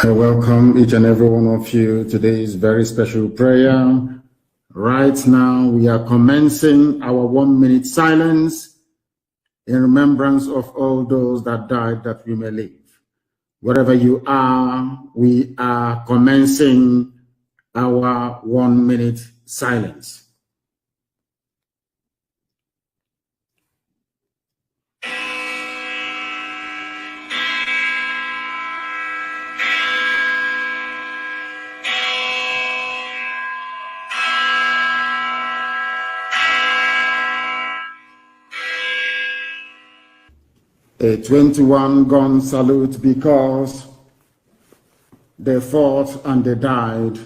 I welcome each and every one of you to today's very special prayer. Right now, we are commencing our 1 minute silence in remembrance of all those that died that we may live. Wherever you are, we are commencing our 1 minute silence. A 21-gun salute because they fought and they died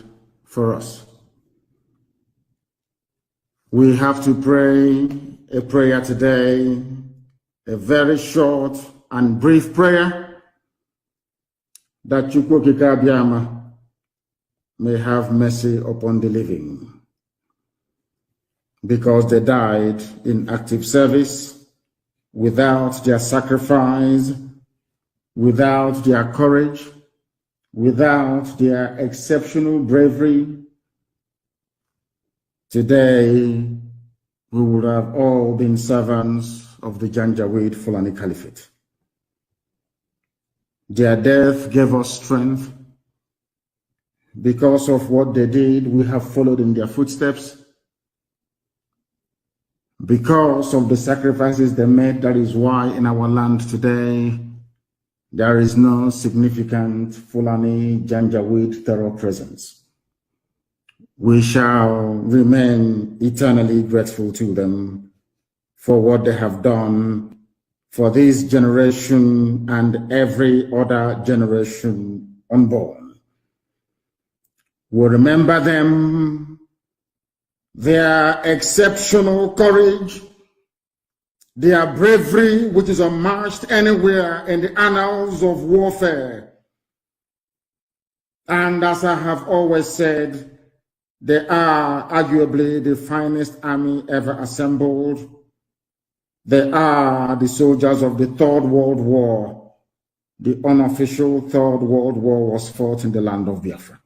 for us. We have to pray a prayer today, a very short and brief prayer, that IKECHUKWU may have mercy upon the living, because they died in active service, without their sacrifice, without their courage, without their exceptional bravery. Today, we would have all been servants of the Janjaweed Fulani Caliphate. Their death gave us strength. Because of what they did, we have followed in their footsteps. Because of the sacrifices they made, that is why in our land today, there is no significant Fulani Janjaweed terror presence. We shall remain eternally grateful to them for what they have done for this generation and every other generation unborn. We'll remember them, their exceptional courage, their bravery, which is unmatched anywhere in the annals of warfare. And as I have always said, they are arguably the finest army ever assembled. They are the soldiers of the Third World War. The unofficial Third World War was fought in the land of Biafra.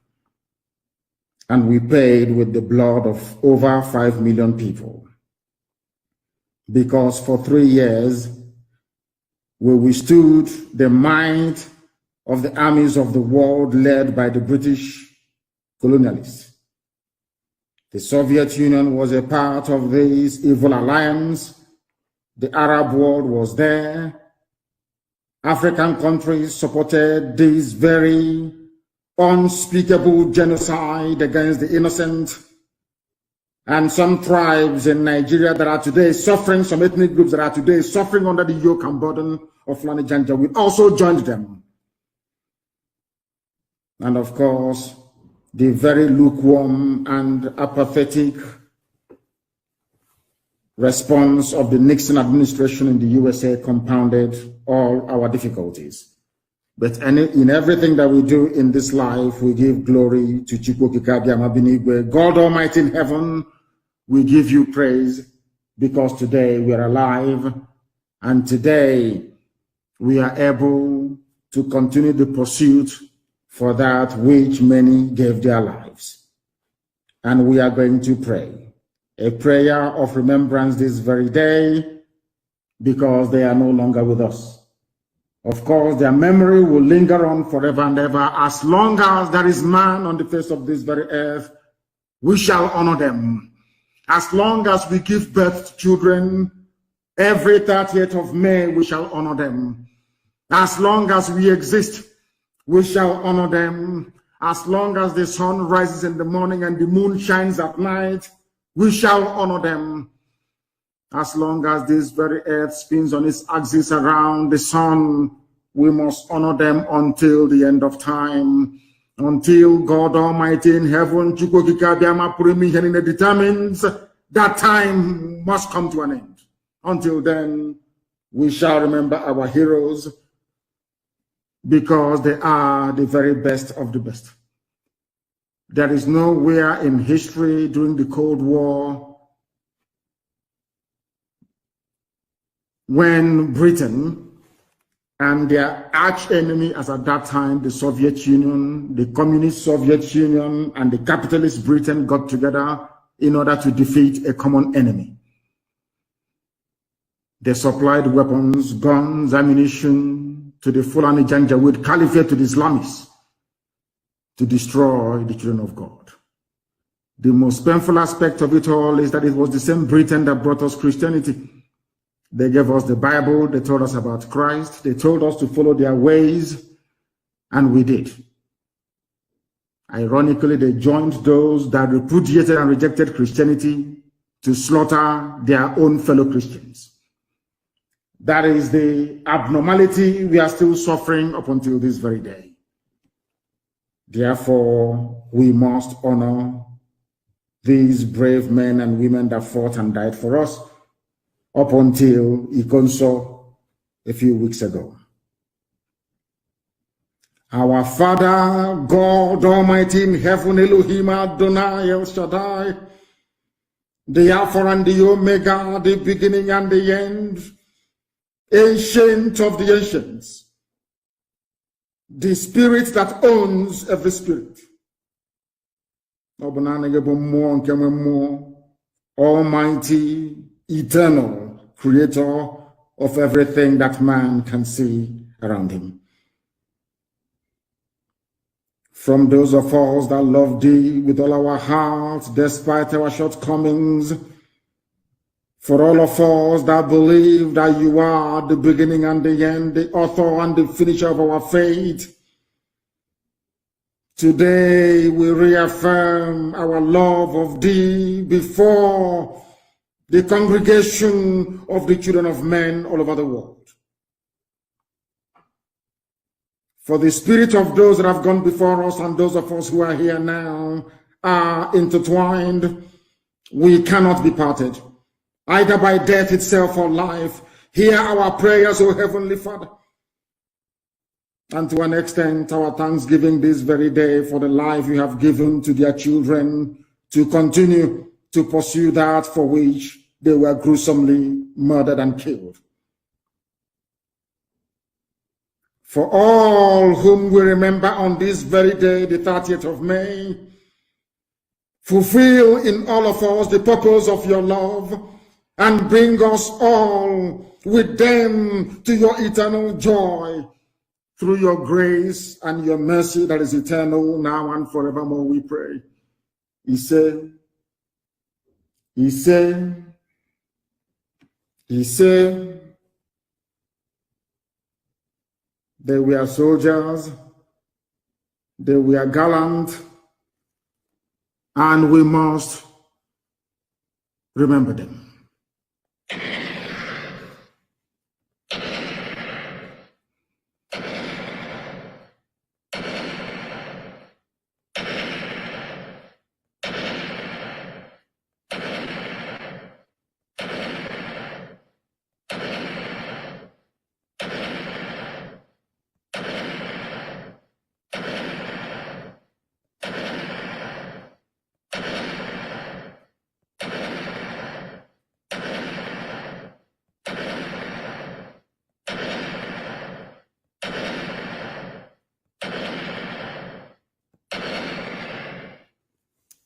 And we paid with the blood of over 5 million people. Because for 3 years, we withstood the might of the armies of the world led by the British colonialists. The Soviet Union was a part of this evil alliance. The Arab world was there. African countries supported this very unspeakable genocide against the innocent, and some tribes in Nigeria that are today suffering, some ethnic groups that are today suffering under the yoke and burden of Fulani Janjaweed also joined them. And of course, the very lukewarm and apathetic response of the Nixon administration in the USA compounded all our difficulties. But in everything that we do in this life, we give glory to IKECHUKWU, God Almighty in heaven. We give you praise because today we are alive, and today we are able to continue the pursuit for that which many gave their lives. And we are going to pray a prayer of remembrance this very day because they are no longer with us. Of course, their memory will linger on forever and ever. As long as there is man on the face of this very earth, we shall honor them. As long as we give birth to children, every 30th of May, we shall honor them. As long as we exist, we shall honor them. As long as the sun rises in the morning and the moon shines at night, we shall honor them. As long as this very earth spins on its axis around the sun, we must honor them until the end of time. Until God Almighty in heaven, IKECHUKWU, determines that time must come to an end. Until then, we shall remember our heroes because they are the very best of the best. There is nowhere in history during the Cold War when Britain And their arch enemy, as at that time, the Soviet Union, the Communist Soviet Union, and the capitalist Britain got together in order to defeat a common enemy. They supplied weapons, guns, ammunition to the Fulani Janjaweed Caliphate, to the Islamists, to destroy the children of God. The most painful aspect of it all is that it was the same Britain that brought us Christianity. They gave us the Bible, they told us about Christ, they told us to follow their ways, and we did. Ironically, they joined those that repudiated and rejected Christianity to slaughter their own fellow Christians. That is the abnormality we are still suffering up until this very day. Therefore, we must honor these brave men and women that fought and died for us up until Ikonso a few weeks ago. Our Father, God Almighty in heaven, Elohim Adonai El Shaddai, the Alpha and the Omega, the beginning and the end, ancient of the ancients, the spirit that owns every spirit. Almighty, eternal, creator of everything that man can see around him. From those of us that love thee with all our hearts, despite our shortcomings, for all of us that believe that you are the beginning and the end, the author and the finisher of our faith, today we reaffirm our love of thee before the congregation of the children of men all over the world. For the spirit of those that have gone before us and those of us who are here now are intertwined. We cannot be parted, either by death itself or life. Hear our prayers, O Heavenly Father. And to an extent, our thanksgiving this very day for the life you have given to their children to continue to pursue that for which they were gruesomely murdered and killed. For all whom we remember on this very day, the 30th of May, fulfill in all of us the purpose of your love and bring us all with them to your eternal joy through your grace and your mercy that is eternal now and forevermore, we pray. He said, they were soldiers, they were gallant, and we must remember them.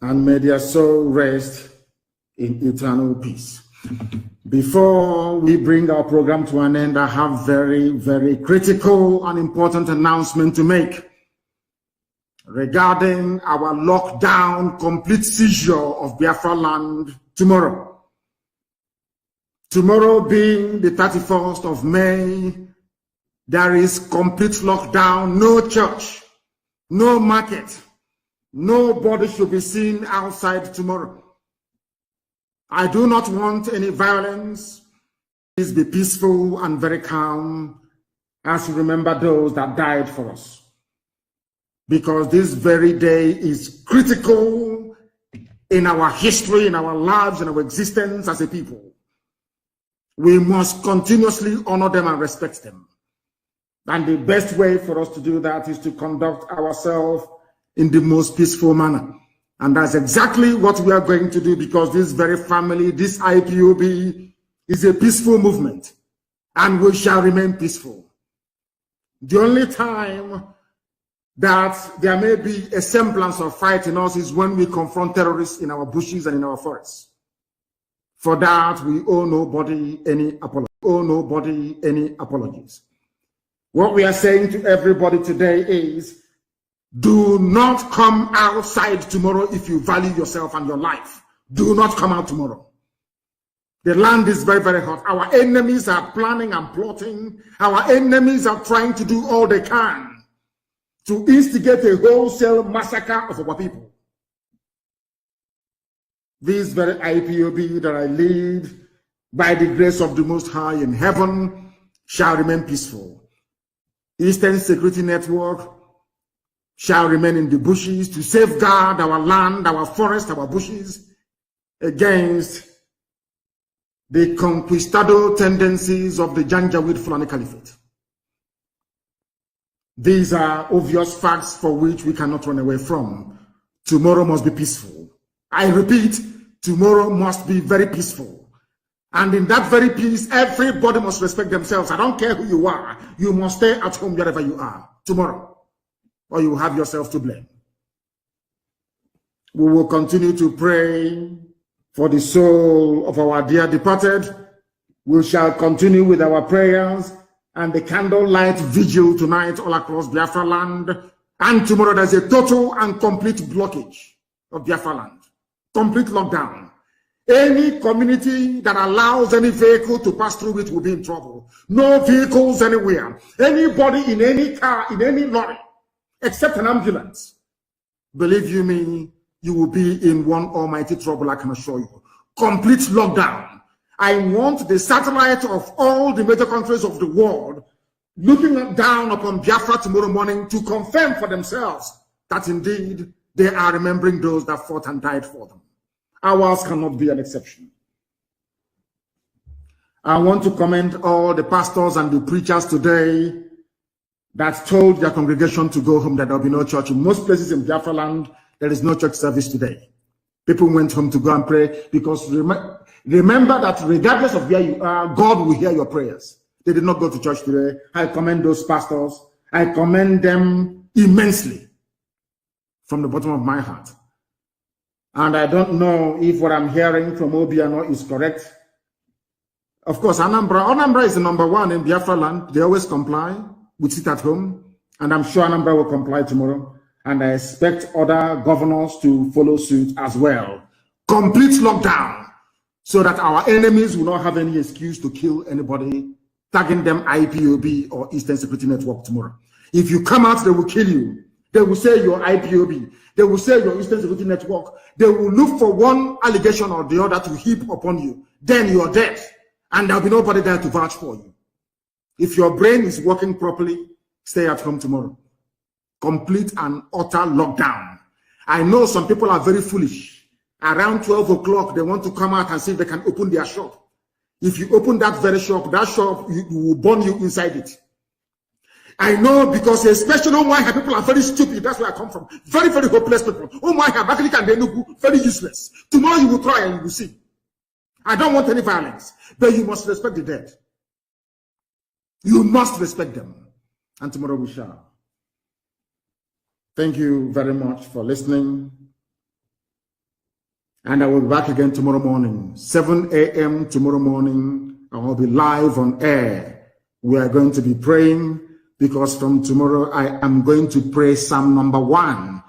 And may their soul rest in eternal peace. Before we bring our program to an end, I have very, very critical and important announcement to make regarding our lockdown, complete seizure of Biafra land tomorrow. Tomorrow being the 31st of May, there is complete lockdown, no church, no market. Nobody should be seen outside tomorrow. I do not want any violence. Please be peaceful and very calm as we remember those that died for us. Because this very day is critical in our history, in our lives, in our existence as a people. We must continuously honor them and respect them. And the best way for us to do that is to conduct ourselves in the most peaceful manner. And that's exactly what we are going to do, because this very family, this IPOB, is a peaceful movement, and we shall remain peaceful. The only time that there may be a semblance of fight in us is when we confront terrorists in our bushes and in our forests. For that, we owe nobody any apologies. What we are saying to everybody today is, do not come outside tomorrow if you value yourself and your life. Do not come out tomorrow. The land is very, very hot. Our enemies are planning and plotting. Our enemies are trying to do all they can to instigate a wholesale massacre of our people. This very IPOB that I lead, by the grace of the Most High in heaven, shall remain peaceful. Eastern Security Network shall remain in the bushes to safeguard our land, our forest, our bushes against the conquistador tendencies of the Janjaweed Fulani Caliphate. These are obvious facts for which we cannot run away from. Tomorrow must be peaceful. I repeat, tomorrow must be very peaceful. And in that very peace, everybody must respect themselves. I don't care who you are. You must stay at home wherever you are tomorrow, or you have yourself to blame. We will continue to pray for the soul of our dear departed. We shall continue with our prayers and the candlelight vigil tonight all across Biafra land. And tomorrow there's a total and complete blockage of Biafra land. Complete lockdown. Any community that allows any vehicle to pass through it will be in trouble. No vehicles anywhere. Anybody in any car, in any lorry, except an ambulance. Believe you me, you will be in one almighty trouble, I can assure you. Complete lockdown. I want the satellite of all the major countries of the world looking down upon Biafra tomorrow morning to confirm for themselves that indeed they are remembering those that fought and died for them. Ours cannot be an exception. I want to commend all the pastors and the preachers today that told their congregation to go home, that there will be no church. In most places in Biafra land, there is no church service today. People went home to go and pray because remember that regardless of where you are, God will hear your prayers. They did not go to church today. I commend those pastors. I commend them immensely from the bottom of my heart. And I don't know if what I'm hearing from Obiano is correct. Of course, Anambra is the number one in Biafra land. They always comply. We sit at home. And I'm sure Anambra will comply tomorrow. And I expect other governors to follow suit as well. Complete lockdown, so that our enemies will not have any excuse to kill anybody, tagging them IPOB or Eastern Security Network tomorrow. If you come out, they will kill you. They will say you're IPOB. They will say you're Eastern Security Network. They will look for one allegation or the other to heap upon you. Then you're dead. And there'll be nobody there to vouch for you. If your brain is working properly, stay at home tomorrow. Complete and utter lockdown. I know some people are very foolish. Around 12 o'clock, they want to come out and see if they can open their shop. If you open that very shop, that shop will burn you inside it. I know, because especially Umeh people are very stupid. That's where I come from. Very, very hopeless people. Umeh, very useless. Tomorrow you will try and you will see. I don't want any violence, but you must respect the dead. You must respect them. And tomorrow we shall. Thank you very much for listening. And I will be back again tomorrow morning, 7 a.m. tomorrow morning. I will be live on air. We are going to be praying, because from tomorrow I am going to pray Psalm number 1,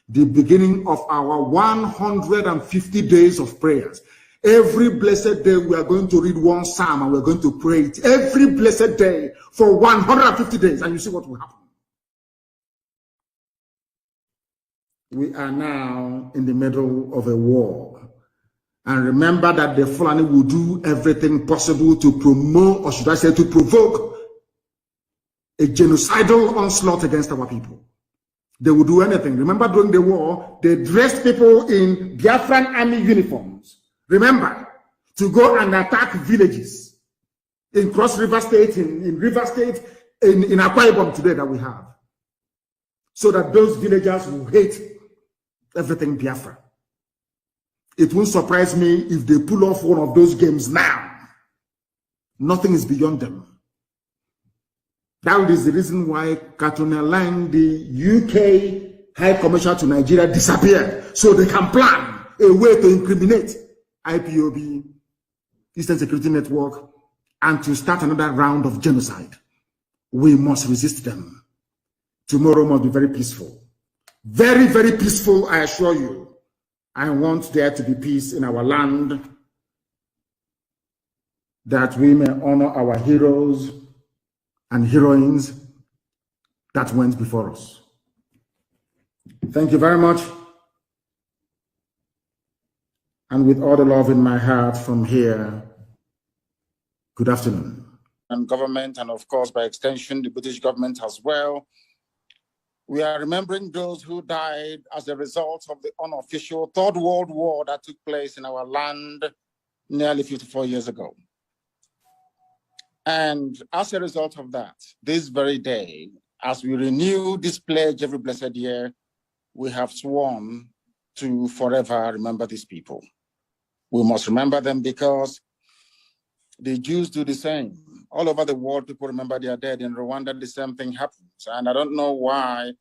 the beginning of our 150 days of prayers. Every blessed day we are going to read one psalm and we're going to pray it every blessed day for 150 days, and you see what will happen. We are now in the middle of a war. And remember that the Fulani will do everything possible to promote, or should I say to provoke, a genocidal onslaught against our people. They will do anything. Remember, during the war, they dressed people in Biafran army uniforms. Remember, to go and attack villages in Cross River State, in River State, in Akwa Ibom today that we have. So that those villagers will hate everything Biafra. It won't surprise me if they pull off one of those games now. Nothing is beyond them. That is the reason why Katuna Line, the UK High Commissioner to Nigeria, disappeared, so they can plan a way to incriminate IPOB, Eastern Security Network, and to start another round of genocide. We must resist them. Tomorrow must be very peaceful. Very, very peaceful, I assure you. I want there to be peace in our land, that we may honor our heroes and heroines that went before us. Thank you very much. And with all the love in my heart from here, good afternoon. And government, and of course, by extension, the British government as well. We are remembering those who died as a result of the unofficial Third World War that took place in our land nearly 54 years ago. And as a result of that, this very day, as we renew this pledge every blessed year, we have sworn to forever remember these people. We must remember them because the Jews do the same. All over the world, people remember their dead. In Rwanda, the same thing happens. And I don't know why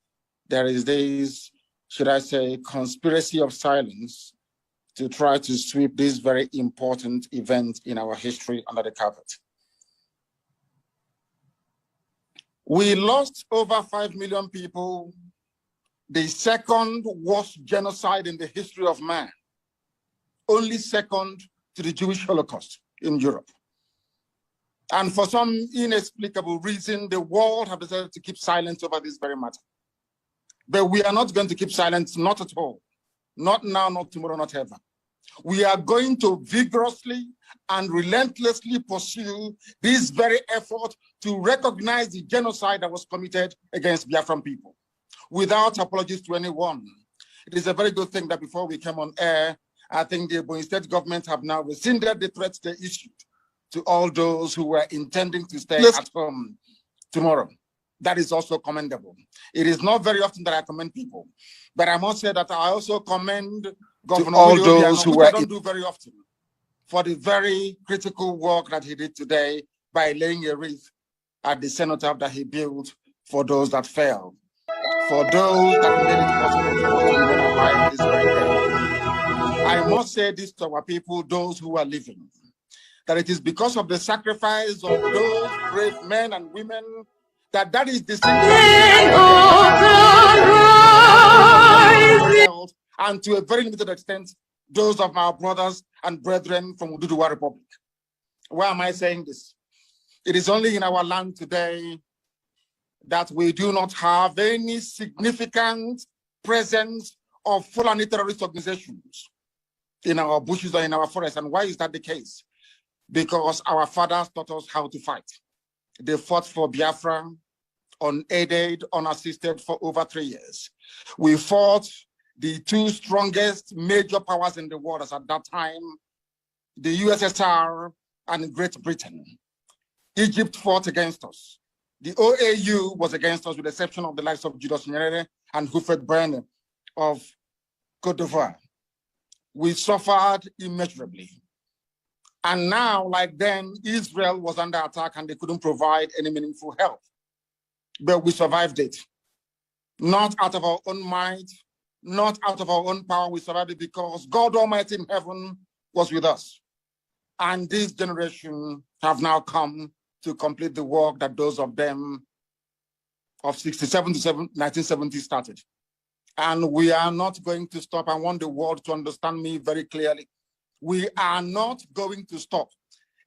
there is this, should I say, conspiracy of silence to try to sweep this very important event in our history under the carpet. We lost over 5 million people, the second worst genocide in the history of man, only second to the Jewish Holocaust in Europe. And for some inexplicable reason, the world have decided to keep silence over this very matter. But we are not going to keep silence, not at all. Not now, not tomorrow, not ever. We are going to vigorously and relentlessly pursue this very effort to recognize the genocide that was committed against Biafran people, without apologies to anyone. It is a very good thing that before we came on air, I think the Ebonyi State government have now rescinded the threats they issued to all those who were intending to stay at home tomorrow. That is also commendable. It is not very often that I commend people, but I must say that I also commend Governor all those who I don't do very often, for the very critical work that he did today by laying a wreath at the cenotaph that he built for those that fell, for those that made it possible for us to remain alive this very day. I must say this to our people, those who are living, that it is because of the sacrifice of those brave men and women that is the single and to a very limited extent, those of our brothers and brethren from Ududuwa Republic. Why am I saying this? It is only in our land today that we do not have any significant presence of Fulani terrorist organizations in our bushes or in our forests. And why is that the case? Because our fathers taught us how to fight. They fought for Biafra, unaided, unassisted for over 3 years. We fought the two strongest major powers in the world as at that time, the USSR and Great Britain. Egypt fought against us. The OAU was against us with the exception of the likes of Julius Nyerere and Hufred Berne of Cote d'Ivoire. We suffered immeasurably. And now, like then, Israel was under attack and they couldn't provide any meaningful help. But we survived it. Not out of our own might, not out of our own power, we survived it because God Almighty in heaven was with us. And this generation have now come to complete the work that those of them of 67 to 1970 started. And we are not going to stop. I want the world to understand me very clearly. We are not going to stop.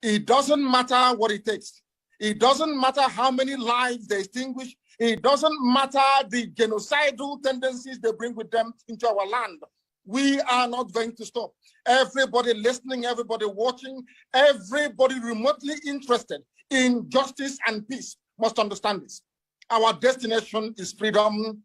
It doesn't matter what it takes. It doesn't matter how many lives they extinguish. It doesn't matter the genocidal tendencies they bring with them into our land. We are not going to stop. Everybody listening, everybody watching, everybody remotely interested in justice and peace must understand this. Our destination is freedom,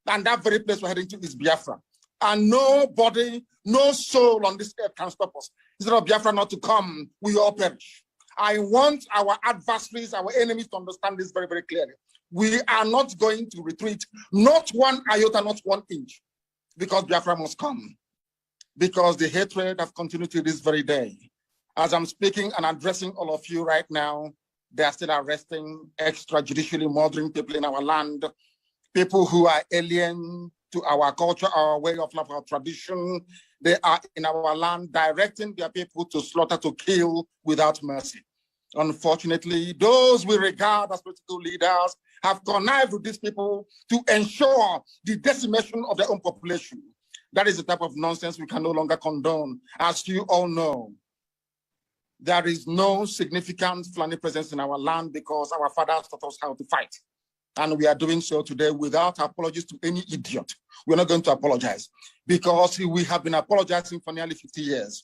and that very place we're heading to is Biafra. And nobody, no soul on this earth can stop us. Instead of Biafra not to come, we all perish. I want our adversaries, our enemies to understand this very, very clearly. We are not going to retreat, not one iota, not 1 inch, because Biafra must come. Because the hatred has continued to this very day. As I'm speaking and addressing all of you right now, They are still arresting, extrajudicially murdering people in our land, people who are alien to our culture, our way of life, our tradition. They are in our land directing their people to slaughter, to kill without mercy. Unfortunately, those we regard as political leaders have connived with these people to ensure the decimation of their own population. That is the type of nonsense we can no longer condone. As you all know, there is no significant Fulani presence in our land because our fathers taught us how to fight. And we are doing so today without apologies to any idiot. We're not going to apologize because we have been apologizing for nearly 50 years.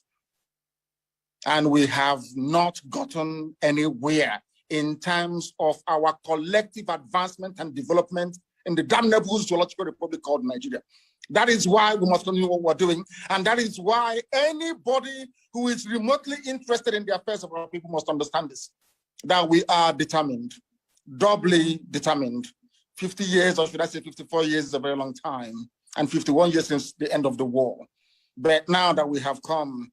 And we have not gotten anywhere in terms of our collective advancement and development in the damnable zoological republic called Nigeria. That is why we must continue what we're doing. And that is why anybody who is remotely interested in the affairs of our people must understand this, that we are determined, doubly determined. 50 years, or should I say 54 years is a very long time, and 51 years since the end of the war. But now that we have come,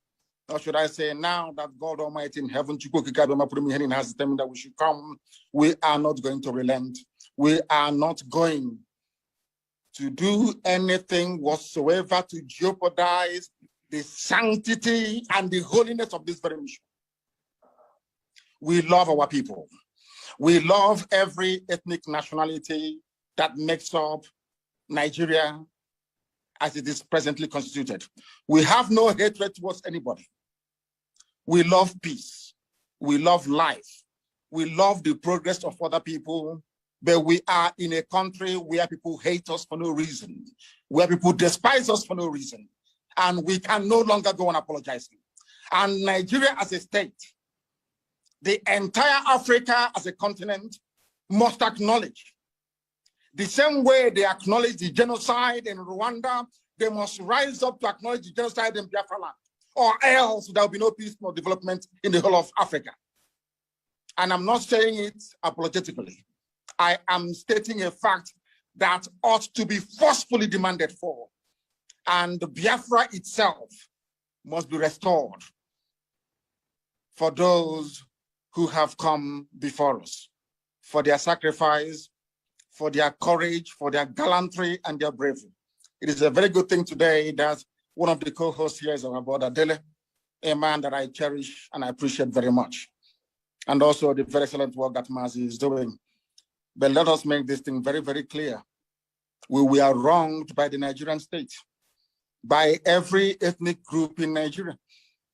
or should I say now that God Almighty in heaven has determined that we should come, we are not going to relent. We are not going to do anything whatsoever to jeopardize the sanctity and the holiness of this very mission. We love our people. We love every ethnic nationality that makes up Nigeria as it is presently constituted. We have no hatred towards anybody. We love peace. We love life. We love the progress of other people. But we are in a country where people hate us for no reason, where people despise us for no reason, and we can no longer go on apologizing. And Nigeria as a state, the entire Africa as a continent must acknowledge. The same way they acknowledge the genocide in Rwanda, they must rise up to acknowledge the genocide in Biafra land, or else there will be no peace nor development in the whole of Africa. And I'm not saying it apologetically. I am stating a fact that ought to be forcefully demanded for. And Biafra itself must be restored for those who have come before us, for their sacrifice, for their courage, for their gallantry and their bravery. It is a very good thing today that one of the co-hosts here is our brother Dele, a man that I cherish and I appreciate very much. And also the very excellent work that Mazi is doing. But let us make this thing very, very clear. We are wronged by the Nigerian state, by every ethnic group in Nigeria.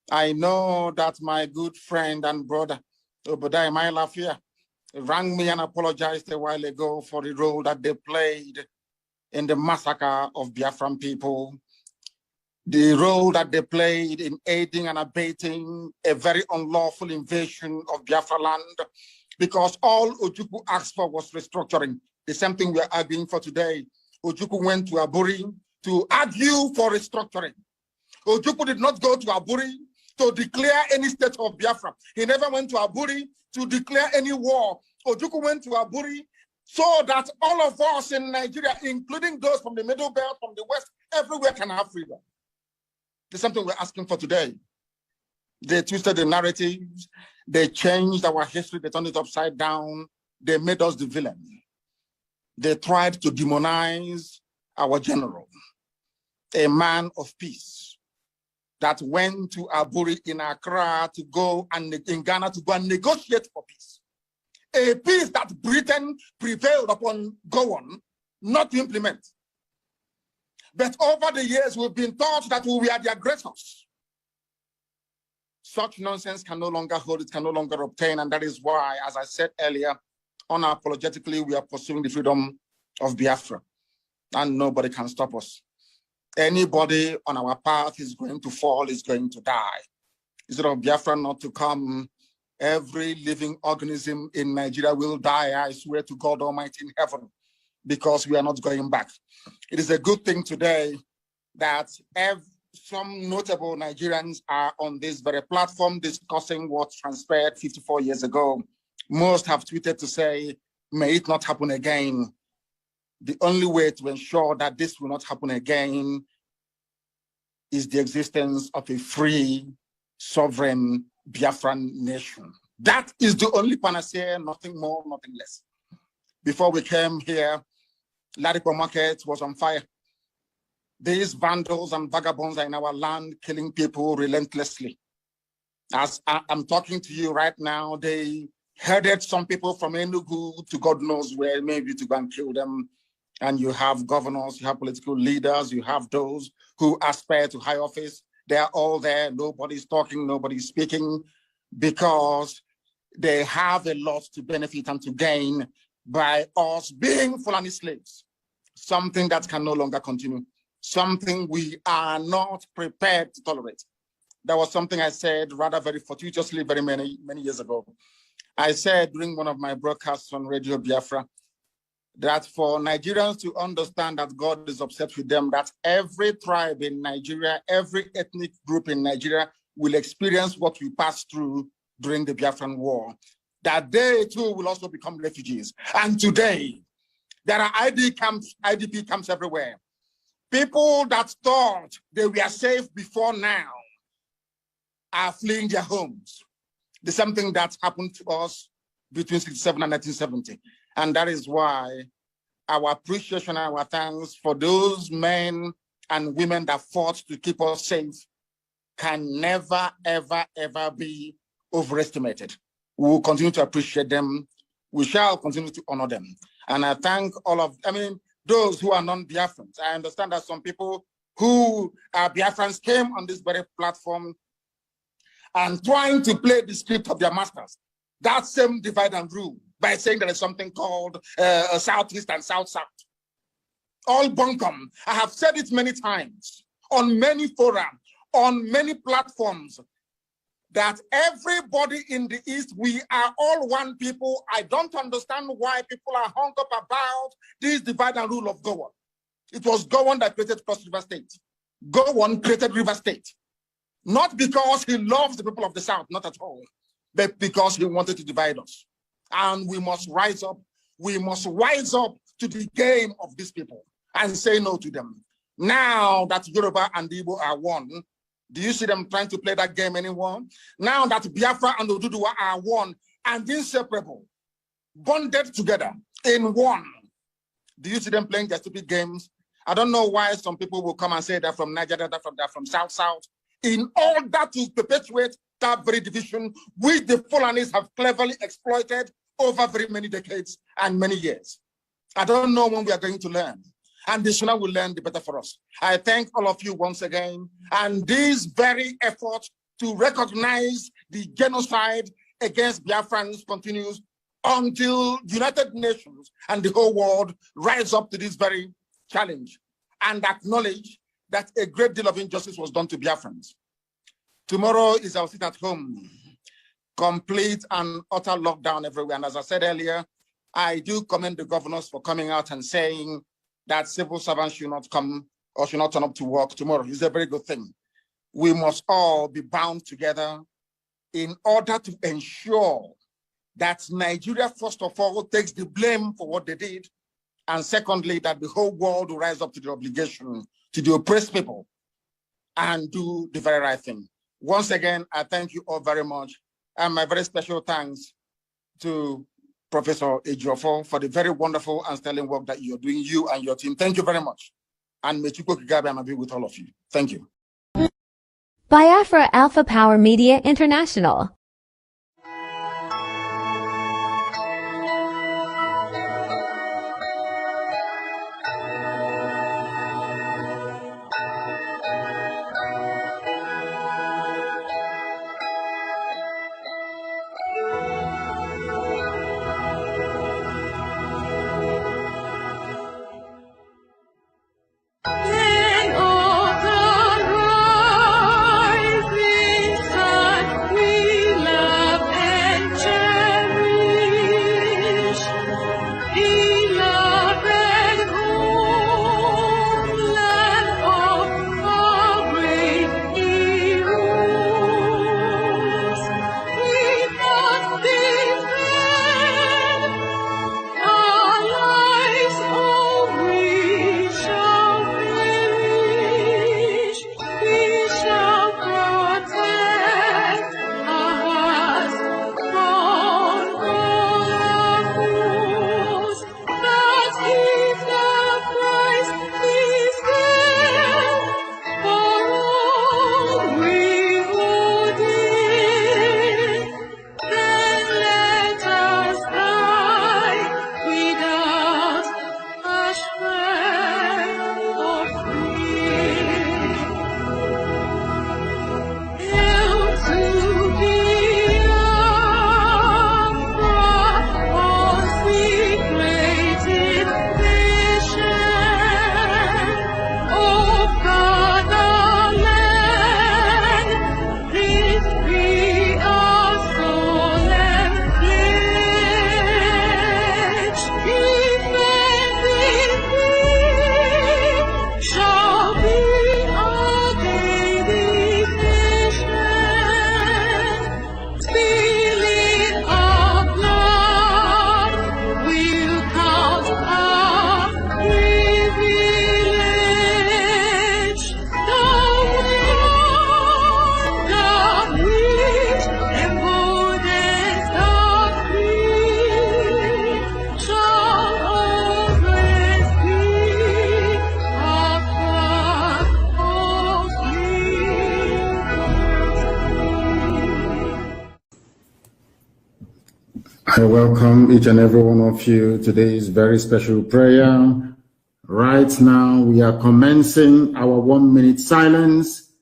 I know that my good friend and brother, Obadiah Mailafia, rang me and apologized a while ago for the role that they played in the massacre of Biafran people, the role that they played in aiding and abating a very unlawful invasion of Biafra land, because all Ojukwu asked for was restructuring. The same thing we're arguing for today. Ojukwu went to Aburi to argue for restructuring. Ojukwu did not go to Aburi to declare any state of Biafra. He never went to Aburi to declare any war. Ojukwu went to Aburi so that all of us in Nigeria, including those from the Middle Belt, from the West, everywhere can have freedom. There's something we're asking for today. They twisted the narratives. They changed our history. They turned it upside down. They made us the villain. They tried to demonize our general, a man of peace that went to Aburi in Accra to go and in Ghana to go and negotiate for peace. A peace that Britain prevailed upon go on, not to implement. But over the years, we've been taught that we are the aggressors. Such nonsense can no longer hold, it can no longer obtain, and that is why, as I said earlier, unapologetically, we are pursuing the freedom of Biafra, and nobody can stop us. Anybody on our path is going to fall, is going to die. Instead of Biafra not to come, every living organism in Nigeria will die, I swear to God Almighty in heaven, because we are not going back. It is a good thing today that some notable Nigerians are on this very platform discussing what transpired 54 years ago. Most have tweeted to say, may it not happen again. The only way to ensure that this will not happen again is the existence of a free, sovereign Biafran nation. That is the only panacea, nothing more, nothing less. Before we came here, Ladipo Market was on fire. These vandals and vagabonds are in our land, killing people relentlessly. As I'm talking to you right now, they herded some people from Enugu to God knows where, maybe to go and kill them. And you have governors, you have political leaders, you have those who aspire to high office. They're all there. Nobody's talking, nobody's speaking, because they have a lot to benefit and to gain by us being Fulani slaves. Something that can no longer continue. Something we are not prepared to tolerate. That was something I said rather very fortuitously very many years ago. I said during one of my broadcasts on Radio Biafra that for Nigerians to understand that God is upset with them, that every tribe in Nigeria, every ethnic group in Nigeria will experience what we passed through during the Biafran War, that they too will also become refugees. And today, there are IDP camps everywhere. People that thought they were safe before now are fleeing their homes. There's something that happened to us between 1967 and 1970. And that is why our appreciation and our thanks for those men and women that fought to keep us safe can never, ever, ever be overestimated. We will continue to appreciate them. We shall continue to honor them. And I thank all of, those who are non-Biafrans. I understand that some people who are Biafrans came on this very platform and trying to play the script of their masters. That same divide and rule by saying there is something called Southeast and South-South. All bunkum. I have said it many times on many forums, on many platforms, that everybody in the East, we are all one people. I don't understand why people are hung up about this divide and rule of Gowon. It was Gowon that created Cross River State. Gowon created River State. Not because he loves the people of the South, not at all, but because he wanted to divide us. And we must rise up. We must rise up to the game of these people and say no to them. Now that Yoruba and Igbo are one, do you see them trying to play that game anymore? Now that Biafra and Oduduwa are one and inseparable, bonded together in one, do you see them playing their stupid games? I don't know why some people will come and say they're from Nigeria, they're from South-South, in order to perpetuate that very division which the Fulanis have cleverly exploited over very many decades and many years. I don't know when we are going to learn. And the sooner we learn, the better for us. I thank all of you once again. And this very effort to recognize the genocide against Biafrans continues until the United Nations and the whole world rise up to this very challenge and acknowledge that a great deal of injustice was done to Biafrans. Tomorrow is our sit at home, complete and utter lockdown everywhere. And as I said earlier, I do commend the governors for coming out and saying that civil servants should not come or should not turn up to work tomorrow. It's a very good thing. We must all be bound together in order to ensure that Nigeria, first of all, takes the blame for what they did. And secondly, that the whole world will rise up to the obligation to the oppressed people and do the very right thing. Once again, I thank you all very much. And my very special thanks to Professor Ejiofor for the very wonderful and sterling work that you're doing, you and your team. Thank you very much. And may Chukwukabiama be with all of you. Thank you. Biafra Alpha Power Media International. I welcome each and every one of you to today's very special prayer. Right now, we are commencing our 1 minute silence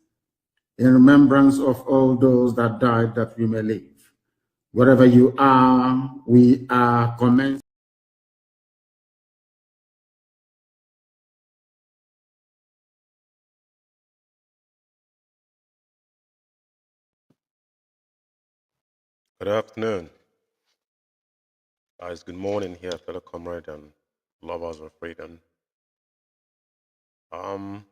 in remembrance of all those that died that we may live. Wherever you are, we are commencing. Good afternoon. Guys, good morning here, fellow comrade and lovers of freedom. I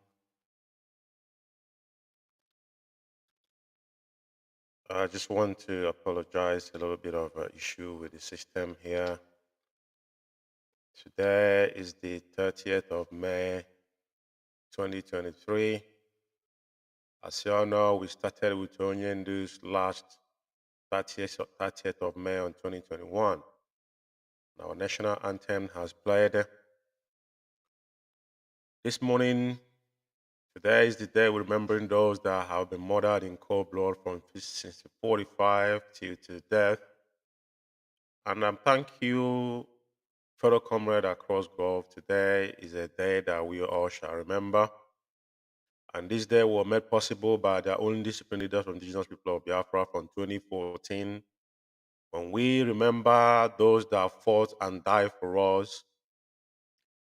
just want to apologize a little bit of an issue with the system here. Today is the 30th of May, 2023. As you all know, we started with Onyendu's last 30th of May on 2021. Our national anthem has played. This morning, today is the day we're remembering those that have been murdered in cold blood from 1645 till to death. And thank you, fellow comrade across Gulf. Today is a day that we all shall remember. And this day was made possible by the only disciplined leaders of indigenous people of Biafra from 2014. When we remember those that fought and died for us,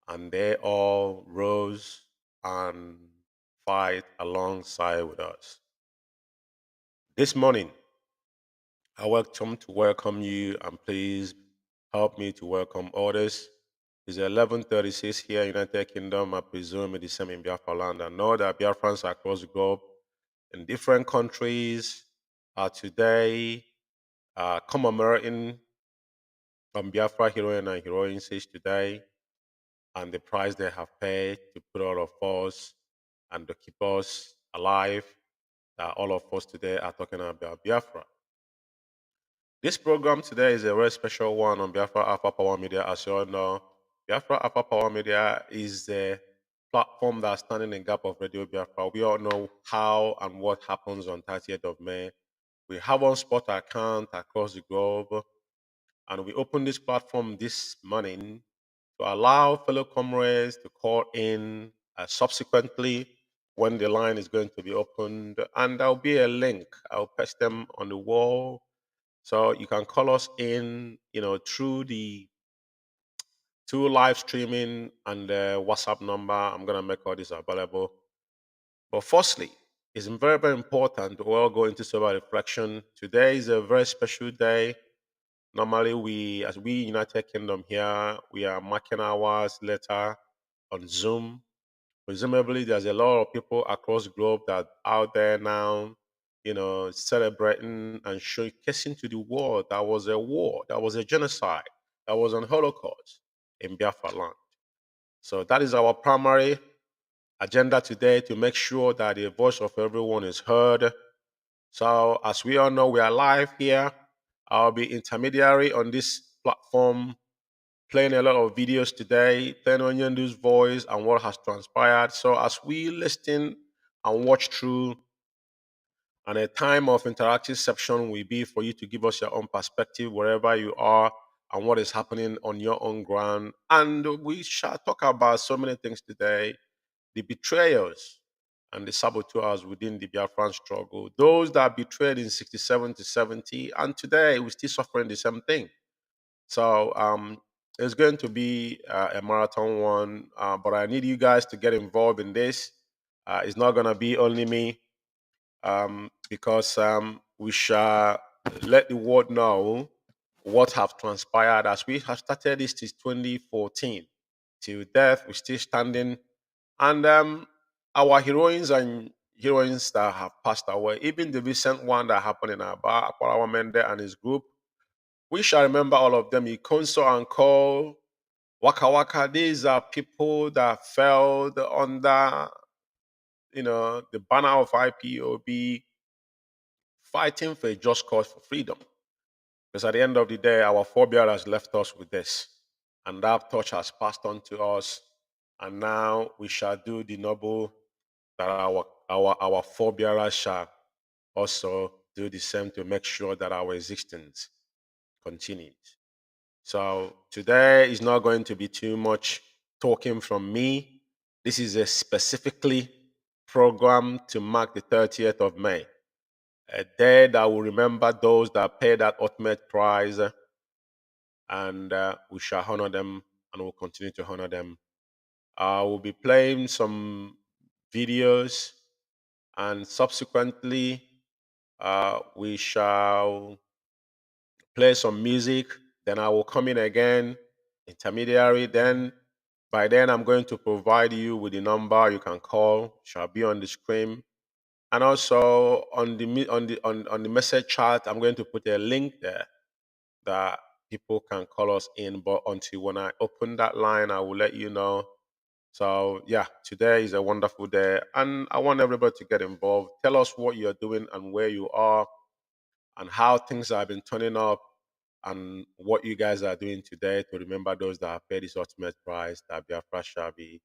and they all rose and fight alongside with us. This morning, I welcome you, and please help me to welcome others. It's 11:36 here in United Kingdom. I presume it is same in Biafra land. I know that Biafrans across the globe in different countries are today commemorating Biafra heroine and heroines today, and the price they have paid to put all of us and to keep us alive. That all of us today are talking about Biafra. This program today is a very special one on Biafra Alpha Power Media. As you all know, Biafra Alpha Power Media is the platform that's standing in the gap of Radio Biafra. We all know how and what happens on 30th of May. We have one spot account across the globe, and we opened this platform this morning to allow fellow comrades to call in subsequently when the line is going to be opened. And there'll be a link. I'll paste them on the wall. So you can call us in, through live streaming and the WhatsApp number. I'm going to make all this available. But firstly, it's very, very important to all go into sober reflection. Today is a very special day. Normally, as we United Kingdom here, we are marking hours later on Zoom. Presumably, there's a lot of people across the globe that are out there now, celebrating and showcasing to the world that was a war, that was a genocide, that was an Holocaust in Biafra land. So that is our primary agenda today, to make sure that the voice of everyone is heard. So as we all know, we are live here. I'll be intermediary on this platform, playing a lot of videos today, playing Onyendu's voice and what has transpired. So as we listen and watch through, and a time of interactive section will be for you to give us your own perspective wherever you are and what is happening on your own ground. And we shall talk about so many things today: the betrayers and the saboteurs within the Biafran struggle, those that betrayed in 67 to 70, and today we're still suffering the same thing. So it's going to be a marathon one, but I need you guys to get involved in this. It's not going to be only me, because we shall let the world know what have transpired as we have started this since 2014 till death. We're still standing, and our heroines and heroines that have passed away, even the recent one that happened in Aba, Akwarawa Mende and his group, we shall remember all of them. Ikonso and Ko, Waka Waka, these are people that fell under, the banner of IPOB, fighting for a just cause for freedom. Because at the end of the day, our forebears left us with this, and that torch has passed on to us. And now we shall do the noble that our forebears shall also do the same, to make sure that our existence continues. So today is not going to be too much talking from me. This is a specifically programmed to mark the 30th of May, a day that will remember those that paid that ultimate price, and we shall honor them and will continue to honor them. I will be playing some videos, and subsequently we shall play some music. Then I will come in again, intermediary. Then by then I'm going to provide you with the number you can call. Shall be on the screen, and also on the message chat I'm going to put a link there that people can call us in. But until when I open that line, I will let you know. So yeah, today is a wonderful day, and I want everybody to get involved. Tell us what you're doing and where you are, and how things have been turning up, and what you guys are doing today to remember those that have paid this ultimate price, that Biafra shall be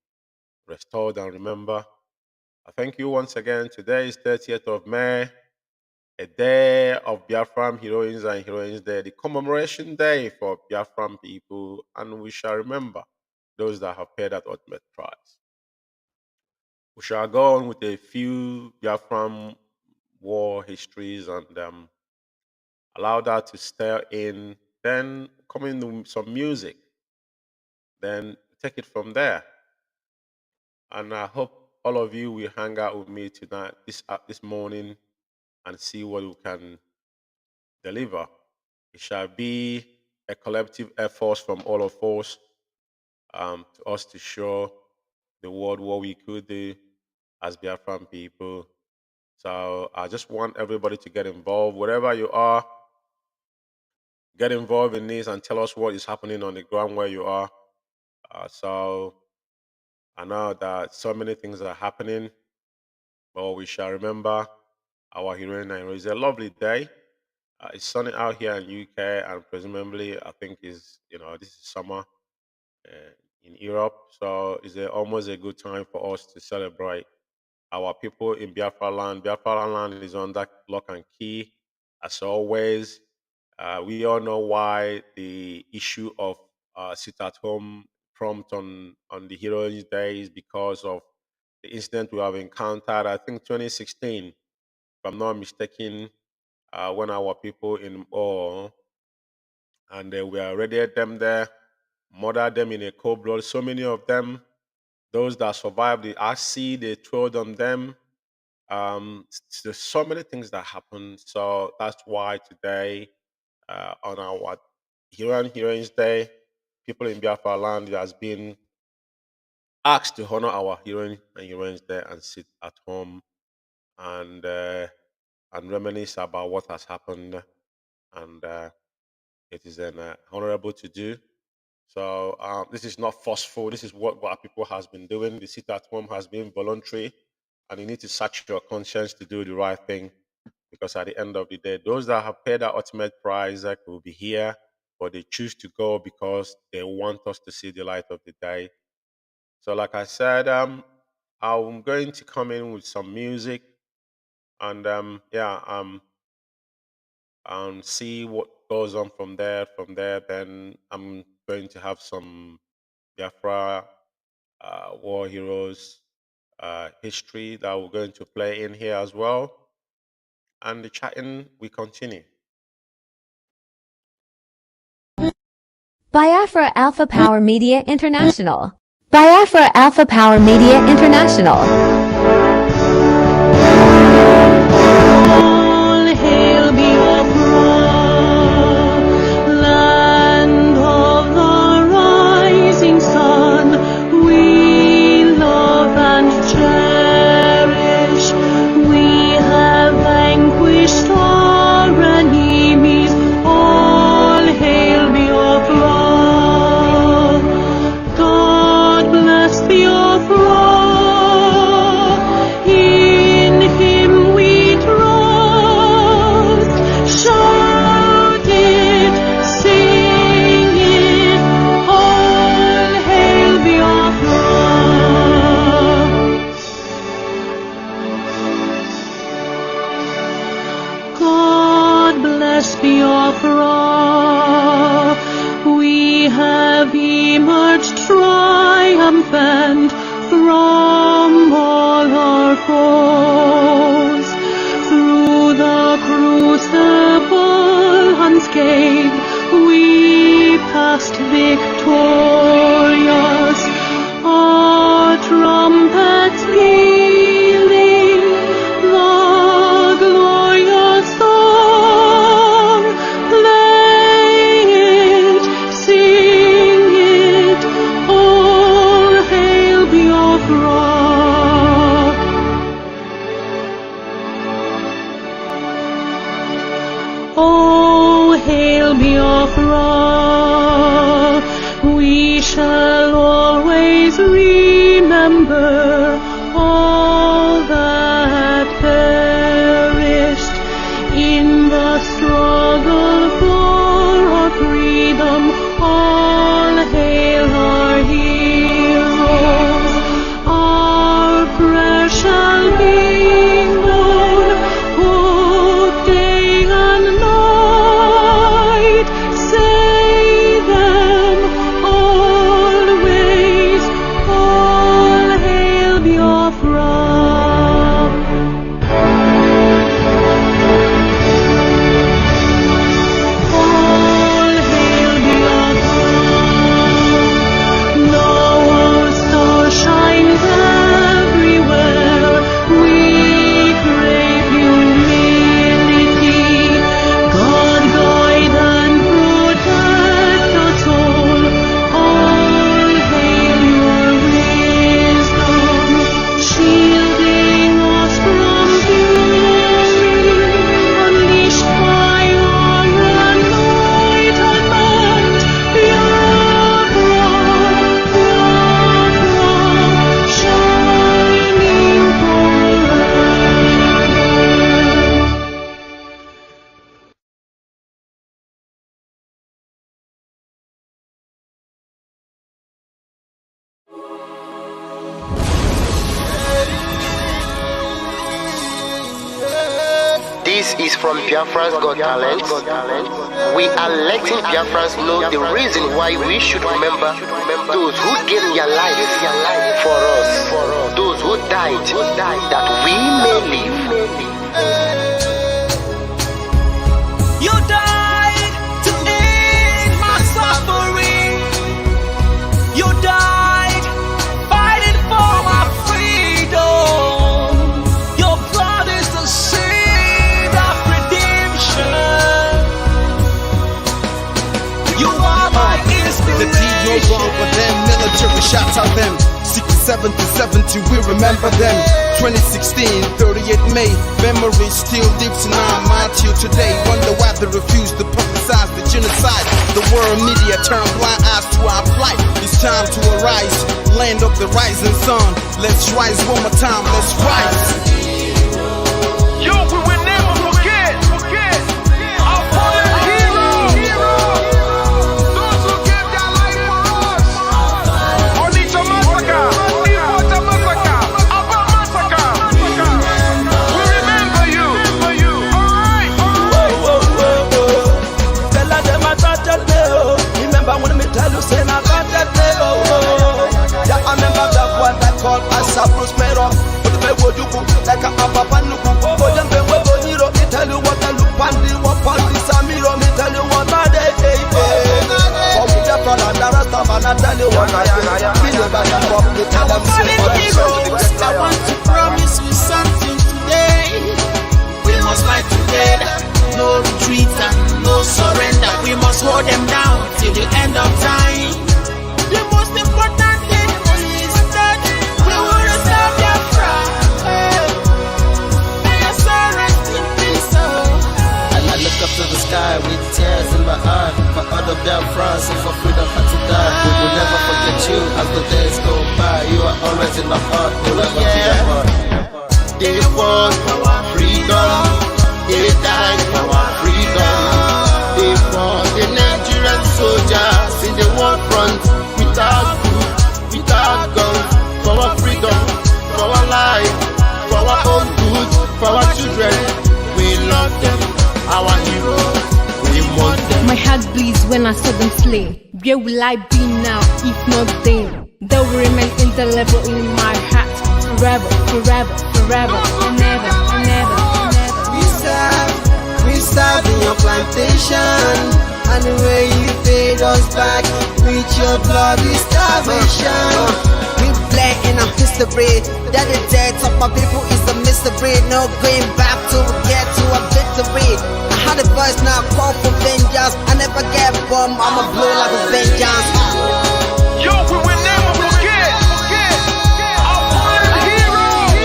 restored and remember. I thank you once again. Today is 30th of May, a day of Biafran Heroines and Heroines Day, the commemoration day for Biafran people, and we shall remember those that have paid that ultimate price. We shall go on with a few Biafran war histories and allow that to stir in, then come in with some music, then take it from there. And I hope all of you will hang out with me tonight, this morning, and see what we can deliver. It shall be a collective effort from all of us, to us to show the world what we could do as Biafran people. So I just want everybody to get involved, wherever you are. Get involved in this and tell us what is happening on the ground where you are. So I know that so many things are happening, but we shall remember our heroine. It's a lovely day. It's sunny out here in UK, and presumably I think is this is summer in Europe, so it's almost a good time for us to celebrate our people in Biafra land. Biafra land is under lock and key, as always. We all know why the issue of sit at home prompt on the Heroes Day is because of the incident we have encountered. I think 2016, if I'm not mistaken, when our people in all and we already them there, murdered them in a cold blood. So many of them, those that survived the RC, they threw on them. There's so many things that happen. So that's why today, on our Heroines Day, people in Biafra land has been asked to honor our Heroine and Heroines Day and sit at home and reminisce about what has happened, and it is an honorable to do. So this is not forceful. This is what our people has been doing. The sit at home has been voluntary, and you need to search your conscience to do the right thing, because at the end of the day, those that have paid that ultimate price will be here, but they choose to go because they want us to see the light of the day. So, like I said, I'm going to come in with some music, and see what goes on from there. From there, then I'm going to have some Biafra war heroes history that we're going to play in here as well, and the chatting we continue. Biafra Alpha Power Media International. Biafra Alpha Power Media International. All hail Biafra, land of the rising sun. We love and cherish. We have vanquished our enemies. All hail Biafra. God bless Biafra. triumphant from all our foes. Through the crucible unscathed, we passed victorious. Our trumpets pealing the glorious song. Play it, sing it, all hail Biafra. Oh, hail Biafra. We shall always remember all that perished in the struggle for our freedom. All hail our heroes. Our prayer shall be known both day and night. Say them always. All hail Biafra. All hail Biafra. Now our star shines everywhere. We crave humility. God guide and protect us all. All hail your wisdom, shielding us from fury, unleashed by our anointed might. Biafra, Biafra, shining forever. This is from Biafra's Got Talent. We are letting Biafrans know the reason why we should remember those who gave their life for us, those who died that we may live. You died to end my suffering. You died fighting for my freedom. Your blood is the seed of redemption. You are my inspiration. The deed no wrong for them, military shots at them. 67 to 70, we remember them. 2016, 38 May, memory still lives in our mind till today. Wonder why they refuse to publicize the genocide. The world media turn blind eyes to our plight. It's time to arise, land of the rising sun. Let's rise one more time, let's rise. Yo, we will never forget our fallen heroes. Those who gave their life for us. Onitsha massacre, Iwata massacre, Aba massacre. We remember you. Alright. Tell them I got that day, oh. Remember when me tell you, say I got that day, oh. Yeah, I remember that one that called Asaba. But the way you go, like a papa nuku. Oh, them way we go, me tell you what I look pandi, what pandi samiro, me tell you what I day, hey. Oh, we just run and the rest of and I tell you what I do. We never give up, we tell them heroes, I want to promise you something today. We must fight together, no retreat and no surrender. We must hold them down till the end of time. The most important thing is that we will restore Biafra. May your soul rest in peace. And I look up to the sky with tears in my eye. For other Biafrans and for freedom had to die. We will never forget you as the days go by. You are always in my heart, forever to your heart. They fought for our freedom. They died for our freedom. They fought the Nigerian soldiers in the war front without food, without guns, for our freedom, for our life, for our own good, for our children. We love them, our heroes. We want them. My heart bleeds when I saw them slay. Where will I be now if not then? They will remain indelible in my heart forever, forever, forever, and ever, and ever, and ever. We serve in your plantation, and the way you paid us back with your bloody starvation. We play in our history that the death of my people is a mystery. No going back to get to a victory. I had a voice now call for vengeance. I never get bombed, I'ma blow like a vengeance. Yo, we will never forget our fallen heroes.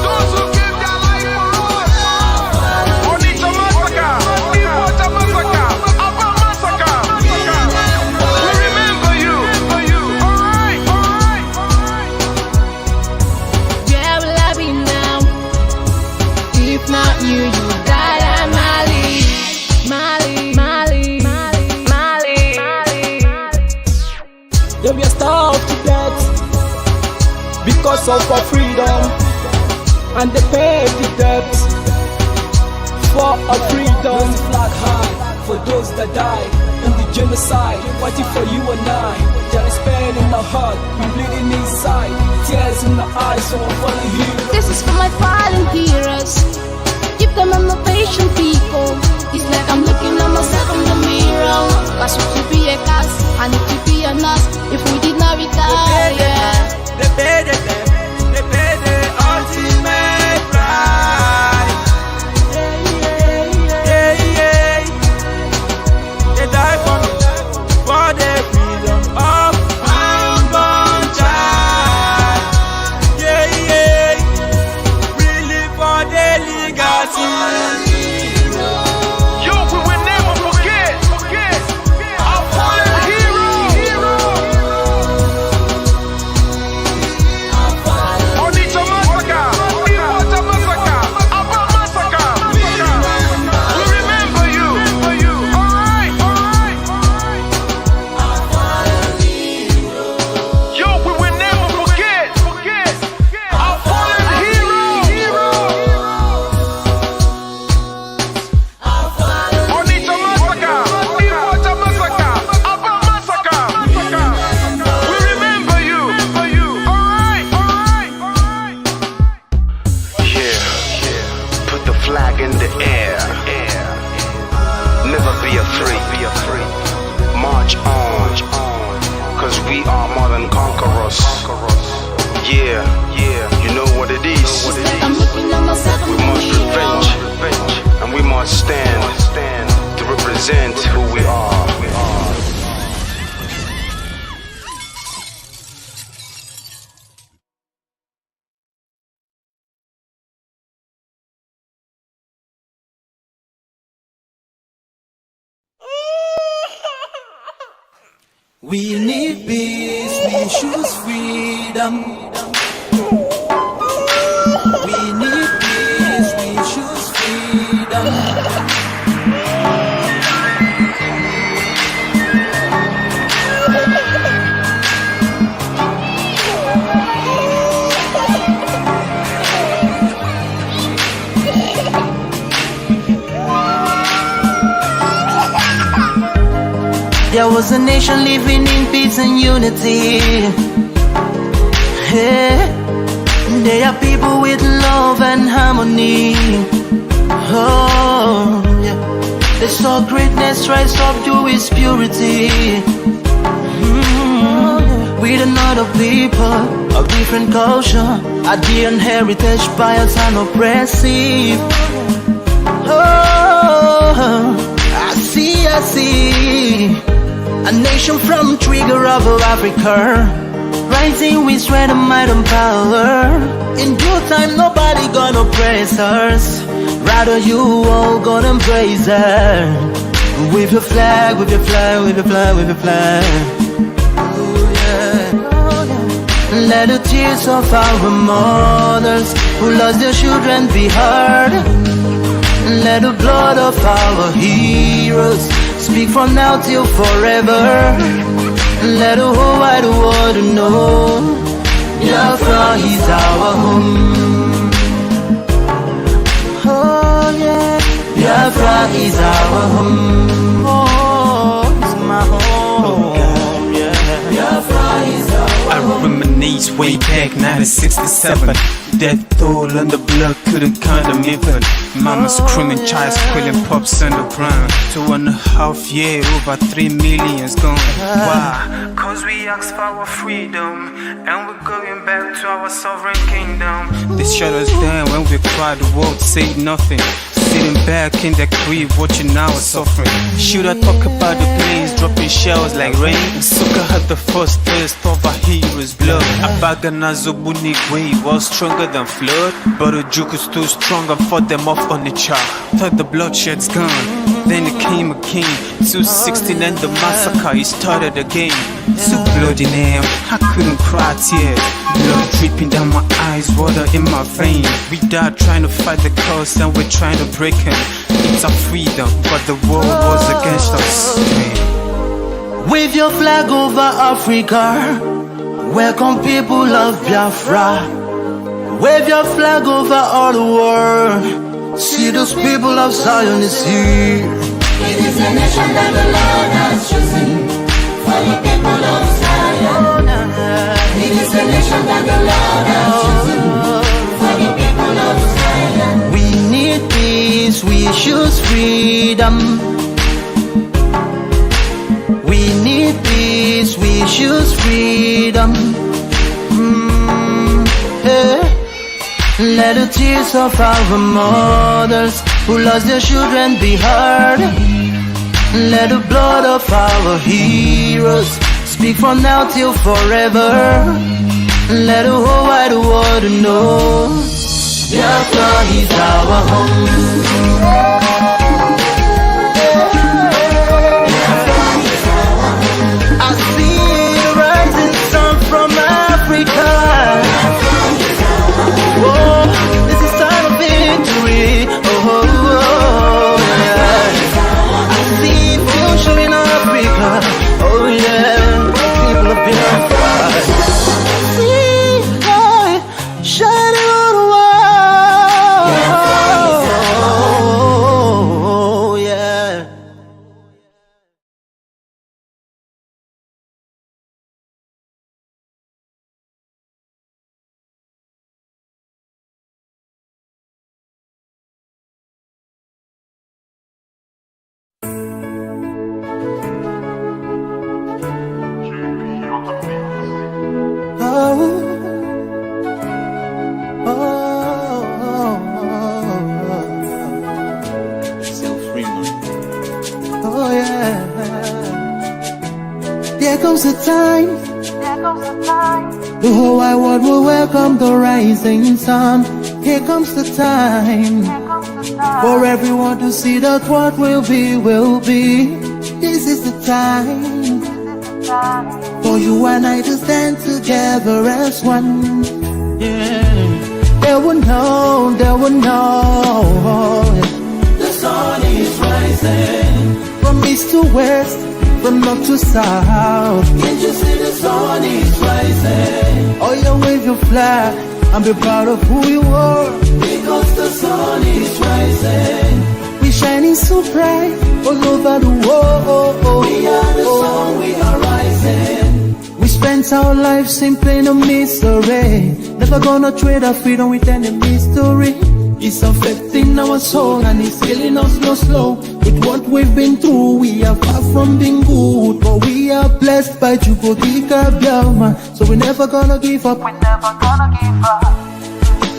Those who gave their life for us. Onitsha massacre, Iwata massacre, Aba massacre. We remember you. Alright. Where will I be now if not you? You died at Mali. They were starved to death because of our freedom, and they paid the debt for our freedom. Flag high for those that died in the genocide, fighting for you and I. There is pain in our heart, we bleeding inside, tears in the eyes of our fallen heroes. This is for my fallen heroes. Give them motivation, people. It's like I'm looking at myself in the mirror. Cause we could be a cast, and it could be an us if we did not retire. They paid the ultimate price. They died for the freedom of unborn child. We live for the legacy. Yo, we will never forget our fallen heroes. Onitsha massacre, Iwata massacre, Aba massacre. We remember you. Alright. Yo, we will never forget our fallen heroes. Onitsha massacre, Iwata massacre, Aba massacre. We remember you. Alright. Yeah, put the flag in the air. Never be afraid. March on, cause we are more than conquerors. Yeah, you know what it is. I'm looking at myself in We the must mirror. revenge, and we must stand to represent who we are. We need peace, we choose freedom. We need peace, we choose freedom. There was a nation living in peace and unity. Hey, they are people with love and harmony. Oh, yeah. They saw greatness rise up to its purity. With another people of different culture, a different heritage, biased and oppressive. Oh, I see. A nation from trigger of Africa, rising with strength and might and power. In due time, nobody gonna praise us. Rather, you all gonna embrace her. With your flag, with your flag, with your flag, with your flag. Oh, yeah. Let the tears of our mothers who lost their children be heard. Let the blood of our heroes speak from now till forever. Let the whole wide world know Biafra is our home. Oh yeah, Biafra is our home. Oh, it's my home. way back 1967. Death toll on the blood couldn't count them even. Mama screaming, child squealing, pops on the ground. 2.5 years, over 3 million's gone. Why? Cause we asked for our freedom, and we're going back to our sovereign kingdom. They shut us down when we cried, the world said nothing. Sitting back in the crib, watching our suffering. Should I talk about the planes dropping shells like rain? Suka had the first taste of a hero's blood. Abagana Zobunigwe was stronger than flood, but the juke is too strong and fought them off on the chart. Thought the bloodshed's gone, then it came a king. 216 and the massacre, it started again. So bloody name, I couldn't cry tears. Blood dripping down my eyes, water in my veins. We died trying to fight the cause and we're trying to break him. It's our freedom, but the world was against us. Wave your flag over Africa. Welcome people of Biafra. Wave your flag over all the world. See those people of Zion is here. It is a nation that the Lord has chosen for the people of Zion. It is a nation that the Lord has chosen for the people of Zion. We need peace, we choose freedom. We need peace, we choose freedom. Hey. Let the tears of our mothers who lost their children be heard. Let the blood of our heroes speak from now till forever. Let the whole wide world know Biafra is our home. I see the rising sun from Africa. Oh, this is time of victory. Oh, yeah. I see future in Africa. Oh, yeah. People of Biafra. See light shining on the wall. Oh, yeah. There comes a time, the whole wide world will welcome the rising sun. Here comes the time, for everyone to see that what will be, will be. This is the time, for you and I to stand together as one. Yeah. They will know, the sun is rising, from east to west, from north to south. Can't you see the sun is rising? Oh, you wave your flag and be proud of who you are, because the sun is rising. We shining so bright all over the world. We are the sun, we are rising. We spent our lives simply in a mystery, never gonna trade our freedom with any mystery. It's affecting our soul and it's killing us slow. With what we've been through, we are far from being good, but we are blessed by GateKeepers. So we're never gonna give up.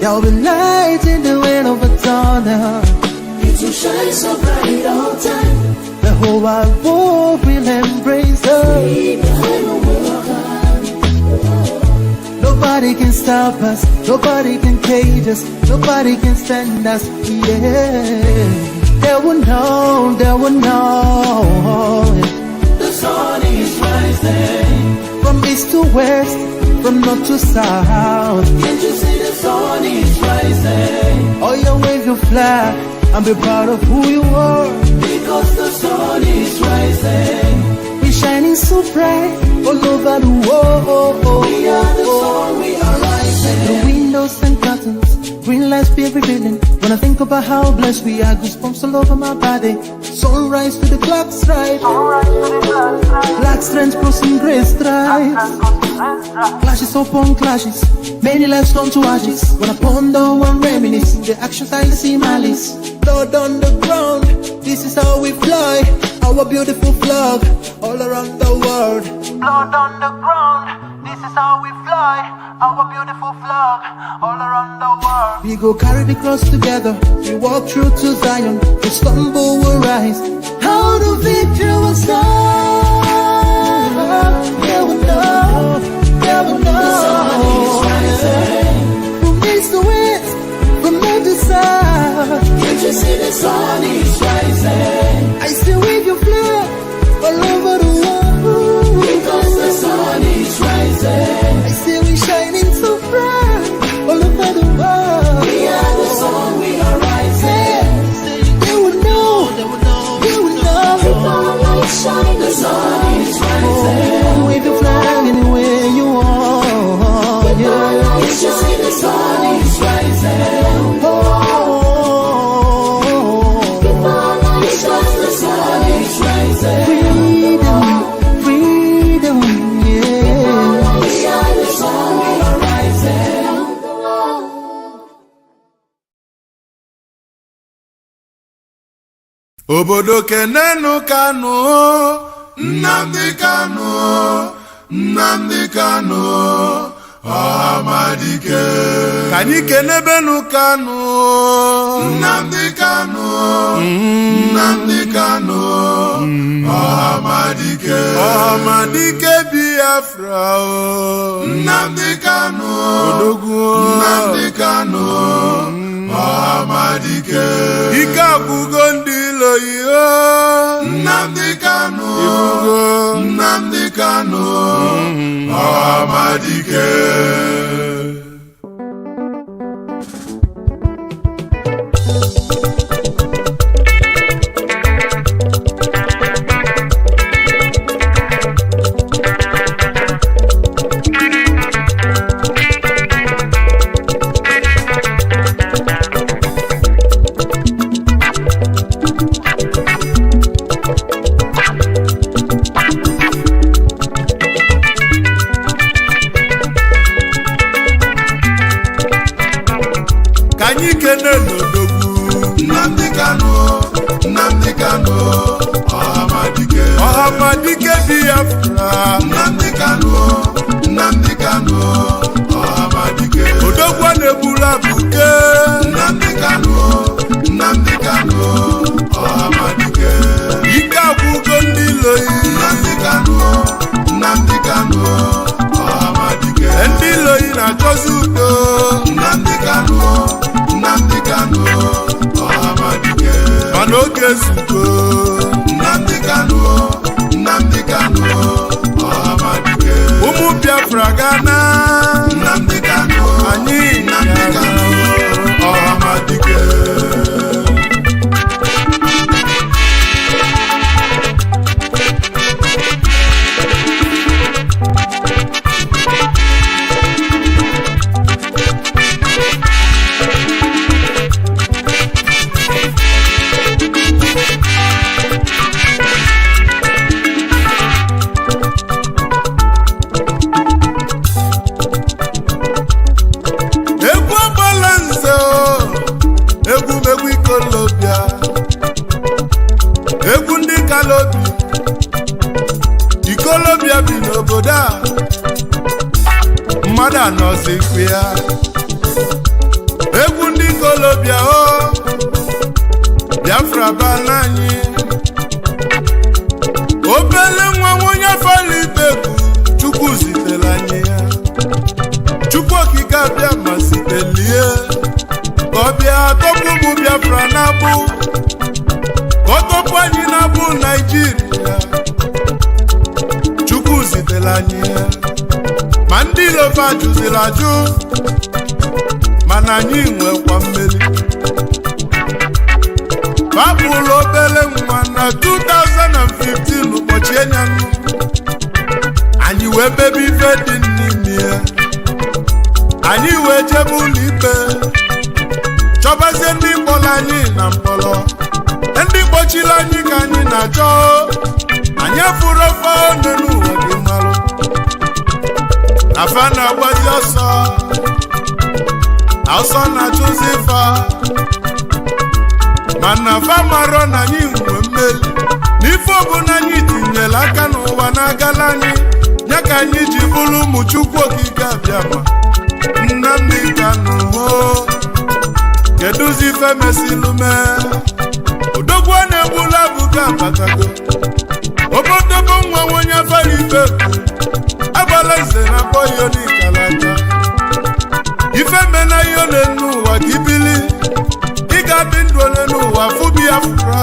There'll be light in the wind of a tunnel. It will shine so bright all time. The whole wide world will embrace us. Nobody can stop us, nobody can cage us, nobody can stand us, yeah. They will know, the sun is rising, from east to west, from north to south. Can't you see the sun is rising? Oh, you wave your flag and be proud of who you are, because the sun is rising. We shining so bright all over the world. We are the sun, we are rising. The windows and curtains, green lights be revealing. When I think about how blessed we are, goosebumps all over my body. Sunrise to the clock strike, black strength crossing great strides. Clashes upon clashes, many lives turn to ashes. When I ponder and reminisce, the actions I see malice. Blood on the ground, this is how we fly. Our beautiful flag, all around the world. Blood on the ground, this is how we fly. Our beautiful flag, all around the world. We go carry the cross together, we walk through to Zion. We stumble, we rise. How the victory will start. Yeah, we know, yeah, we know. The sun is rising. From east to west, from north to south. Can't you see the sun is rising? I still wave your flag all over the world. Because the sun is rising. I see we shining so bright all over the world. We are the sun, we are rising. They will know, they will know, they will know. Keep our light shine, the sun is rising. Wave your flag anywhere you are. Keep our light shine, the sun is rising. Keep our light shine, the sun is rising. Freedom, freedom, yeah. Shine the sun, we are rising. Obodo kenenu Kanu, Nnamdi Kanu, Nnamdi Kanu, Amadike. Kani kenebenu Kanu, Nnamdi Kanu, Nnamdi Kanu, Amadike. Amadike Biafra, Nnamdi Kanu, Nnamdi Kanu, Amadike. IKECHUKWU ndilo Nnamdi Kanu, Nnamdi Kanu, Amadike. Nnamdi Kanu, Nnamdi Kanu, Amadike. Amadike Biafra. Nnamdi Kanu, Nnamdi Kanu, Amadike. Odogwa nebula buke. Nnamdi Kanu, Nnamdi Kanu, Amadike. IKECHUKWU ndilo Nnamdi Kanu, Nnamdi Kanu, Amadike. Ndilo na chozudo. Nnamdi Kanu, Nnamdi Kanu, Amadike. Manoke zuko. Nnamdi Kanu, Nnamdi Kanu, Amadike. Umu Biafra Ghana. Nnamdi Kanu, Ani Nnamdi Kanu, Amadike. Ikolobia bi n'obodo a mmadụ anọzikwa ya. Egwu ndị Ikolobia o Biafra bala anyị. Obele nwa onye fọrọ ibeku Chukwu zitere anyị ya. Chukwu okike abịa ma sitelie ka ọ bịa tọpụ ụmụ Biafra na-abụ ka ọ tọpụ anyị na-abụ Naịjirịa. Chukwu zitere anyị ya. Ma ndị Ilova jụziri ajụ mana anyị nwekwa mmeri. Babụlụ obele nwa na 2015 ụbọchị enyanụ anyị wee bebe ife dị n'ime ya. Anyị wee jebe ụlọ ikpe chọbazie ndị mkpọrọ anyị na mkpọrọ. Ndị kpọchiri anyị ka anyị na-achọ. Anyị afụrụ ofe ọnụ afa na-agbazi ọsọ na-achụzi fa mana fa marọ na anyị nwe mmeli n'ife ọbụla anyị tinyere aka n'ụwa na-agala anyị ya ka anyị ji bụrụ ụmụ Chukwu okike abịama Nnamdi Kanu kedụzi ife mesilu mee odogwu na-egbula abụga abatago obodobo nwa onye afara ife agbala nze na akpọghị onikalaka ife mena ihe ole n'ụwa ka ibili ị ga-adị ndụ ole n'ụwa fụ Biafra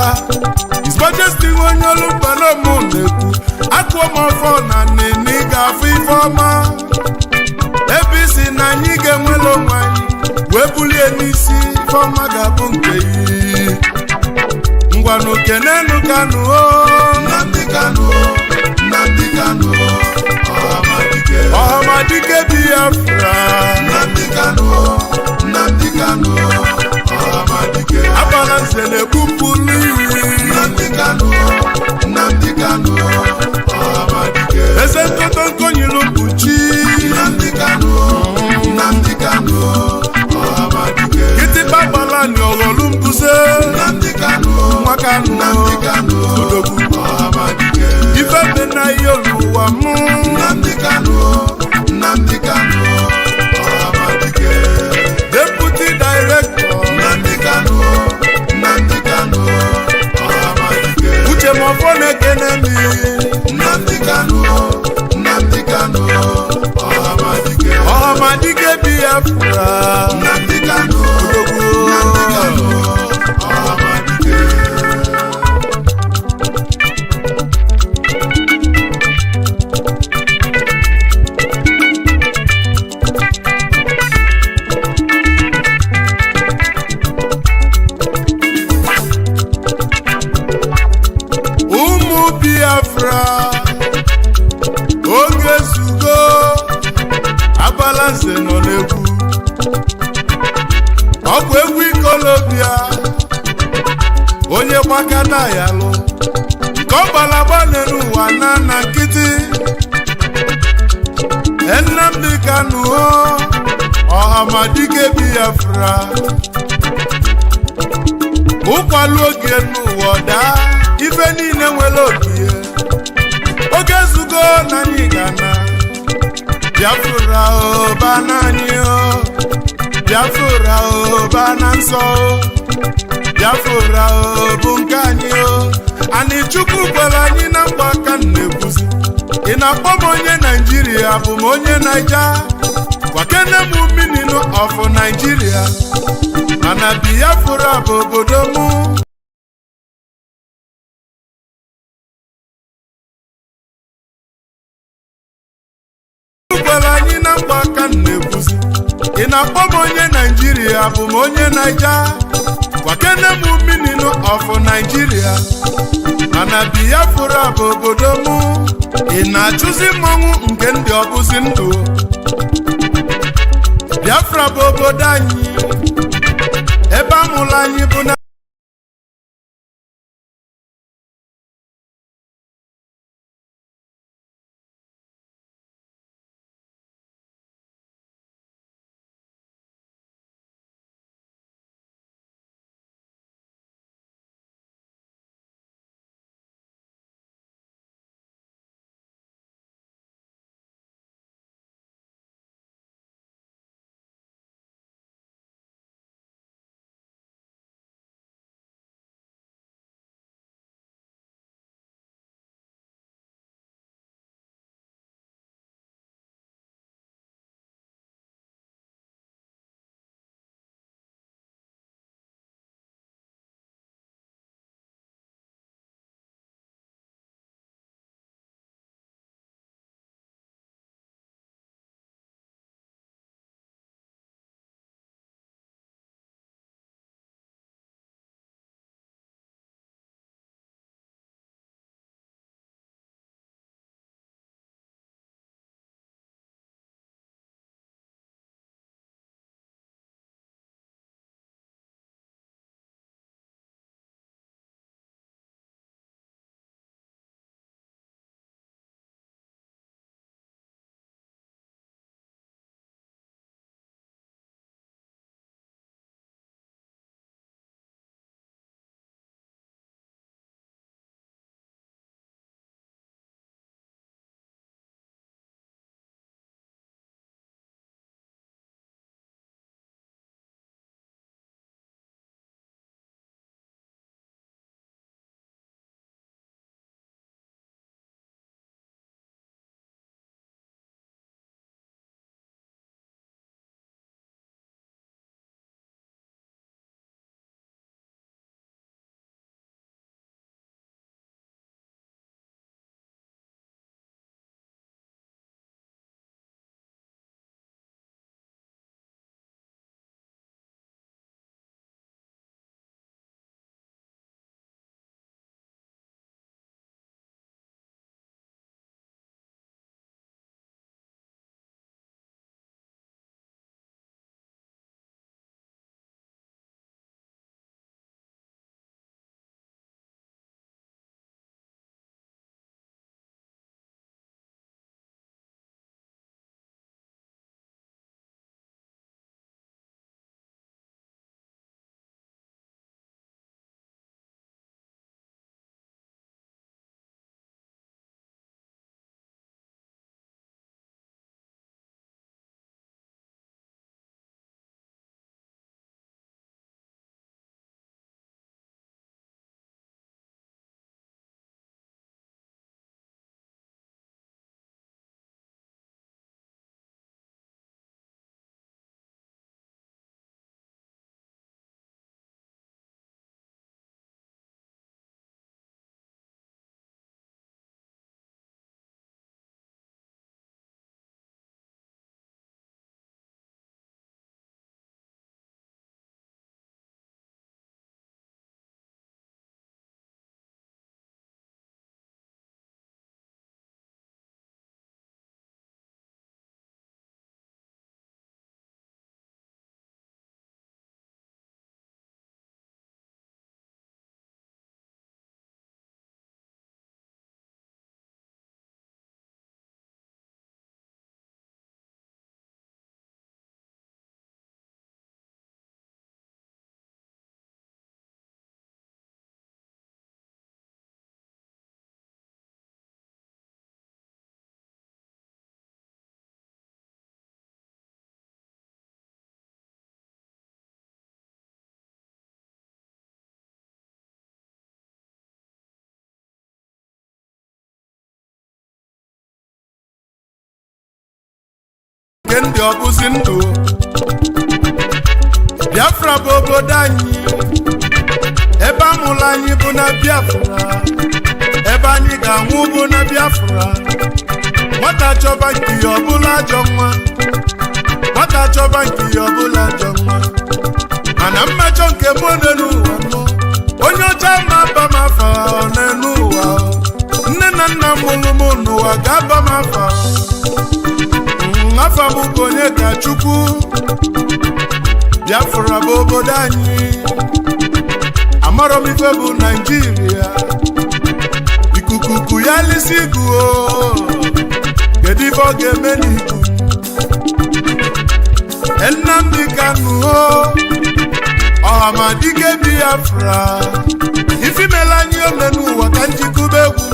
His Majesty onye olu mbanamụ na-ekwu akụọ m ọfọ na nini ga-afụ ife ọma ebe isi na anyị ga-enwere onwe anyị wee bulie n'isi ife ọma ga-abụ nke yi ngwanụ kenenu Kanu Nnamdi Kanu Ọhamadike Biafra Nnamdi Kanu Ọhamadike agbala nze na-egbupụlụ iyi Nnamdi Kanu Ọhamadike eze ntoto nkonyelu mkpuchi Nnamdi Kanu Ọhamadike kịtịkpa gbala ni ọghọlụ mbuze Nnamdi Kanu nwa Kanu odogwu Ọhamadike ife dị na ihe oluwa mụ Nnamdi Kanu Ọhamadike Deputy Director Nnamdi Kanu Ọhamadike uche mọfọ na-ekene mi Nnamdi Kanu Ọhamadike Ọhamadike Biafra Nnamdi Kanu Ọhamadike Biafra oge zugo agbala nze nọ n'egwu ọkwa egwu ikolobia onye gbakana ya lụ nke ọ gbalagba n'ụwa na nkịtị Nnamdi Kanu Ọhamadike Biafra ụkwalụ oge n'ụwa daa ife niile nwere oge zugo na anyị gana Biafra bana anyị Biafra bana nsọ Biafra bụ nke anyị anyị Chukwu gwara anyị na mgba aka na-ekwuzi ị na-akpọ m onye Naijiria bụ m onye Naija gwakene m minino of Naijiria mana Biafra bụ obodo mụ anyị na mgba aka na-ekwuzi ị na-akpọ m onye Naijiria bụ m onye Naija gwakene m minino of Naijiria mana Biafra bụ obodo mụ ị na-achụzi mmọnwụ nke ndị ọbụzi ndụ Biafra bụ obodo anyị ebe amụrụ anyị bụ na nke ndị ọbụzi ndụ Biafra bụ obodo anyị ebe amụrụ anyị bụ na Biafra ebe anyị ga-anwụ bụ na Biafra nwata chọba nke ya ọbụla ajọ nwa nwata chọba nke ya ọbụla ajọ nwa mana mmejọ nke mụ n'elu ụwa nọ onye ọcha ma aba m afa n'elu ụwa nne na nna mụrụ m n'ụwa ga-aba m afa afa m bụ onye ka Chukwu Biafra bụ obodo anyị amarọ m ife bụ Naịjirịa ikuku ya lisi guo kedu ife ọ ga-eme n'iku Nnamdi Kanu ọhamadike Biafra ifimela anyị ome n'ụwa ka njikube egwu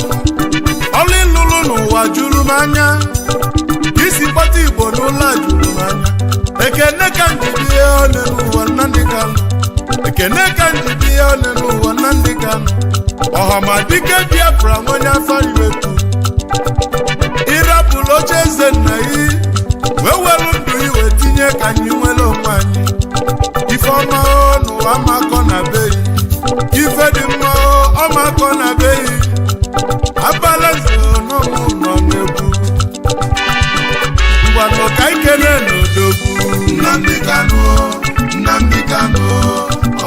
ọlụ ịlụlụ n'ụwa juru m anya isi kpọta Igbo n'ụlọ juru m anya ekene ka njibie one n'ụwa Nnamdi Kanu ekene ka njibie one n'ụwa Nnamdi Kanu ọhamadike Biafra nwonye afọ iwepu ịrapụrụ oche eze nna yi wee were ndụ iwe tinye ka anyị nwere onwe anyị ife ọma n'ụwa makọ na beyi ife dị mma ọmakọ na beyi abala nze n'ọmụ nọ n'egwu ngwanụ ka ikele n'odogwu Nnamdi Kanu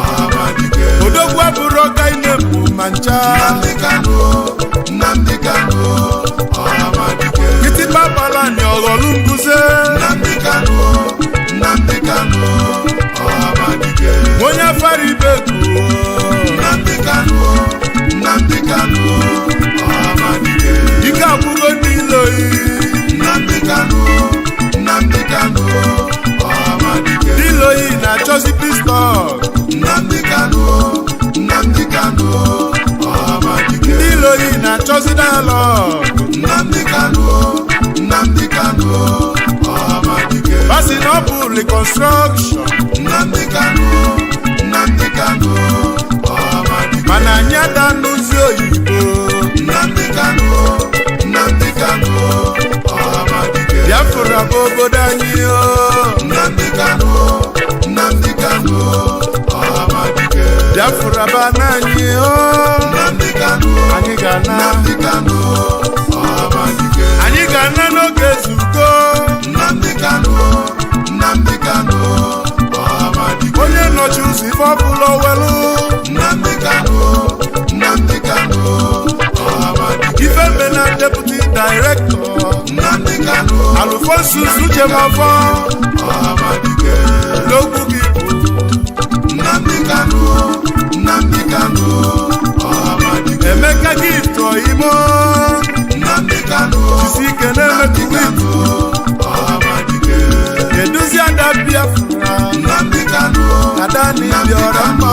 ọhamadike odogwu abụrụ ọka ime mbụ ma ncha Nnamdi Kanu ọhamadike kịtịkpa bala ni ọghọlụ mbuze Nnamdi Kanu ọhamadike onye afara ibe kwuo Nnamdi Kanu ọhamadike ike agwụgo n'ile oyi Nnamdi Kanu ọhamadike n'ile oyi na-achọzi pistọl Nnamdi Kanu ọhamadike n'ile oyi na-achọzi dialọg Nnamdi Kanu ọhamadike basi na ọ bụ reconstruction Nnamdi Kanu ọhamadike mana anyị ada n'ụzi oyibo Nnamdi Kanu ọhamadike Biafra bụ obodo anyị Nnamdi Kanu ọhamadike Biafra bụ ana anyị Nnamdi Kanu anyị ga-ana ọhamadike anyị ga-ana n'oge ezugo Nnamdi Kanu ọhamadike onye nọchi ụzọ ife ọbụla owelu Nnamdi Kanu ọhamadike ife mena deputy director Nnamdi Kanu Alfonsus Uchemafọ ọhamadike n'okwu gị bụ Nnamdi Kanu ọhamadike Emeka gift oyimo Nnamdi Kanu jisi ike na-emetụ witu ọhamadike keduzi ada Biafra Nnamdi Kanu ada n'ili ọra mma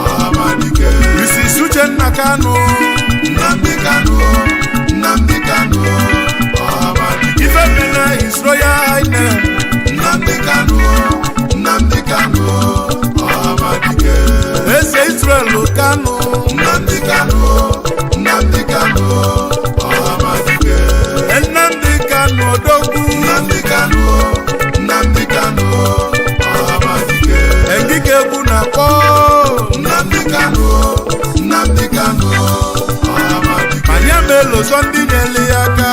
ọhamadike Mrs. Uchenna Kanu Nnamdi Kanu ọhamadike ife mena His Royal Highness Nnamdi Kanu ọhamadike eze Israel Kanu Nnamdi Kanu ọhamadike Nnamdi Kanu odogwu Nnamdi Kanu ọhamadike engike egwu na-akpọ Nnamdi Kanu ọhamadike anya melo sọ ndị na-ele ya aka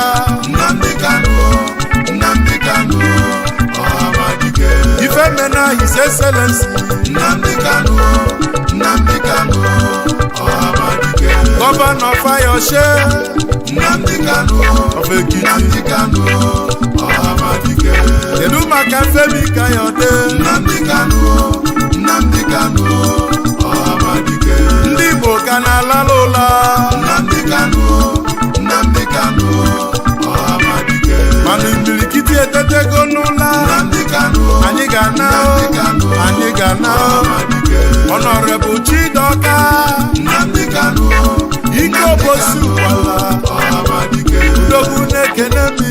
Nnamdi Kanu ọhamadike ife mena His Excellency Nnamdi Kanu ọhamadike Governor Fayose Nnamdi Kanu of Ekiti ọhamadike kedu maka Femi Kayode Nnamdi Kanu ọhamadike ndị Igbo ka na-alala ụla Nnamdi Kanu ọhamadike mana imirikiti etetego n'ụla Nnamdi Kanu anyị ga-ana Honorable Chidoka Nnamdi Kanu ike obosi ụkwala ọhamadike udogwu na-ekene mi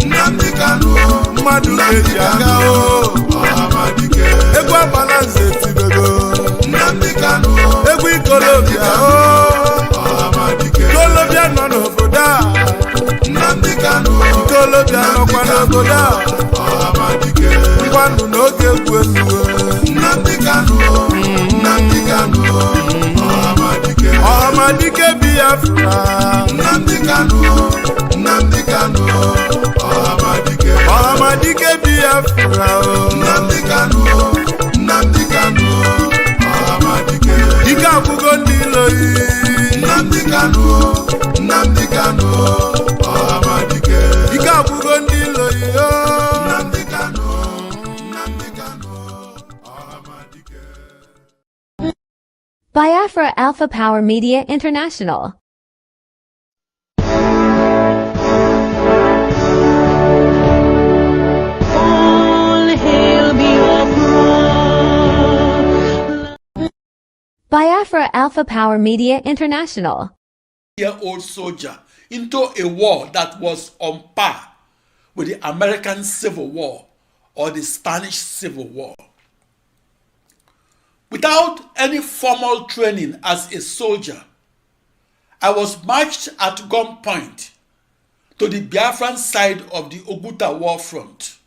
Nnamdi Kanu mmadụ ga-eji aga ọhamadike egwu agbala nze tibego Nnamdi Kanu egwu ikolobịa ọhamadike ikolobịa nọ n'obodo a Nnamdi Kanu ikolobịa nọkwa n'obodo a wanụ n'oge egwu Nnamdi Kanu Nnamdi Kanu Ọhamadike Biafra Nnamdi Kanu Nnamdi Kanu Ọhamadike Biafra Nnamdi Kanu Nnamdi Kanu Ọhamadike ike agwụgo ndị iloyi Nnamdi Kanu Nnamdi Kanu Ọhamadike ike agwụgo ndị iloyi Nnamdi Kanu Nnamdi Kanu Ọhamadike. Biafra Alpha Power Media International. Biafra Alpha Power Media International. Year-old soldier into a war that was on par with the American Civil War or the Spanish Civil War. Without any formal training as a soldier, I was marched at gunpoint to the Biafran side of the Oguta war front.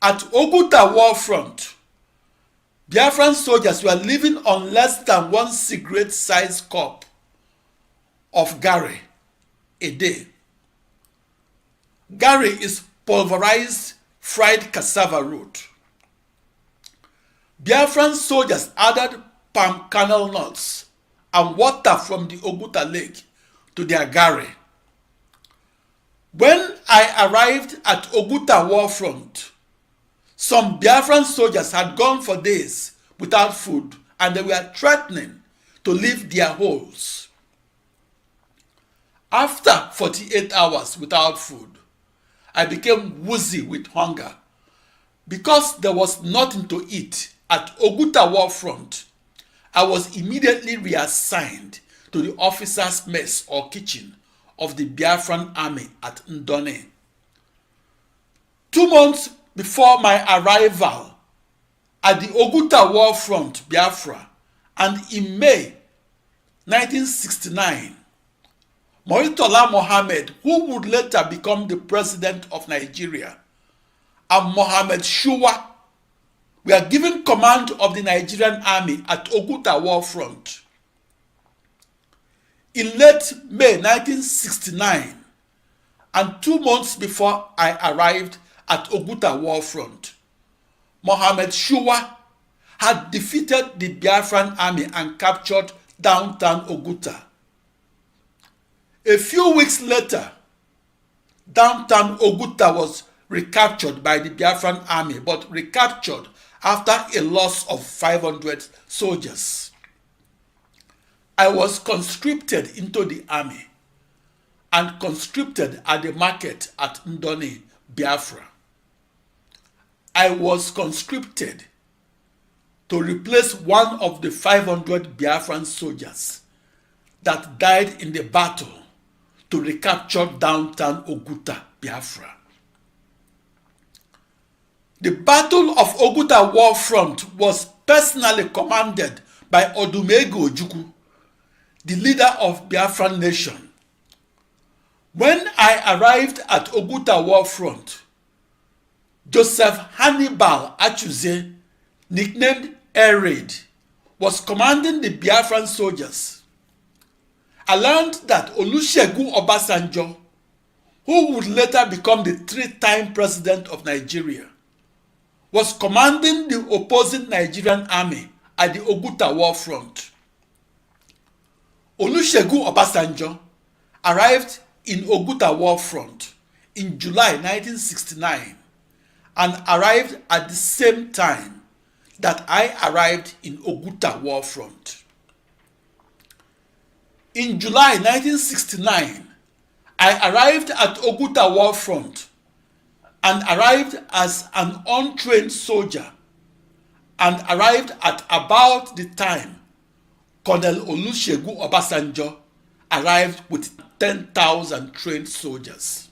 At Oguta war front, Biafran soldiers were living on less than 1 cigarette-sized cup of gari a day. Gari is pulverized fried cassava root. Biafran soldiers added palm kernel nuts and water from the Oguta lake to their gari. When I arrived at Oguta war front, some Biafran soldiers had gone for days without food and they were threatening to leave their holes. After 48 hours without food, I became woozy with hunger. Because there was nothing to eat at Oguta war front, I was immediately reassigned to the officers' mess or kitchen of the Biafran army at Ndone. 2 months before my arrival at the Oguta war front, Biafra, and in May 1969, Murtala Mohammed, who would later become the president of Nigeria, and Mohammed Shua were given command of the Nigerian army at Oguta war front. In late May 1969, and 2 months before I arrived at Oguta war front, Mohammed Shua had defeated the Biafran army and captured downtown Oguta. A few weeks later, downtown Oguta was recaptured by the Biafran army, but recaptured after a loss of 500 soldiers. I was conscripted into the army and conscripted at the market at Ndone, Biafra. I was conscripted to replace one of the 500 Biafran soldiers that died in the battle to recapture downtown Oguta, Biafra. The Battle of Oguta war front was personally commanded by Odumegwu Ojukwu, the leader of Biafran nation. When I arrived at Oguta war front, Joseph Hannibal Achuze, nicknamed Air Raid, was commanding the Biafran soldiers. I learned that Olusegun Obasanjo, who would later become the 3-time president of Nigeria, was commanding the opposing Nigerian army at the Oguta war front. Olusegun Obasanjo arrived in Oguta war front in July 1969 and arrived at the same time that I arrived in Oguta war front. In July 1969, I arrived at Oguta war front and arrived as an untrained soldier and arrived at about the time Colonel Olusegun Obasanjo arrived with 10,000 trained soldiers.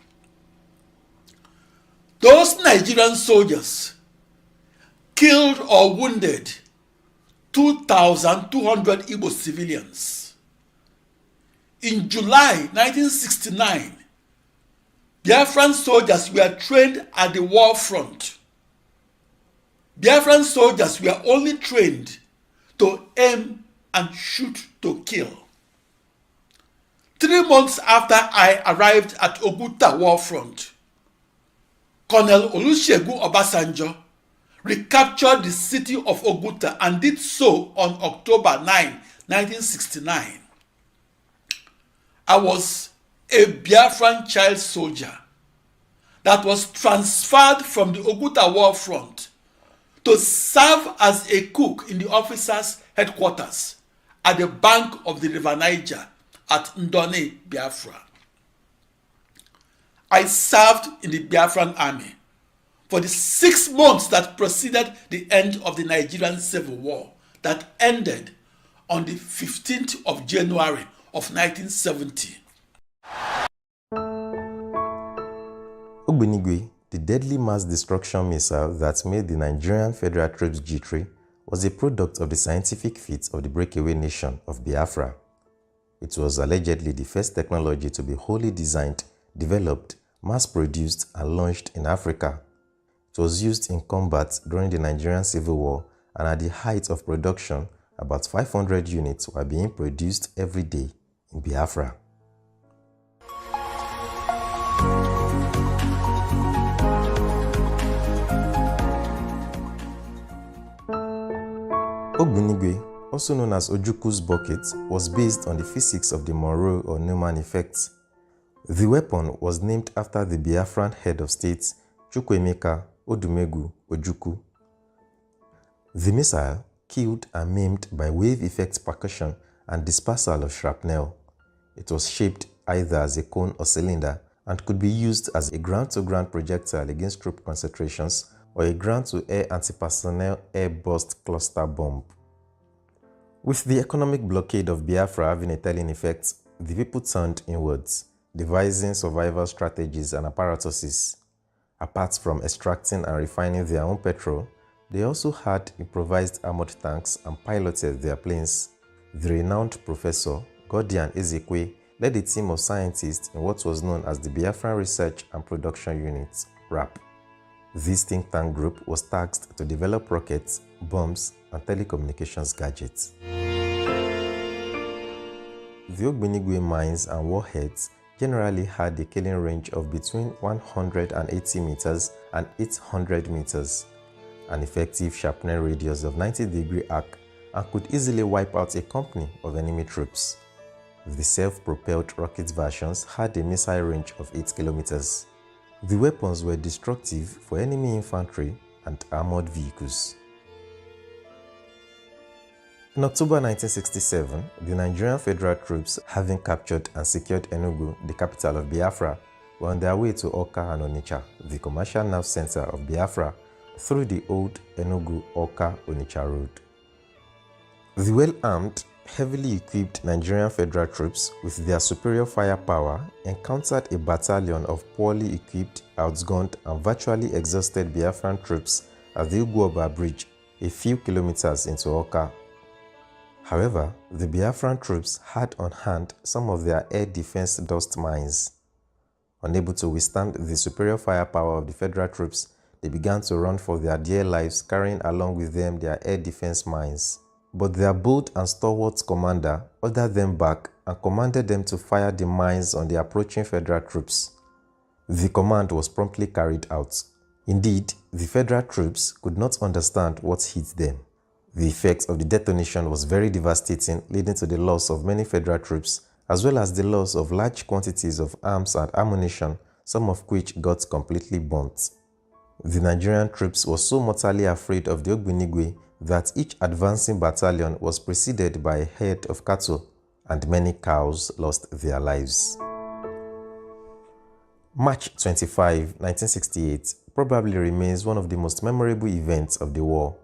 Those Nigerian soldiers killed or wounded 2,200 Igbo civilians. In July 1969, Biafran soldiers were trained at the war front Biafran soldiers were only trained to aim and shoot to kill. 3 months after I arrived at Oguta war front, Colonel Olusegun Obasanjo recaptured the city of Oguta and did so on October 9, 1969. I was a Biafran child soldier that was transferred from the Oguta war front to serve as a cook in the officers' headquarters at the bank of the River Niger at Ndone, Biafra. I served in the Biafran army for the 6 months that preceded the end of the Nigerian Civil War that ended on the 15th of January of 1970. Ogbunigwe, the deadly mass destruction missile that made the Nigerian Federal Troops jittery, was a product of the scientific feats of the breakaway nation of Biafra. It was allegedly the first technology to be wholly designed, developed, mass-produced, and launched in Africa. It was used in combat during the Nigerian Civil War, and at the height of production, about 500 units were being produced every day in Biafra. Ogbunigwe, also known as Ojuku's bucket, was based on the physics of the Monroe or Newman effect. The weapon was named after the Biafran head of state, Chukwuemeka Odumegwu Ojukwu. The missile killed and maimed by wave effect percussion and dispersal of shrapnel. It was shaped either as a cone or cylinder and could be used as a ground-to-ground projectile against troop concentrations or a ground-to-air anti-personnel air burst cluster bomb. With the economic blockade of Biafra having a telling effect, the people turned inwards, devising survival strategies and apparatuses. Apart from extracting and refining their own petrol, they also had improvised armored tanks and piloted their planes. The renowned Professor Godian Ezekwe led a team of scientists in what was known as the Biafran Research and Production Unit, RAP. This think tank group was tasked to develop rockets, bombs, and telecommunications gadgets. The Ogbunigwe mines and warheads generally had a killing range of between 180 meters and 800 meters, an effective shrapnel radius of 90-degree arc, and could easily wipe out a company of enemy troops. The self-propelled rocket versions had a missile range of 8 kilometers. The weapons were destructive for enemy infantry and armored vehicles. In October 1967, the Nigerian Federal Troops, having captured and secured Enugu, the capital of Biafra, were on their way to Awka and Onitsha, the commercial nerve center of Biafra, through the old Enugu-Awka-Onitsha road. The well-armed, heavily equipped Nigerian Federal Troops, with their superior firepower, encountered a battalion of poorly equipped, outgunned, and virtually exhausted Biafran troops at the Ugwoba Bridge, a few kilometers into Awka. However, the Biafran troops had on hand some of their air defense dust mines. Unable to withstand the superior firepower of the Federal troops, they began to run for their dear lives, carrying along with them their air defense mines. But their bold and stalwart commander ordered them back and commanded them to fire the mines on the approaching Federal troops. The command was promptly carried out. Indeed, the Federal troops could not understand what hit them. The effect of the detonation was very devastating, leading to the loss of many Federal troops, as well as the loss of large quantities of arms and ammunition, some of which got completely burnt. The Nigerian troops were so mortally afraid of the Ogbunigwe that each advancing battalion was preceded by a herd of cattle, and many cows lost their lives. March 25, 1968 probably remains one of the most memorable events of the war.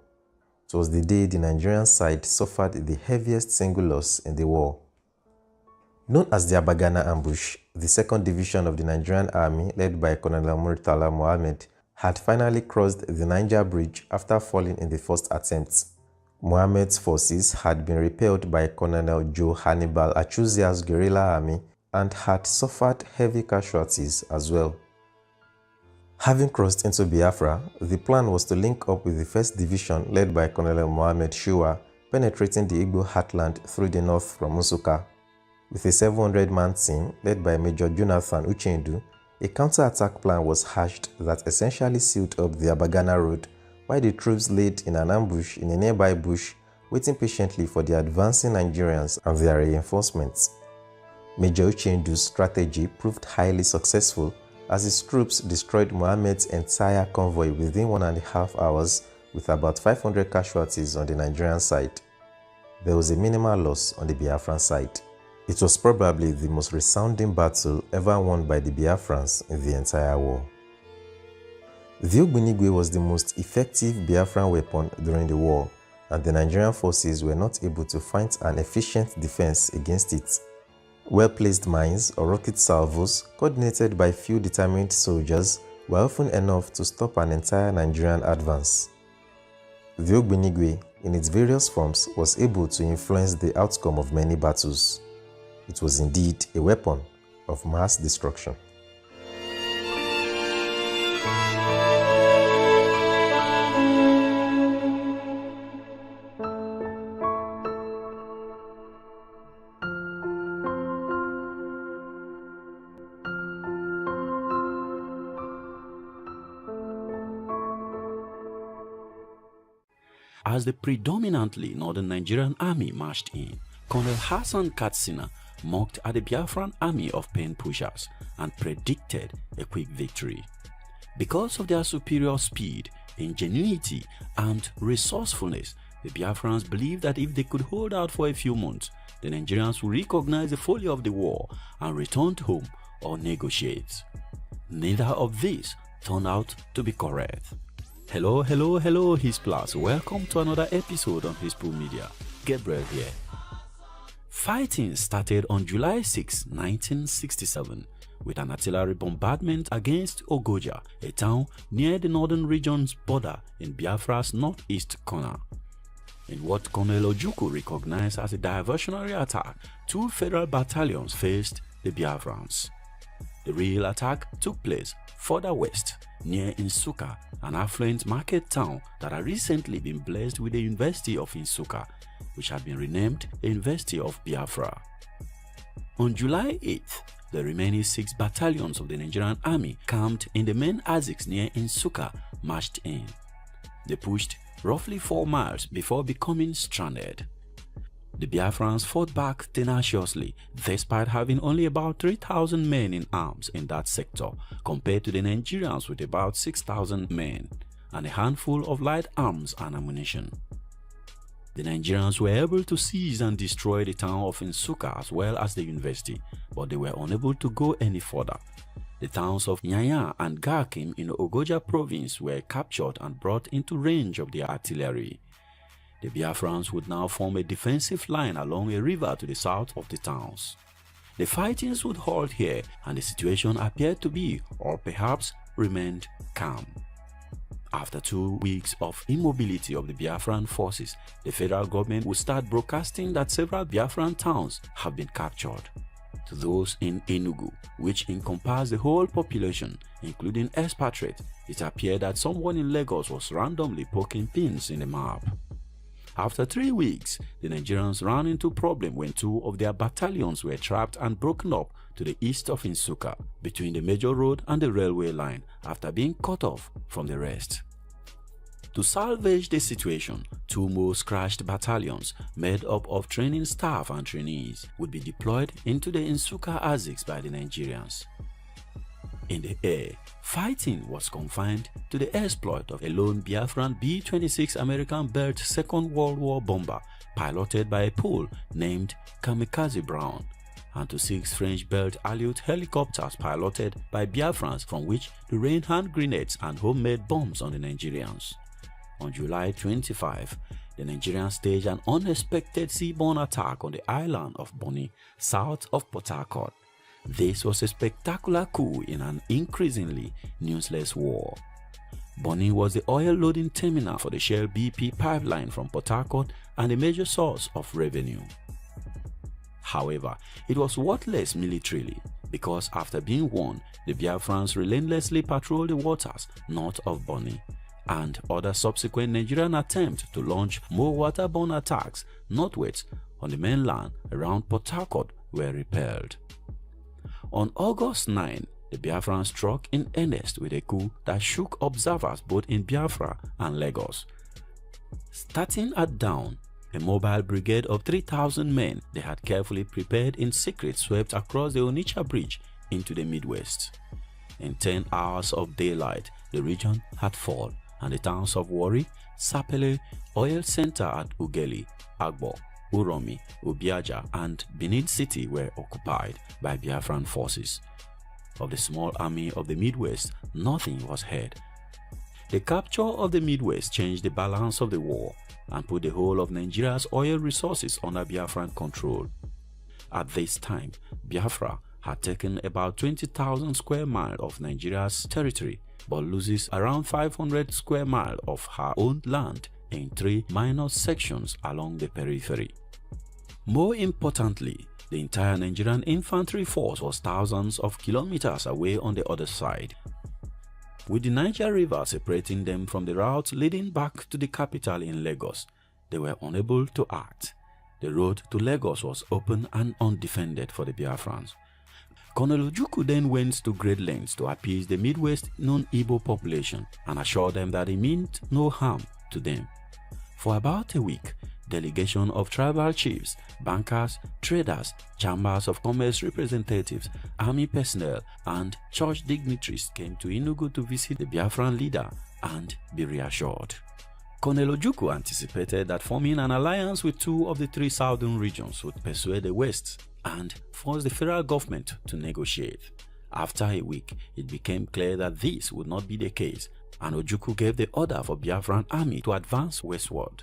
It was the day the Nigerian side suffered the heaviest single loss in the war. Known as the Abagana ambush, the 2nd Division of the Nigerian Army, led by Colonel Murtala Mohammed, had finally crossed the Niger Bridge after falling in the first attempt. Mohammed's forces had been repelled by Colonel Joe Hannibal Achuzia's guerrilla army and had suffered heavy casualties as well. Having crossed into Biafra, the plan was to link up with the 1st Division led by Colonel Mohammed Shua, penetrating the Igbo heartland through the north from Nsukka. With a 700-man team led by Major Jonathan Uchendu, a counter-attack plan was hatched that essentially sealed up the Abagana road, while the troops laid in an ambush in a nearby bush, waiting patiently for the advancing Nigerians and their reinforcements. Major Uchendu's strategy proved highly successful as his troops destroyed Mohammed's entire convoy within 1.5 hours with about 500 casualties on the Nigerian side. There was a minimal loss on the Biafran side. It was probably the most resounding battle ever won by the Biafrans in the entire war. The Ogbunigwe was the most effective Biafran weapon during the war, and the Nigerian forces were not able to find an efficient defense against it. Well-placed mines or rocket salvos, coordinated by few determined soldiers, were often enough to stop an entire Nigerian advance. The Ogbunigwe, in its various forms, was able to influence the outcome of many battles. It was indeed a weapon of mass destruction. As the predominantly northern Nigerian army marched in, Colonel Hassan Katsina mocked at the Biafran army of pen pushers and predicted a quick victory. Because of their superior speed, ingenuity, and resourcefulness, the Biafrans believed that if they could hold out for a few months, the Nigerians would recognize the folly of the war and return home or negotiate. Neither of these turned out to be correct. Hello, Hisplus. Welcome to another episode on Hispo Media. Gabriel here. Fighting started on July 6, 1967, with an artillery bombardment against Ogoja, a town near the northern region's border in Biafra's northeast corner. In what Colonel Ojukwu recognized as a diversionary attack, 2 federal battalions faced the Biafrans. The real attack took place further west, near Nsukka, an affluent market town that had recently been blessed with the University of Nsukka, which had been renamed the University of Biafra. On July 8th, the remaining 6 battalions of the Nigerian army camped in the main ASICs near Nsukka marched in. They pushed roughly 4 miles before becoming stranded. The Biafrans fought back tenaciously, despite having only about 3,000 men in arms in that sector, compared to the Nigerians with about 6,000 men and a handful of light arms and ammunition. The Nigerians were able to seize and destroy the town of Nsukka as well as the university, but they were unable to go any further. The towns of Nyanya and Garkim in Ogoja province were captured and brought into range of their artillery. The Biafrans would now form a defensive line along a river to the south of the towns. The fightings would halt here and the situation appeared to be, or perhaps remained, calm. After 2 weeks of immobility of the Biafran forces, the federal government would start broadcasting that several Biafran towns have been captured. To those in Enugu, which encompass the whole population, including expatriates, it appeared that someone in Lagos was randomly poking pins in the map. After 3 weeks, the Nigerians ran into problem when 2 of their battalions were trapped and broken up to the east of Nsukka, between the major road and the railway line, after being cut off from the rest. To salvage the situation, 2 more scratched battalions, made up of training staff and trainees, would be deployed into the Nsukka ASICs by the Nigerians. In the air, fighting was confined to the exploit of a lone Biafran B-26 American-built Second World War bomber piloted by a Pole named Kamikaze Brown, and to 6 French-built Allied helicopters piloted by Biafrans, from which to rain hand grenades and homemade bombs on the Nigerians. On July 25, the Nigerians staged an unexpected seaborne attack on the island of Bonny, south of Port Harcourt. This was a spectacular coup in an increasingly newsless war. Bonny was the oil loading terminal for the Shell BP pipeline from Port Harcourt and a major source of revenue. However, it was worthless militarily. because after being warned, the Biafrans relentlessly patrolled the waters north of Bonny, and other subsequent Nigerian attempts to launch more waterborne attacks northwards on the mainland around Port Harcourt were repelled. On August 9, the Biafrans struck in earnest with a coup that shook observers both in Biafra and Lagos. Starting at dawn, a mobile brigade of 3,000 men they had carefully prepared in secret swept across the Onitsha Bridge into the Midwest. In 10 hours of daylight, the region had fallen, and the towns of Warri, Sapele, Oil Center at Ugeli, Agbo, Uromi, Ubiaja, and Benin City were occupied by Biafran forces. Of the small army of the Midwest, nothing was heard. The capture of the Midwest changed the balance of the war and put the whole of Nigeria's oil resources under Biafran control. At this time, Biafra had taken about 20,000 square miles of Nigeria's territory, but loses around 500 square miles of her own land in 3 minor sections along the periphery. More importantly, the entire Nigerian infantry force was thousands of kilometers away on the other side. With the Niger River separating them from the route leading back to the capital in Lagos, they were unable to act. The road to Lagos was open and undefended for the Biafrans. Colonel Ojukwu then went to great lengths to appease the Midwest non-Igbo population and assure them that he meant no harm to them. For about a week, delegation of tribal chiefs, bankers, traders, chambers of commerce representatives, army personnel, and church dignitaries came to Enugu to visit the Biafran leader and be reassured. Colonel Ojukwu anticipated that forming an alliance with 2 of the 3 southern regions would persuade the West and force the federal government to negotiate. After a week, it became clear that this would not be the case, and Ojukwu gave the order for Biafran army to advance westward.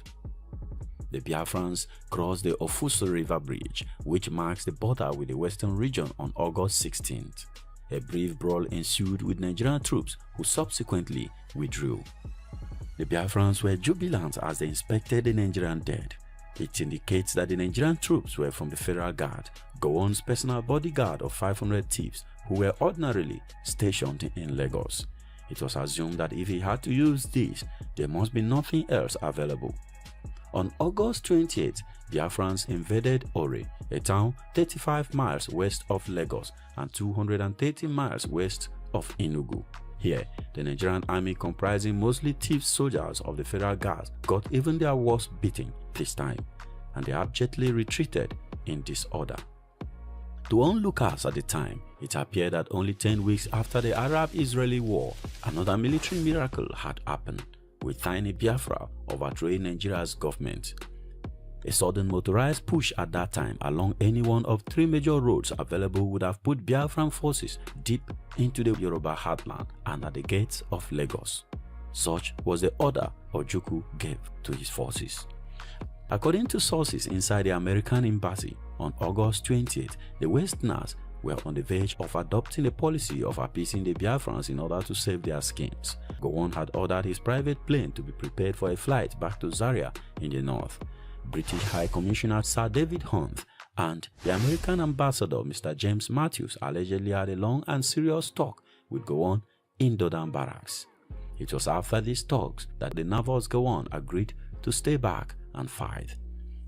The Biafrans crossed the Ofusu River Bridge, which marks the border with the western region, on August 16th. A brief brawl ensued with Nigerian troops, who subsequently withdrew. The Biafrans were jubilant as they inspected the Nigerian dead. It indicates that the Nigerian troops were from the Federal Guard, Gowon's personal bodyguard of 500 thieves who were ordinarily stationed in Lagos. It was assumed that if he had to use these, there must be nothing else available. On August 28, Biafrans invaded Ore, a town 35 miles west of Lagos and 230 miles west of Enugu. Here, the Nigerian army, comprising mostly thief soldiers of the Federal Guards, got even their worst beating this time, and they abjectly retreated in disorder. To onlookers at the time, it appeared that only 10 weeks after the Arab-Israeli War, another military miracle had happened, with tiny Biafra overthrowing Nigeria's government. A sudden motorized push at that time along any one of 3 major roads available would have put Biafran forces deep into the Yoruba heartland and at the gates of Lagos. Such was the order Ojukwu gave to his forces. According to sources inside the American embassy, on August 20th, the Westerners were on the verge of adopting a policy of appeasing the Biafrans in order to save their skins. Gowon had ordered his private plane to be prepared for a flight back to Zaria in the north. British High Commissioner Sir David Hunt and the American ambassador Mr. James Matthews allegedly had a long and serious talk with Gowon in Dodan Barracks. It was after these talks that the nervous Gowon agreed to stay back and fight.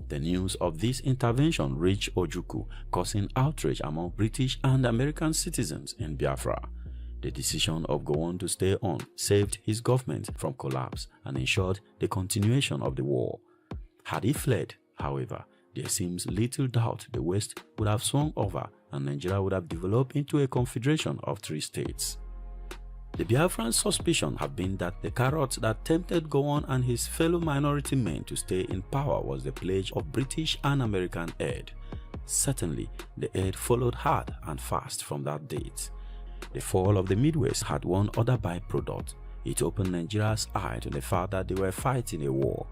The news of this intervention reached Ojukwu, causing outrage among British and American citizens in Biafra. The decision of Gowon to stay on saved his government from collapse and ensured the continuation of the war. Had he fled, however, there seems little doubt the West would have swung over and Nigeria would have developed into a confederation of 3 states. The Biafran suspicion had been that the carrot that tempted Gowon and his fellow minority men to stay in power was the pledge of British and American aid. Certainly, the aid followed hard and fast from that date. The fall of the Midwest had one other byproduct. It opened Nigeria's eye to the fact that they were fighting a war.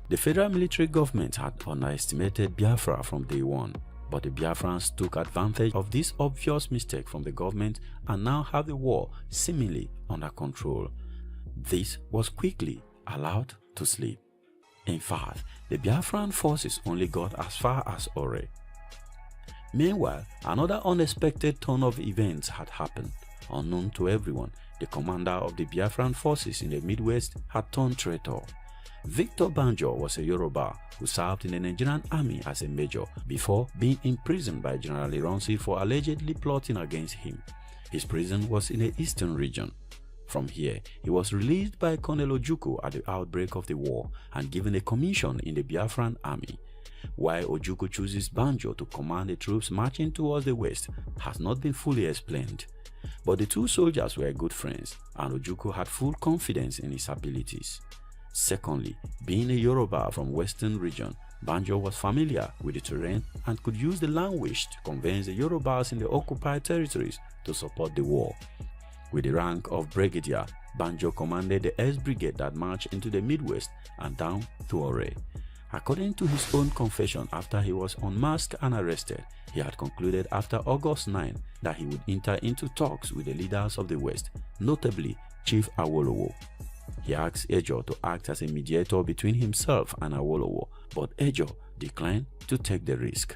The federal military government had underestimated Biafra from day one, but the Biafrans took advantage of this obvious mistake from the government and now have the war seemingly under control. This was quickly allowed to slip. In fact, the Biafran forces only got as far as Ore. Meanwhile, another unexpected turn of events had happened. Unknown to everyone, the commander of the Biafran forces in the Midwest had turned traitor. Victor Banjo was a Yoruba who served in the Nigerian army as a major before being imprisoned by General Ironsi for allegedly plotting against him. His prison was in the eastern region. From here, he was released by Colonel Ojukwu at the outbreak of the war and given a commission in the Biafran army. Why Ojukwu chooses Banjo to command the troops marching towards the west has not been fully explained. But the two soldiers were good friends and Ojukwu had full confidence in his abilities. Secondly, being a Yoruba from western region, Banjo was familiar with the terrain and could use the language to convince the Yorubas in the occupied territories to support the war. With the rank of brigadier, Banjo commanded the S Brigade that marched into the Midwest and down to Ore. According to his own confession after he was unmasked and arrested, he had concluded after August 9 that he would enter into talks with the leaders of the West, notably Chief Awolowo. He asked Ejo to act as a mediator between himself and Awolowo, but Ejo declined to take the risk.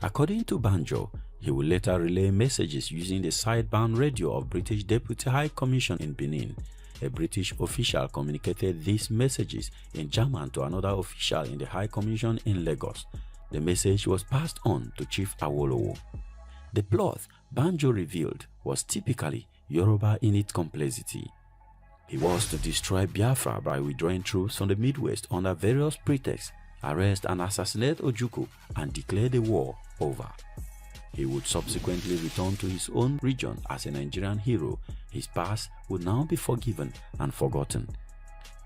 According to Banjo, he would later relay messages using the sideband radio of British Deputy High Commission in Benin. A British official communicated these messages in German to another official in the High Commission in Lagos. The message was passed on to Chief Awolowo. The plot Banjo revealed was typically Yoruba in its complexity. He was to destroy Biafra by withdrawing troops from the Midwest under various pretexts, arrest and assassinate Ojukwu, and declare the war over. He would subsequently return to his own region as a Nigerian hero. His past would now be forgiven and forgotten.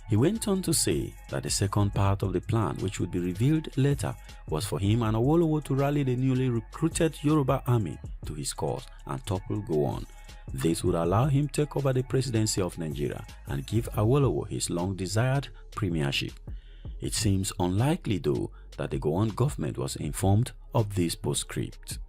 He went on to say that the second part of the plan, which would be revealed later, was for him and Awolowo to rally the newly recruited Yoruba army to his cause and topple Gowon. This would allow him to take over the presidency of Nigeria and give Awolowo his long-desired premiership. It seems unlikely though that the Gowon government was informed of this postscript.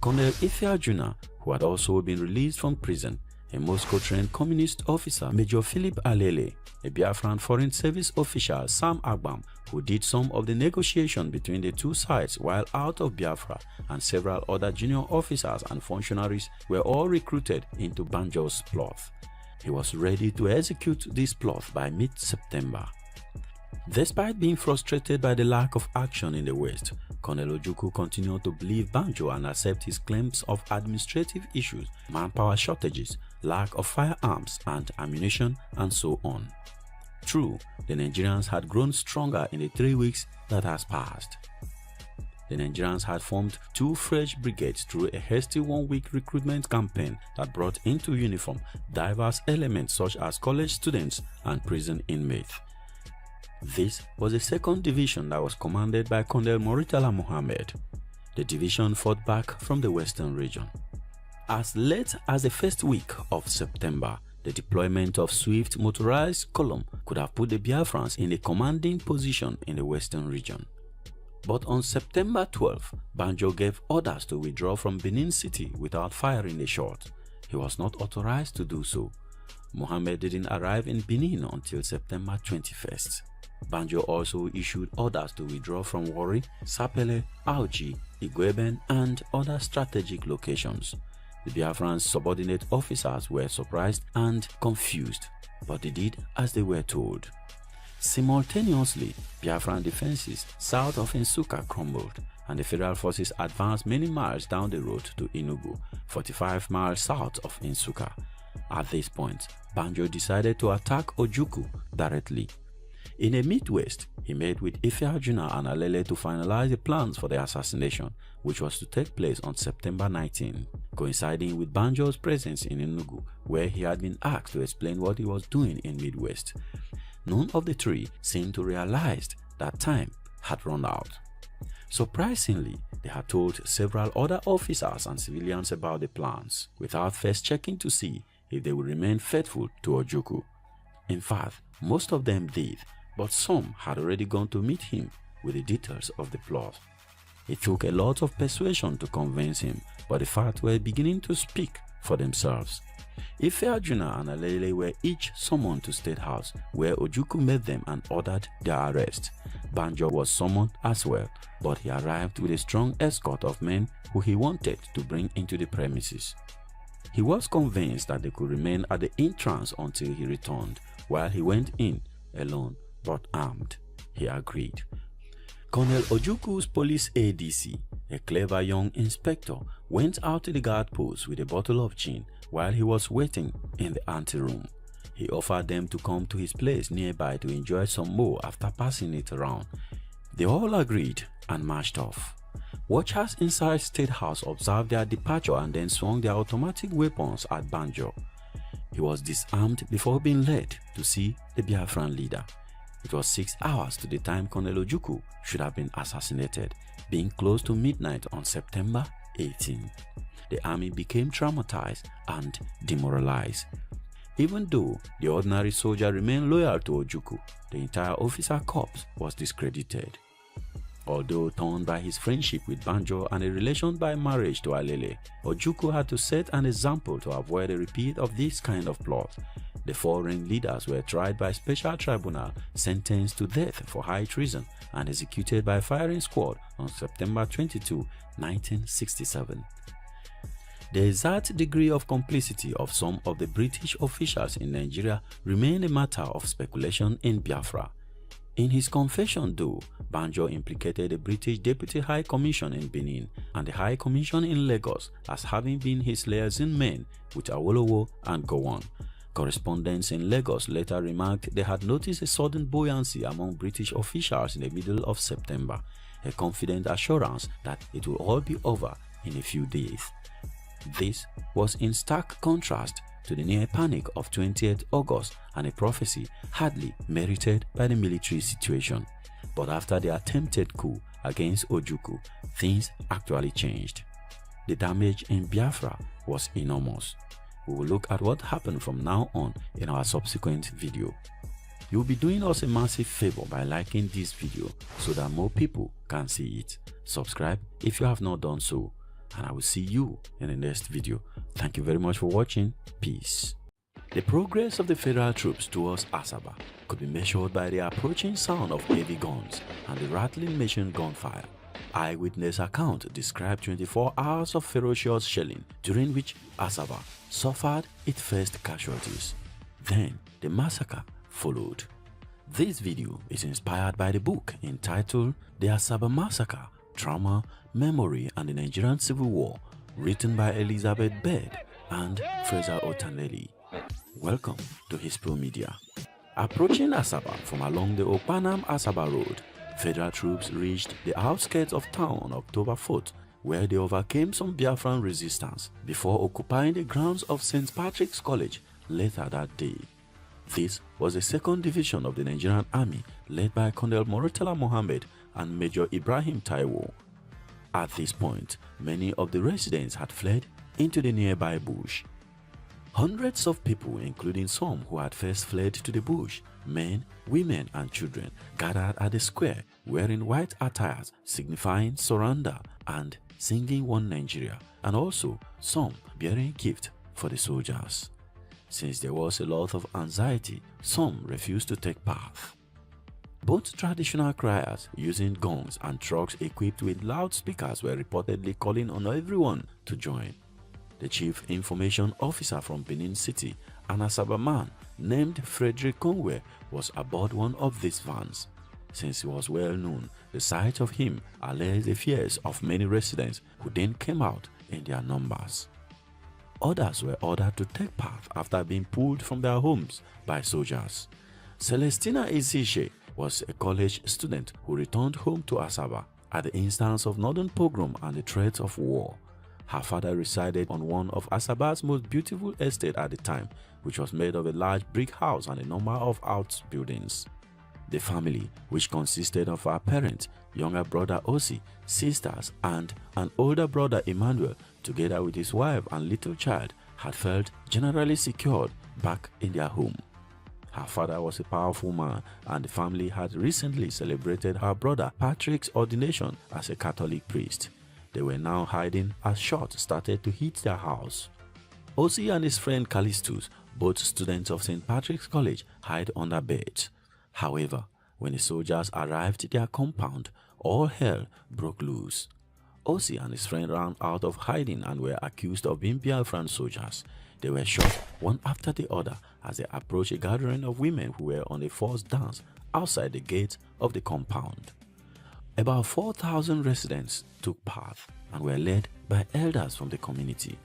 Colonel Ife-Ajuna, who had also been released from prison, a Moscow-trained communist officer, Major Philip Alele, a Biafran Foreign Service official, Sam Agbam, who did some of the negotiation between the two sides while out of Biafra, and several other junior officers and functionaries were all recruited into Banjo's plot. He was ready to execute this plot by mid-September. Despite being frustrated by the lack of action in the West, Colonel Ojukwu continued to believe Banjo and accept his claims of administrative issues, manpower shortages, lack of firearms and ammunition, and so on. True, the Nigerians had grown stronger in the 3 weeks that has passed. The Nigerians had formed 2 fresh brigades through a hasty 1-week recruitment campaign that brought into uniform diverse elements such as college students and prison inmates. This was the 2nd division that was commanded by Colonel Moritala Mohammed. The division fought back from the western region. As late as the first week of September, the deployment of swift motorized column could have put the Biafrans in a commanding position in the western region. But on September 12, Banjo gave orders to withdraw from Benin City without firing a shot. He was not authorized to do so. Mohammed didn't arrive in Benin until September 21st. Banjo also issued orders to withdraw from Warri, Sapele, Auji, Igweben, and other strategic locations. The Biafran subordinate officers were surprised and confused, but they did as they were told. Simultaneously, Biafran defenses south of Nsukka crumbled, and the federal forces advanced many miles down the road to Enugu, 45 miles south of Nsukka. At this point, Banjo decided to attack Ojukwu directly. In the Midwest, he met with Ife-Ajuna and Alele to finalize the plans for the assassination, which was to take place on September 19, coinciding with Banjo's presence in Enugu, where he had been asked to explain what he was doing in Midwest. None of the 3 seemed to realize that time had run out. Surprisingly, they had told several other officers and civilians about the plans, without first checking to see if they would remain faithful to Ojukwu. In fact, most of them did, but some had already gone to meet him with the details of the plot. It took a lot of persuasion to convince him, but the facts were beginning to speak for themselves. Ifeajuna and Alele were each summoned to State House, where Ojukwu met them and ordered their arrest. Banjo was summoned as well, but he arrived with a strong escort of men who he wanted to bring into the premises. He was convinced that they could remain at the entrance until he returned, while he went in alone but armed. He agreed. Colonel Ojukwu's police ADC, a clever young inspector, went out to the guard post with a bottle of gin while he was waiting in the anteroom. He offered them to come to his place nearby to enjoy some more after passing it around. They all agreed and marched off. Watchers inside State House observed their departure and then swung their automatic weapons at Banjo. He was disarmed before being led to see the Biafran leader. It was 6 hours to the time Colonel Ojukwu should have been assassinated, being close to midnight on September 18. The army became traumatized and demoralized. Even though the ordinary soldier remained loyal to Ojukwu, the entire officer corps was discredited. Although torn by his friendship with Banjo and a relation by marriage to Alele, Ojukwu had to set an example to avoid a repeat of this kind of plot. The four ringleaders were tried by special tribunal, sentenced to death for high treason, and executed by firing squad on September 22, 1967. The exact degree of complicity of some of the British officials in Nigeria remained a matter of speculation in Biafra. In his confession though, Banjo implicated the British Deputy High Commission in Benin and the High Commission in Lagos as having been his liaison men with Awolowo and Gowon. Correspondents in Lagos later remarked they had noticed a sudden buoyancy among British officials in the middle of September, a confident assurance that it will all be over in a few days. This was in stark contrast to the near panic of 20th August and a prophecy hardly merited by the military situation. But after the attempted coup against Ojukwu, things actually changed. The damage in Biafra was enormous. We will look at what happened from now on in our subsequent video. You will be doing us a massive favor by liking this video so that more people can see it. Subscribe if you have not done so, and I will see you in the next video. Thank you very much for watching. Peace. The progress of the federal troops towards Asaba could be measured by the approaching sound of heavy guns and the rattling machine gunfire. Eyewitness account described 24 hours of ferocious shelling during which Asaba suffered its first casualties. Then the massacre followed. This video is inspired by the book entitled The Asaba Massacre, Trauma, Memory and the Nigerian Civil War, written by Elizabeth Bed and Fraser Otanelli. Welcome to Hispro Media. Approaching Asaba from along the Opanam Asaba Road, federal troops reached the outskirts of town on October 4th, where they overcame some Biafran resistance before occupying the grounds of St. Patrick's College later that day. This was the 2nd Division of the Nigerian Army led by Colonel Morotala Mohammed and Major Ibrahim Taiwo. At this point, many of the residents had fled into the nearby bush. Hundreds of people, including some who had first fled to the bush, men, women and children, gathered at the square wearing white attires signifying surrender and singing One Nigeria, and also some bearing gifts for the soldiers. Since there was a lot of anxiety, some refused to take part. Both traditional criers using guns and trucks equipped with loudspeakers were reportedly calling on everyone to join. The chief information officer from Benin City, an Asaba man named Frederick Conway, was aboard one of these vans. Since he was well known, the sight of him allayed the fears of many residents who then came out in their numbers. Others were ordered to take part after being pulled from their homes by soldiers. Celestina Ezishe was a college student who returned home to Asaba at the instance of northern pogrom and the threats of war. Her father resided on one of Asaba's most beautiful estates at the time, which was made of a large brick house and a number of outbuildings. The family, which consisted of her parents, younger brother Osi, sisters and an older brother Emmanuel, together with his wife and little child, had felt generally secured back in their home. Her father was a powerful man and the family had recently celebrated her brother Patrick's ordination as a Catholic priest. They were now hiding as shots started to hit their house. Osi and his friend Callistus, both students of St. Patrick's College, hide under beds. However, when the soldiers arrived at their compound, all hell broke loose. Osi and his friend ran out of hiding and were accused of being Biafran soldiers. They were shot one after the other as they approached a gathering of women who were on a forced dance outside the gate of the compound. About 4,000 residents took part and were led by elders from the community.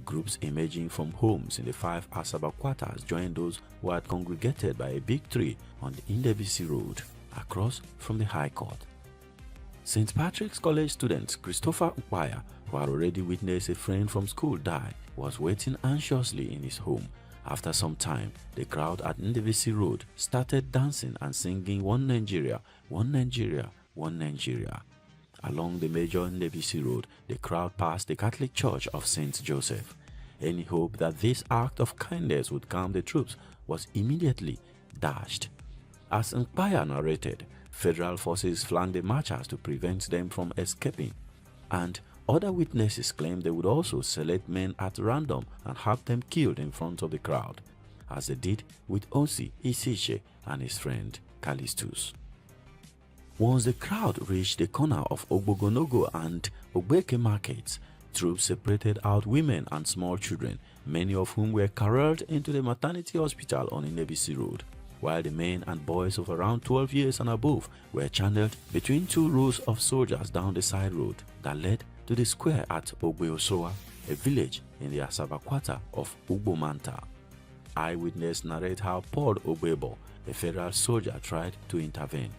Groups emerging from homes in the 5 Asaba quarters joined those who had congregated by a big tree on the Indebisi Road across from the High Court. St. Patrick's College student Christopher Upaya, who had already witnessed a friend from school die, was waiting anxiously in his home. After some time, the crowd at Indebisi Road started dancing and singing "One Nigeria, One Nigeria, One Nigeria." Along the major Ndebisi Road, the crowd passed the Catholic Church of St. Joseph. Any hope that this act of kindness would calm the troops was immediately dashed. As Empire narrated, federal forces flanked the marchers to prevent them from escaping, and other witnesses claimed they would also select men at random and have them killed in front of the crowd, as they did with Osi Isiche and his friend Callistus. Once the crowd reached the corner of Ogbogonogo and Ogbeke markets, troops separated out women and small children, many of whom were carried into the maternity hospital on Inebisi Road, while the men and boys of around 12 years and above were channeled between 2 rows of soldiers down the side road that led to the square at Ogbeosoa, a village in the Asaba quarter of Ugbomanta. Eyewitness narrate how Paul Obebo, a federal soldier, tried to intervene.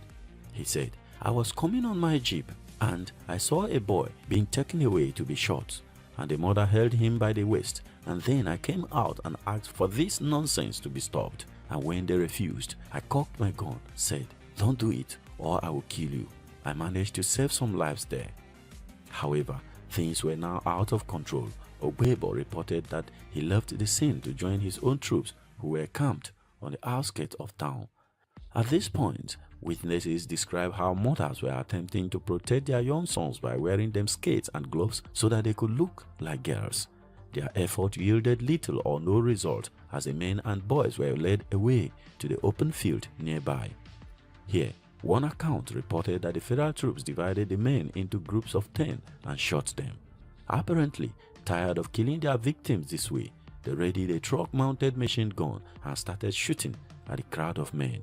He said, "I was coming on my jeep and I saw a boy being taken away to be shot, and the mother held him by the waist, and then I came out and asked for this nonsense to be stopped, and when they refused, I cocked my gun, said, 'Don't do it or I will kill you.' I managed to save some lives there." However, things were now out of control. Obebo reported that he left the scene to join his own troops who were camped on the outskirts of town. At this point, witnesses describe how mothers were attempting to protect their young sons by wearing them skates and gloves so that they could look like girls. Their effort yielded little or no result as the men and boys were led away to the open field nearby. Here, one account reported that the federal troops divided the men into groups of 10 and shot them. Apparently, tired of killing their victims this way, they readied a truck-mounted machine gun and started shooting at the crowd of men.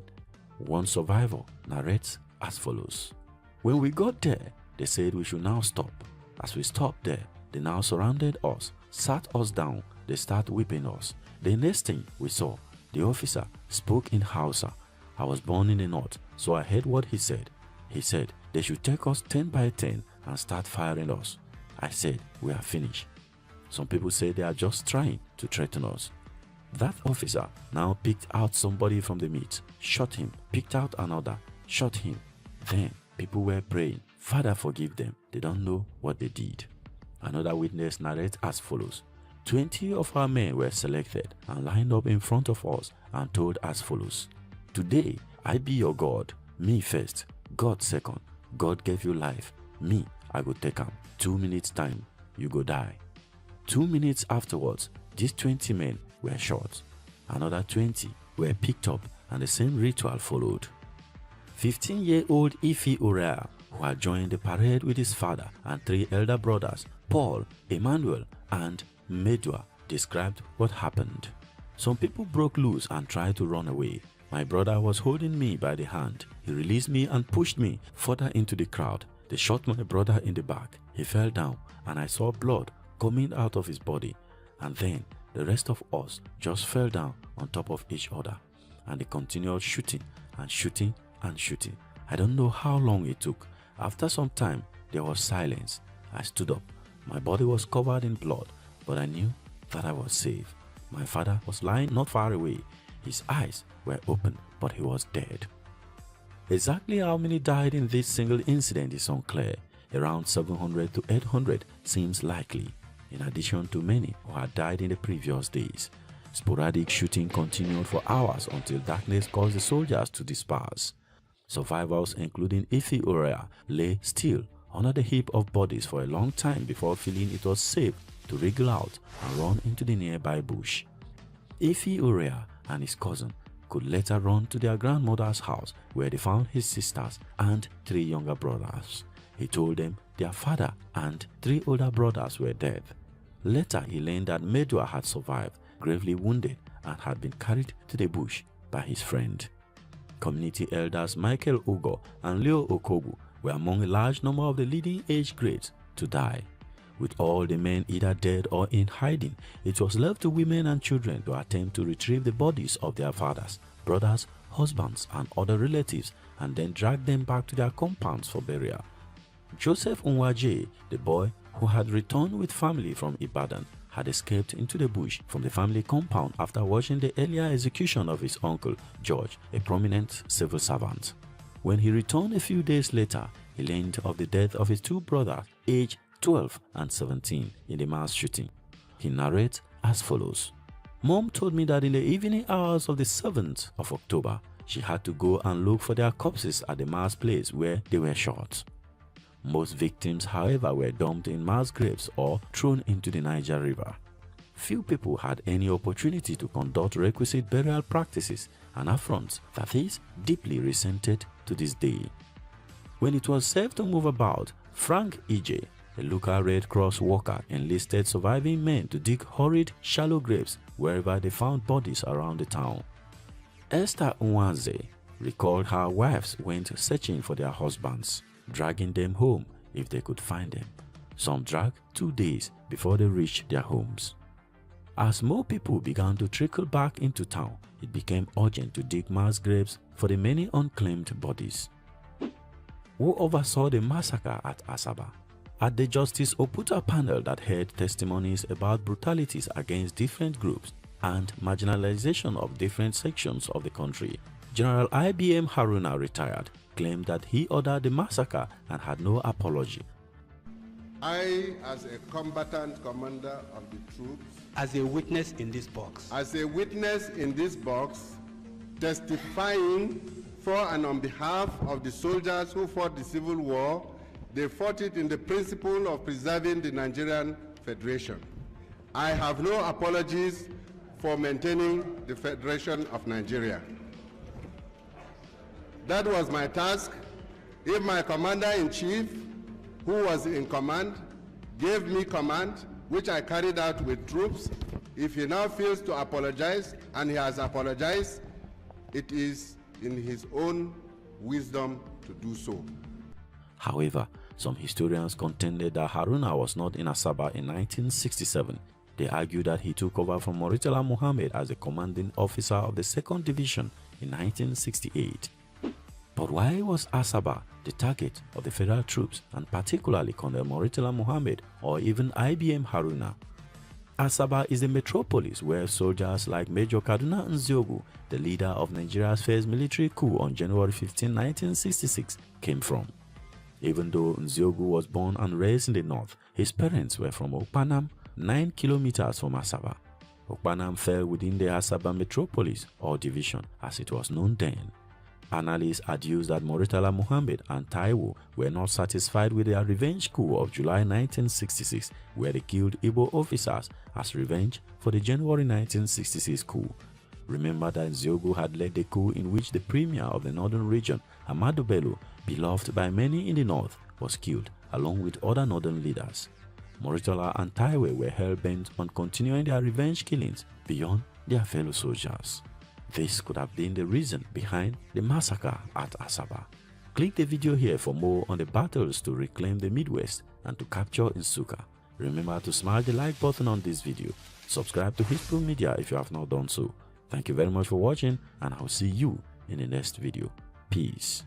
One survivor narrates as follows: "When we got there, they said we should now stop. As we stopped there, they now surrounded us, sat us down, they start whipping us. The next thing we saw, the officer spoke in Hausa. I was born in the north, so I heard what he said. He said they should take us 10 by 10 and start firing us. I said we are finished. Some people say they are just trying to threaten us. That officer now picked out somebody from the meet, shot him, picked out another, shot him. Then people were praying, 'Father, forgive them, they don't know what they did.'" Another witness narrates as follows: 20 of our men were selected and lined up in front of us and told as follows: "Today I be your God, me first, God second. God gave you life, me I go take am. 2 minutes time, you go die." 2 minutes afterwards, these 20 men were shot. Another 20 were picked up and the same ritual followed. 15-year-old Ife Uriah, who had joined the parade with his father and 3 elder brothers, Paul, Emmanuel, and Medua, described what happened. "Some people broke loose and tried to run away. My brother was holding me by the hand. He released me and pushed me further into the crowd. They shot my brother in the back. He fell down and I saw blood coming out of his body. And then the rest of us just fell down on top of each other. And they continued shooting and shooting and shooting. I don't know how long it took. After some time, there was silence. I stood up. My body was covered in blood, but I knew that I was safe. My father was lying not far away. His eyes were open, but he was dead." Exactly how many died in this single incident is unclear. Around 700 to 800 seems likely, in addition to many who had died in the previous days. Sporadic shooting continued for hours until darkness caused the soldiers to disperse. Survivors, including Ife Uriah, lay still under the heap of bodies for a long time before feeling it was safe to wriggle out and run into the nearby bush. Ifi Uriah and his cousin could later run to their grandmother's house where they found his sisters and 3 younger brothers. He told them their father and 3 older brothers were dead. Later he learned that Medua had survived, gravely wounded, and had been carried to the bush by his friend. Community elders Michael Ugo and Leo Okogu were among a large number of the leading age grades to die. With all the men either dead or in hiding, it was left to women and children to attempt to retrieve the bodies of their fathers, brothers, husbands, and other relatives and then drag them back to their compounds for burial. Joseph Unwaje, the boy who had returned with family from Ibadan, had escaped into the bush from the family compound after watching the earlier execution of his uncle, George, a prominent civil servant. When he returned a few days later, he learned of the death of his 2 brothers, aged 12 and 17, in the mass shooting. He narrates as follows. Mom told me that in the evening hours of the 7th of October, she had to go and look for their corpses at the mass place where they were shot. Most victims, however, were dumped in mass graves or thrown into the Niger River. Few people had any opportunity to conduct requisite burial practices, an affront that is deeply resented to this day. When it was safe to move about, Frank Ije, a local Red Cross worker, enlisted surviving men to dig horrid, shallow graves wherever they found bodies around the town. Esther Nwanze recalled how wives went searching for their husbands, dragging them home if they could find them. Some dragged 2 days before they reached their homes. As more people began to trickle back into town, it became urgent to dig mass graves for the many unclaimed bodies. Who oversaw the massacre at Asaba? At the Justice Oputa panel that heard testimonies about brutalities against different groups and marginalization of different sections of the country, General IBM Haruna, retired, claimed that he ordered the massacre and had no apology. I, as a combatant commander of the troops, as a witness in this box, testifying for and on behalf of the soldiers who fought the Civil War, they fought it in the principle of preserving the Nigerian Federation. I have no apologies for maintaining the Federation of Nigeria. That was my task. If my commander-in-chief, who was in command, gave me command, which I carried out with troops, if he now feels to apologize, and he has apologized, it is in his own wisdom to do so. However, some historians contended that Haruna was not in Asaba in 1967. They argued that he took over from Murtala Muhammad as the commanding officer of the 2nd Division in 1968. But why was Asaba the target of the federal troops, and particularly Colonel Murtala Muhammad or even IBM Haruna? Asaba is the metropolis where soldiers like Major Kaduna Nziogu, the leader of Nigeria's first military coup on January 15, 1966, came from. Even though Nziogu was born and raised in the north, his parents were from Okpanam, 9 kilometers from Asaba. Okpanam fell within the Asaba metropolis or division as it was known then. Analysts adduced that Murtala Muhammad and Taiwo were not satisfied with their revenge coup of July 1966, where they killed Igbo officers as revenge for the January 1966 coup. Remember that Nziogu had led the coup in which the premier of the northern region, Ahmadu Bello, beloved by many in the north, was killed along with other northern leaders. Murtala and Taiwo were hell-bent on continuing their revenge killings beyond their fellow soldiers. This could have been the reason behind the massacre at Asaba. Click the video here for more on the battles to reclaim the Midwest and to capture Nsukka. Remember to smash the like button on this video. Subscribe to History Media if you have not done so. Thank you very much for watching, and I'll see you in the next video. Peace.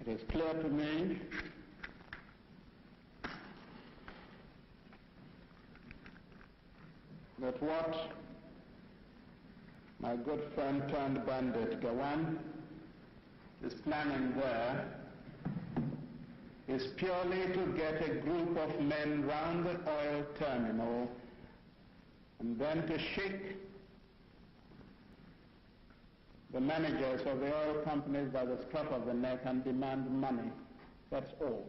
It is clear to me that what my good friend turned bandit Gawan is planning there is purely to get a group of men round the oil terminal and then to shake the managers of the oil companies by the scruff of the neck and demand money. That's all.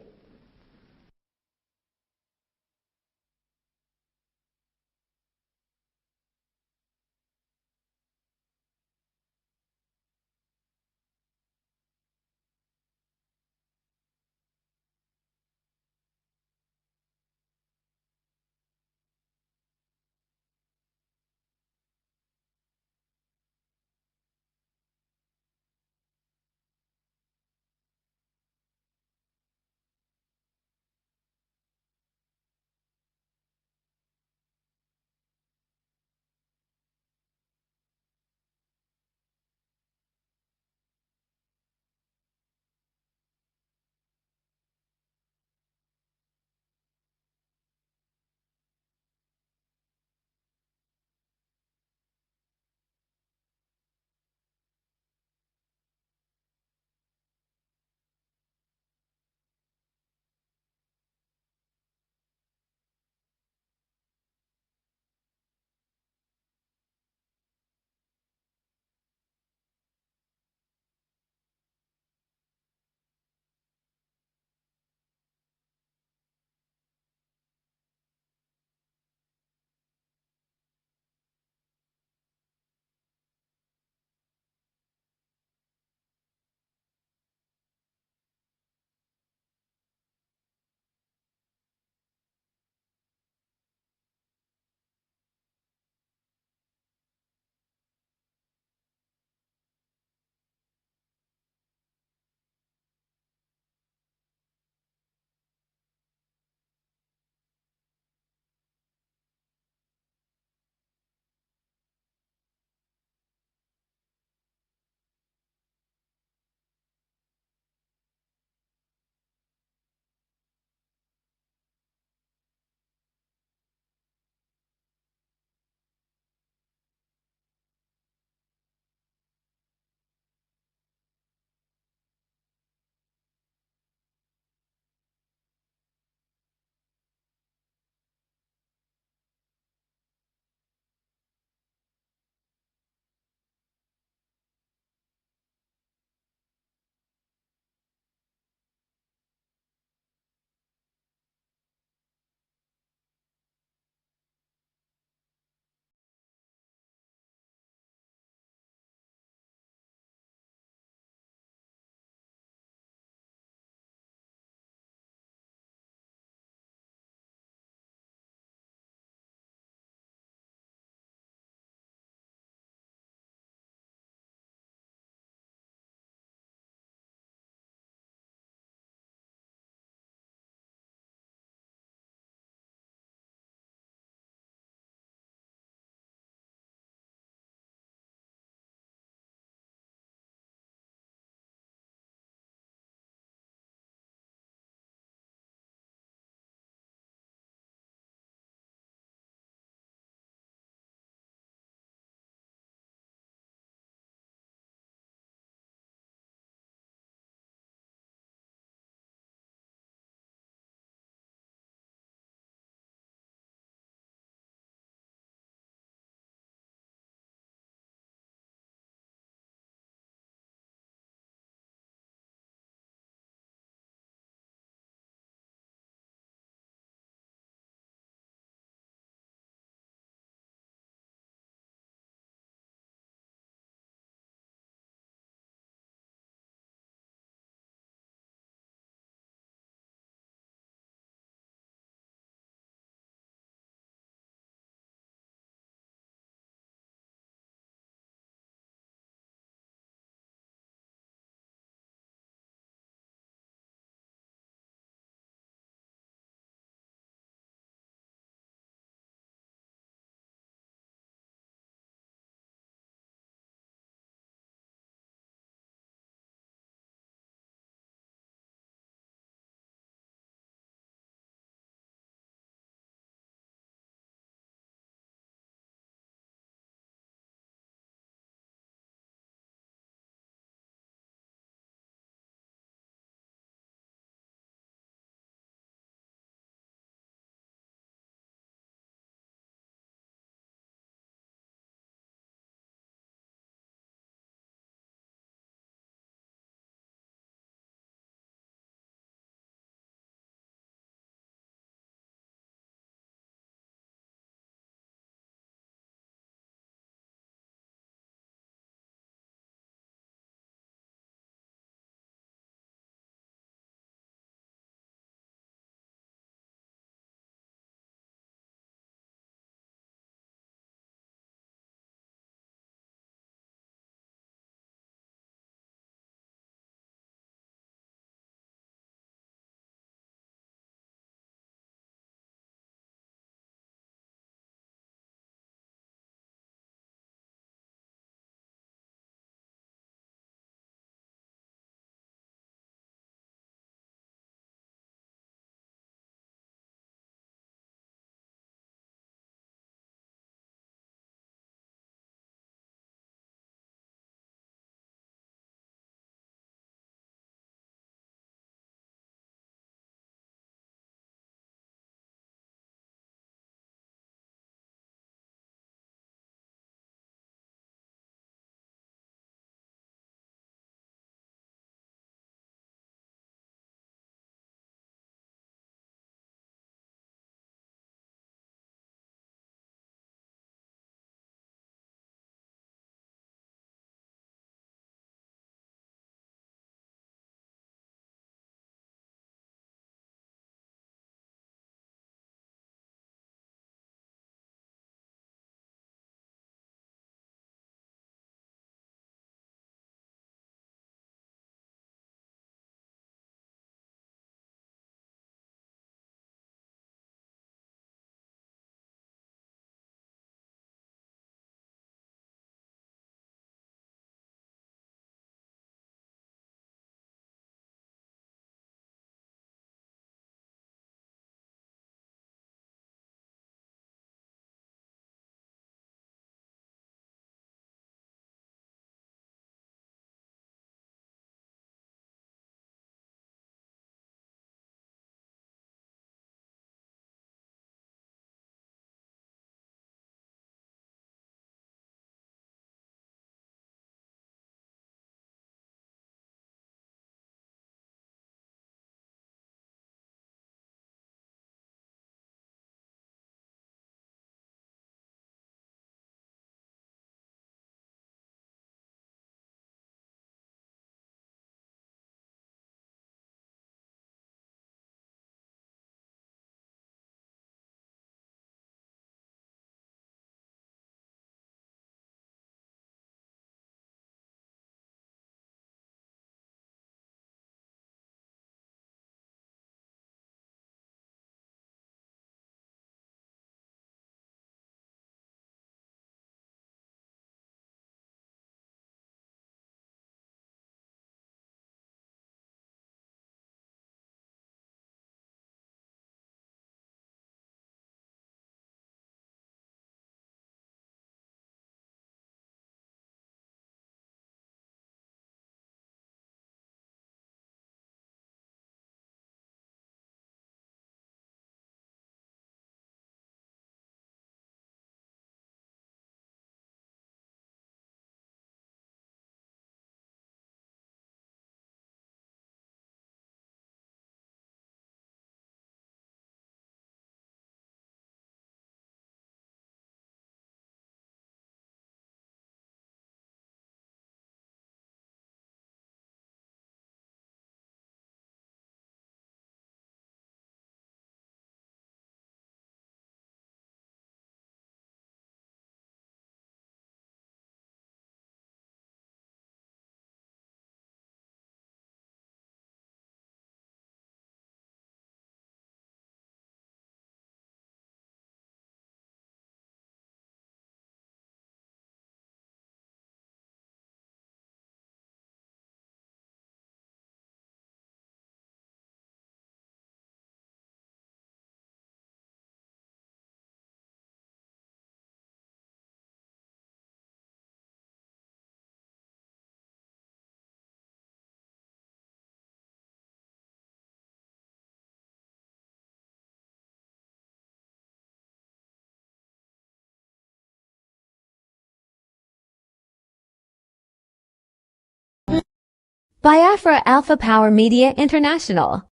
Biafra Alpha Power Media International.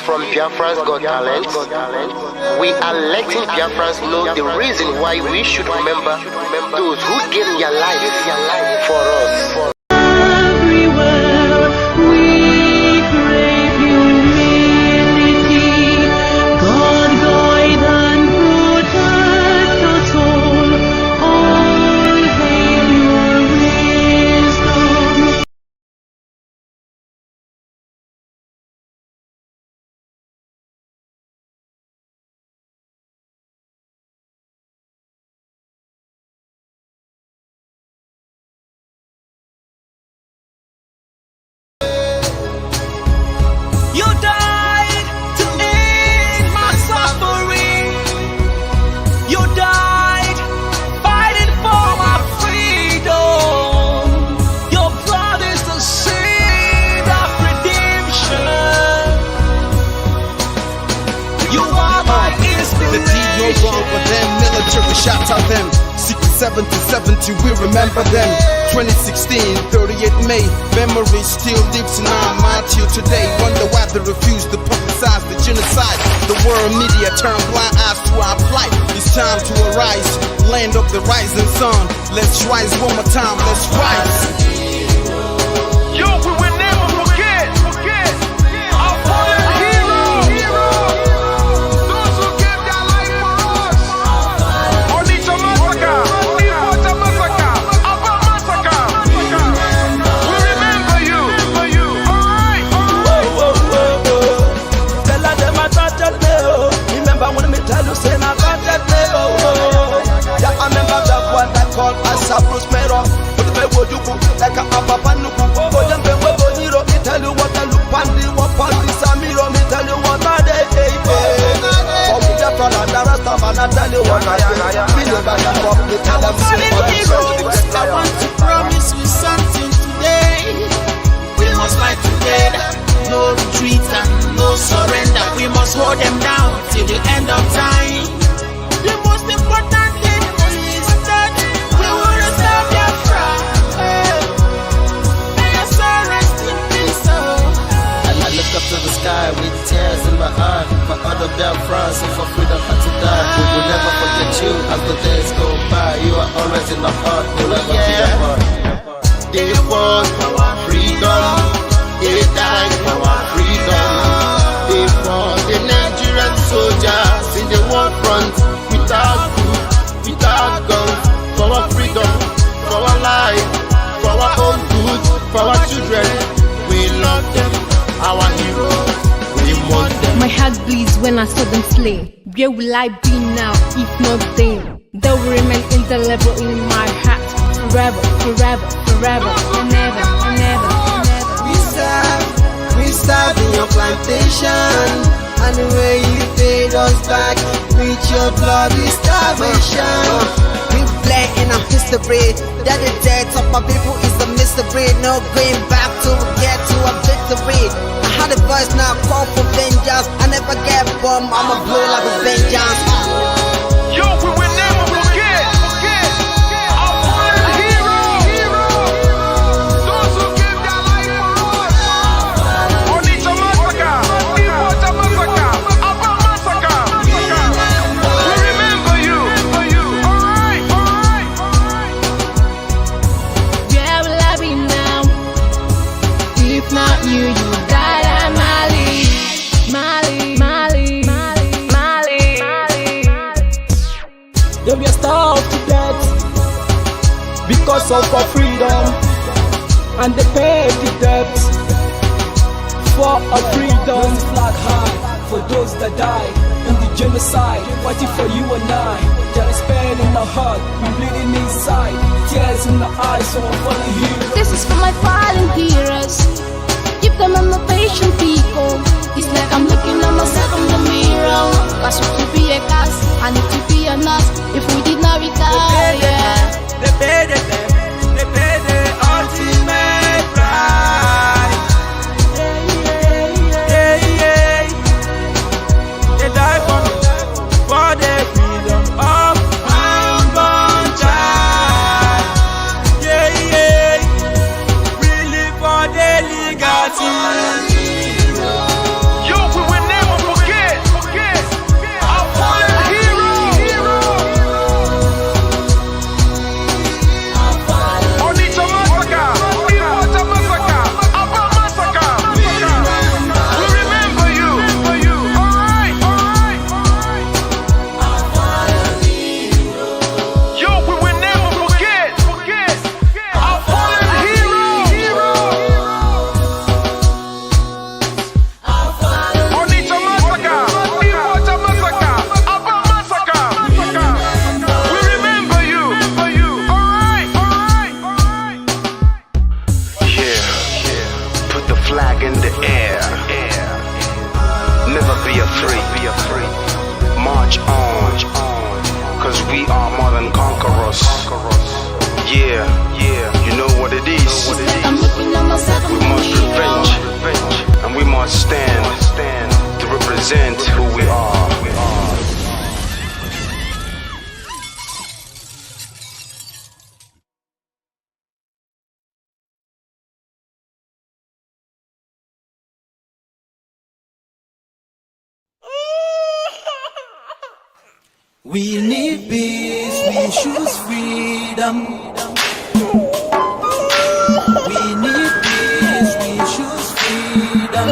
From Biafra's Got Talent, we are letting Biafrans know the reason why we should remember those who gave their life for us. You died to end my suffering. You died fighting for my freedom. Your blood is the seed of redemption. You are my inspiration. The deed no wrong for them, military shots at them. 67 to 70, we remember them. 2016, 38 May, memory still lives in our mind till today. Wonder why they refuse to publicize the genocide. The world media turn blind eyes to our plight. It's time to arise, land of the rising sun. Let's rise one more time, let's rise. Yo, we will never forget our fallen heroes. Those who gave their life for us. Onitsha massacre, Ipocha massacre, Aba massacre. We remember you. Alright. Tell them I touched me, oh. Remember when me tell you say I touched me, oh. Yeah, I remember that one that called Asaba. But the way you go, like a papa nuku. Oh, young man, we go me tell you what I look pandi, what pandi samiro. Me tell you what I day. For we just all under us, I tell you what I am. Me never give up. Me tell them I want to promise you something today. We must fight together. No retreat and no surrender. We must hold them down till the end of time. The most important thing is that we will restore Biafra. May your soul rest in peace. And I look up to the sky with tears in my eye. For other Biafrans and for freedom had to die. We will never forget you as the days go by. You are always in my heart. Forever to the heart. They fought for our freedom. They died for our freedom. They fought the Nigerian soldiers in the war front without food, without guns, for our freedom, for our life, for our own good, for our children. We love them, our heroes. We want them. My heart bleeds when I saw them slay. Where will I be now if not them? They will remain indelible in my heart forever, forever, forever, and ever, and ever, and ever. We serve in your plantation, and the way you paid us back with your bloody starvation. We play in our history that the death of my people is a mystery. No going back to get to a victory. I had a voice now call for vengeance. I never get bomb, I'ma blow like a vengeance. Yo, we will never forget our fallen heroes. Those who gave their life for us. Onitsha massacre, Ipocha massacre, Aba massacre. We remember you. Alright. Where will I be now? If not you, you died at Mali. They were starved to death because of our freedom, and they paid the debt for our freedom. Flag high for those that died in the genocide, fighting for you and I. There is pain in our heart, we bleeding inside, tears in our eyes, so I'm falling here. This is for my fallen heroes. Keep them on the patient people. It's like I'm looking at myself in the mirror. Cause we could be a cast, and it could be a us if we did not retire. They pay the ultimate price. They die for the freedom of my unborn child. We live for the legacy. Yo, we will never forget our fallen heroes. Onitsha massacre, Iwata massacre, Aba massacre. We remember you. Alright. Yo, we will never forget our fallen heroes. Onitsha massacre, Iwata massacre, Aba massacre. We remember you. Alright. Yeah, put the flag in the air. Never be afraid. March on, cause we are more than conquerors. Yeah, you know what it is. I'm looking at myself in We the must mirror. revenge, and we must stand to represent who we are. We need peace, we choose freedom. We need peace, we choose freedom.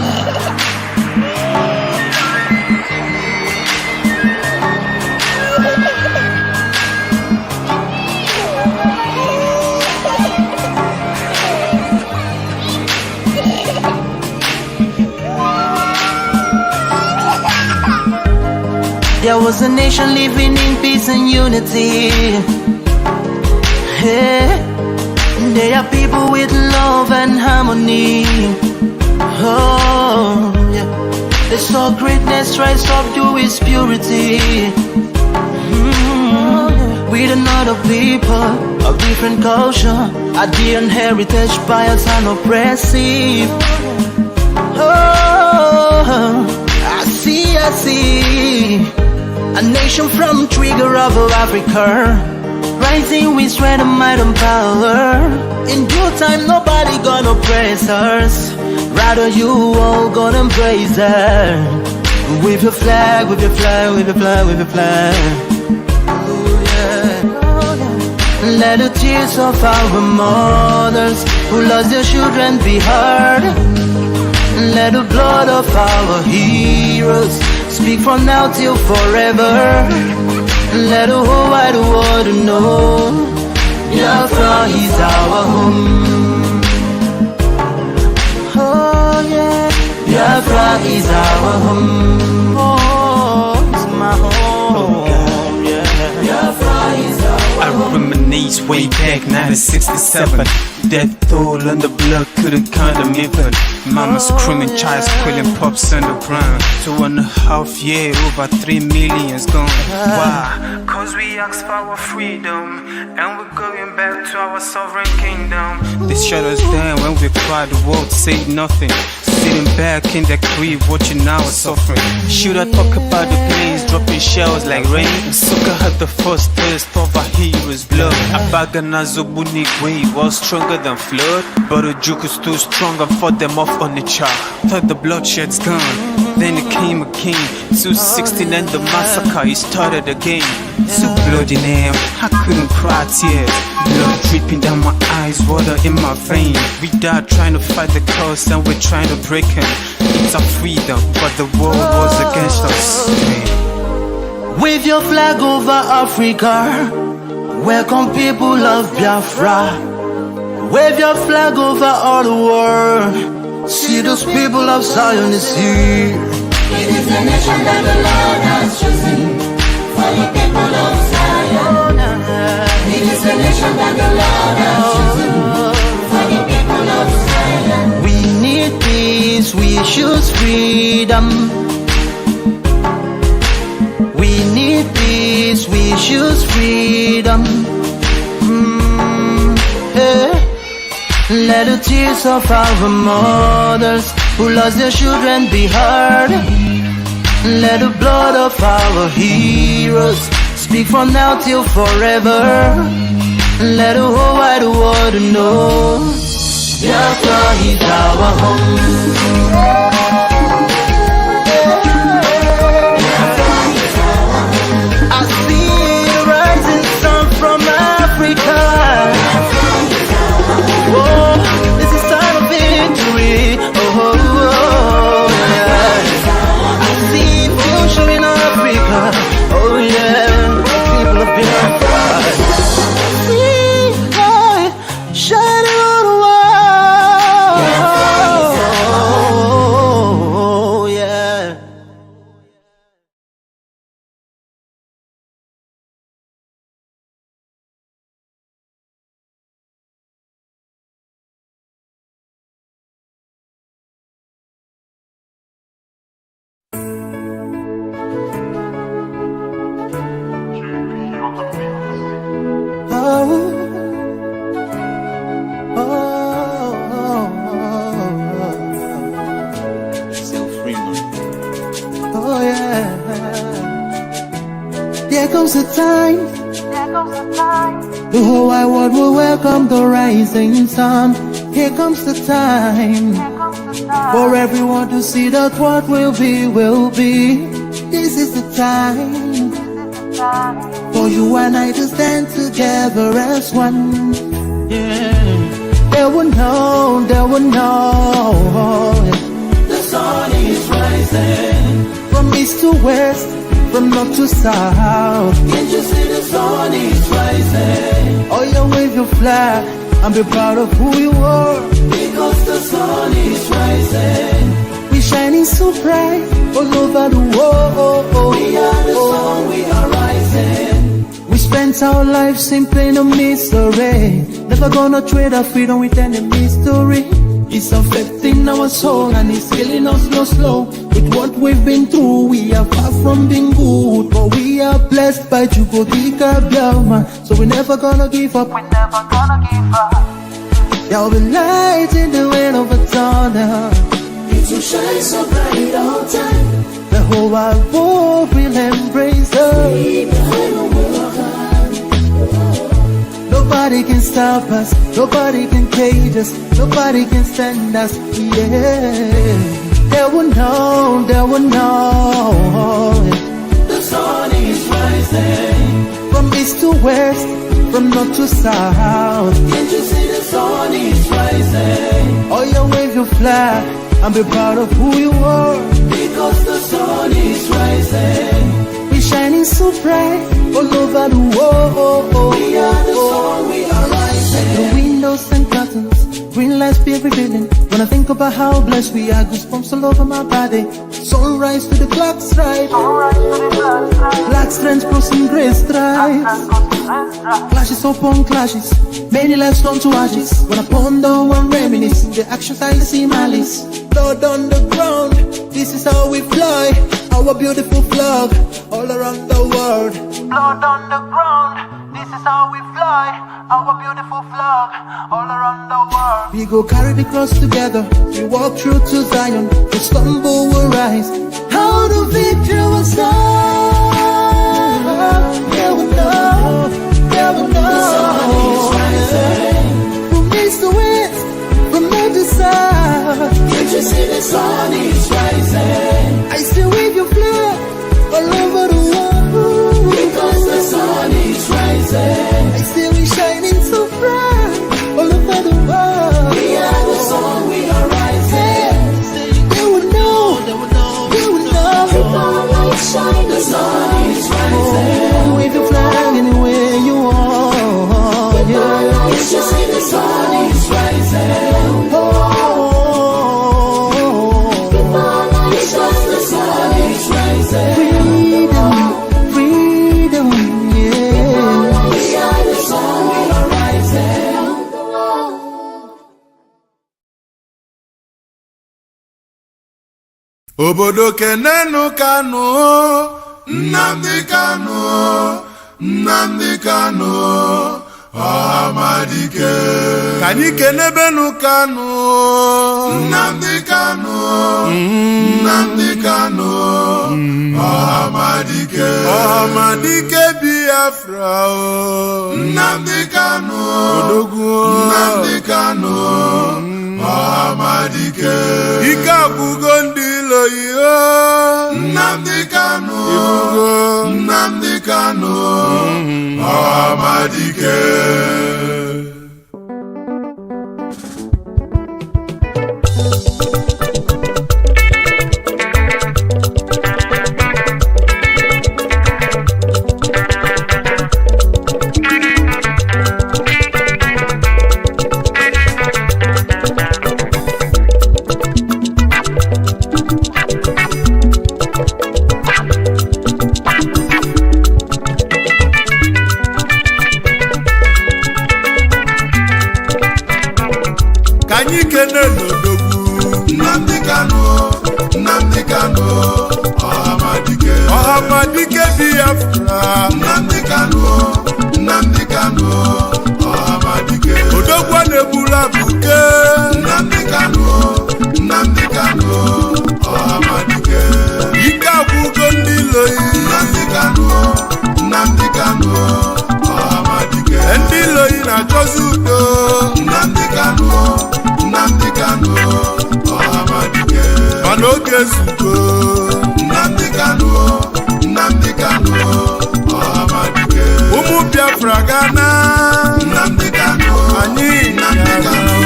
There was a nation living in peace and unity. Hey, they are people with love and harmony. Oh, yeah. They saw greatness rise up to its purity. With another people of different culture, a different heritage, bias and oppressive. Oh, I see. A nation from trigger of Africa, rising with strength and might and power. In due time, nobody gonna praise us. Rather, you all gonna embrace her. With your flag, with your flag, with your flag, with your flag. Oh, yeah. Let the tears of our mothers who lost their children be heard. Let the blood of our heroes speak from now till forever. Let the whole wide world know Biafra is our home. Oh yeah, Biafra is our home. Oh, it's my home. Yeah, Biafra is our home. I reminisce way back 1967. Death toll and the blood couldn't count them even. Mama screaming, child squealing, pops on the ground. 2.5 years, over 3 million's gone. Why? Cause we asked for our freedom, and we're going back to our sovereign kingdom. They shut us down when we cried, the world said nothing. Sitting back in the crib, watching our suffering. Should I talk about the planes dropping shells like rain? Suka had the first taste of a hero's blood. Abagana Zobuni Gwe was stronger than flood, but the juke is too strong and fought them off on the chart. Thought the bloodshed's gone, then it came again. 216 and the massacre, it started again. So bloody name, I couldn't cry tears. Blood dripping down my eyes, water in my vein. We died trying to fight the cause and we're trying to break him. It's our freedom, but the world was against us. Wave your flag over Africa. Welcome people of Biafra. Wave your flag over all the world. See those people of Zion is here. It is the nation that the Lord has chosen for the people of Zion. It is the nation that the Lord has chosen for the people of Zion. We need peace, we choose freedom. We need peace, we choose freedom. Hey. Let the tears of our mothers who lost their children be heard. Let the blood of our heroes speak from now till forever. Let the whole wide world know Biafra is our home. I see the rising sun from Africa. Oh, this is time of victory. Oh, yeah. I see future in Africa. Oh, yeah. People of Biafra. See light shining on the wall. Oh, yeah. Oh yeah. There comes a time. The whole wide world will welcome the rising sun. Here comes the time for everyone to see that what will be, will be. This is the time for you and I to stand together as one. Yeah. They will know, they will know. The sun is rising from east to west, from north to south. Can't you see the sun is rising? Oh, you wave your flag and be proud of who you are. Because the sun is rising. We shining so bright all over the world. We are the sun, we are rising. We spent our lives simply in a mystery. Never gonna trade our freedom with any mystery. It's affecting our soul and it's killing us slow. With what we've been through, we are far from being good. But we are blessed by GateKeepers. So we're never gonna give up. We're never gonna give up. There'll be light in the wind of a tunnel. It will shine so bright all time. The whole wide world will embrace us. Nobody can stop us, nobody can cage us, nobody can stand us, yeah. They will know, they will know. The sun is rising from east to west, from north to south. Can't you see the sun is rising? Oh, you wave your flag and be proud of who you are. Because the sun is rising. We're shining so bright all over the world. We are the sun, we are rising. The windows and curtains, green lights be revealing. When I think about how blessed we are, goosebumps all over my body. Sunrise to the clock strike, black strands crossing grey stripes. Clashes upon clashes, many lives turn to ashes. When I ponder and reminisce, the actions I see malice. Blood on the ground, this is how we fly. Our beautiful flag, all around the world. Blood on the ground, this is how we fly. Our beautiful flag, all around the world. We go carry the cross together. We walk through to Zion. We stumble, we rise. How the victory was done. They will know, they will know. The sun is rising. From east to west, from north to south. Can't you see the sun is rising? I still wave your flag all over the world. Because the sun is rising. I still be shining so bright all over the world. We are the sun, we are rising. They will know, they will know, they will know. The light shine, the sun is rising. Wave your flag anywhere you are. Yeah. Can't you see the sun is rising? Oh. Obodo kenenu Kanu, Nnamdi Kanu, Nnamdi Kanu, Amadike. Kanyi kenebenu Kanu, Nnamdi Kanu, Nnamdi Kanu, Amadike. Amadike Biafra, Nnamdi Kanu, Nnamdi Kanu, Amadike. IKECHUKWU ndilo yo, Nnamdi Kanu, Nnamdi Kanu, Amadike. Nnamdi Kanu, Nnamdi Kanu, Amadike. Amadike Biafra. Nnamdi Kanu, Nnamdi Kanu, Amadike. Odogwa nebula buke. Nnamdi Kanu, Nnamdi Kanu, Amadike. IKECHUKWU ndilo yi. Nnamdi Kanu, Nnamdi Kanu, Amadike. Ndilo yi na chozudo. Nnamdi Kanu, Nnamdi Kanu, Amadike. Manoge zuko. Nnamdi Kanu, Nnamdi Kanu, Amadike. Umu Biafra Ghana. Nnamdi Kanu, Anyi Nnamdi Kanu,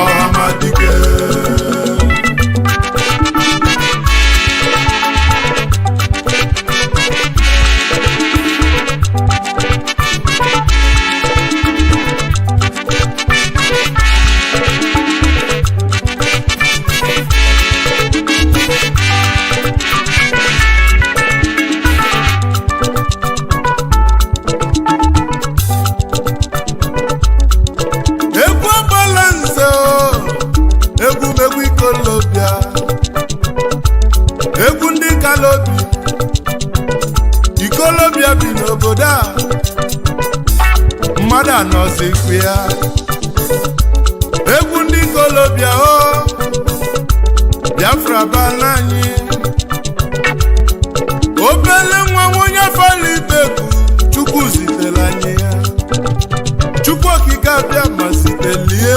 Amadike. Ikolobia bi n'obodo a mmadụ anọzikwa ya. Egwu ndị Ikolobia o Biafra bala anyị. Obele nwa onye fali beku Chukwu zitere anyị ya. Chukwu okike abịa ma zitelie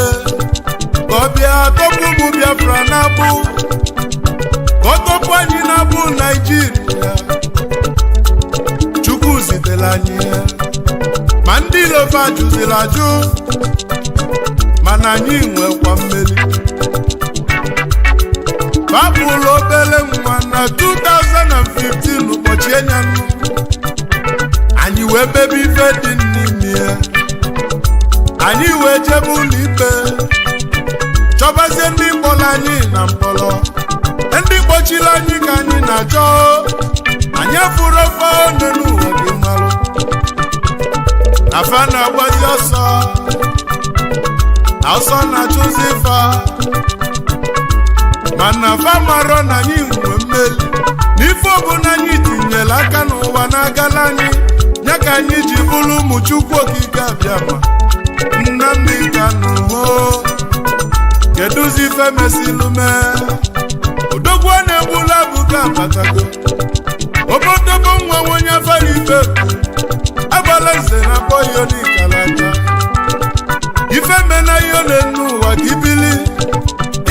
ka ọ bịa tọpụ ụmụ Biafra na-abụ ka ọ tọpụ anyị na-abụ Naịjirịa. Chukwu zitere anyị ya. Ma ndị Ilova jụziri ajụ mana anyị nwekwa mmeri. Babụlụ obele nwa na 2015 ụbọchị enyanụ anyị wee bebe ife dị n'ime ya. Anyị wee jebe ụlọ ikpe chọbazie ndị mkpọrọ anyị na mkpọrọ. Ndị kpọchiri anyị ka anyị na-achọ. Anyị fụrụ ofe ọnụ n'ụwa gị mmalụ. Afa na-agbazi ọsọ ọsọ na-achụzi fa. Mana fa marọ na anyị nwe mmeri. N'ife ọbụla anyị tinyere aka n'ụwa na-agala anyị ya ka anyị ji bụrụ ụmụ Chukwu okike abịa ma. Nnamdi Kanu ho keduzi ife mesilu mee. Odogwu na-egbula abụga abatago. Obodobo nwa onye afara ife agbala nze na boyo n'ikalata. Ife mena iyo n'ụwa ka ibili.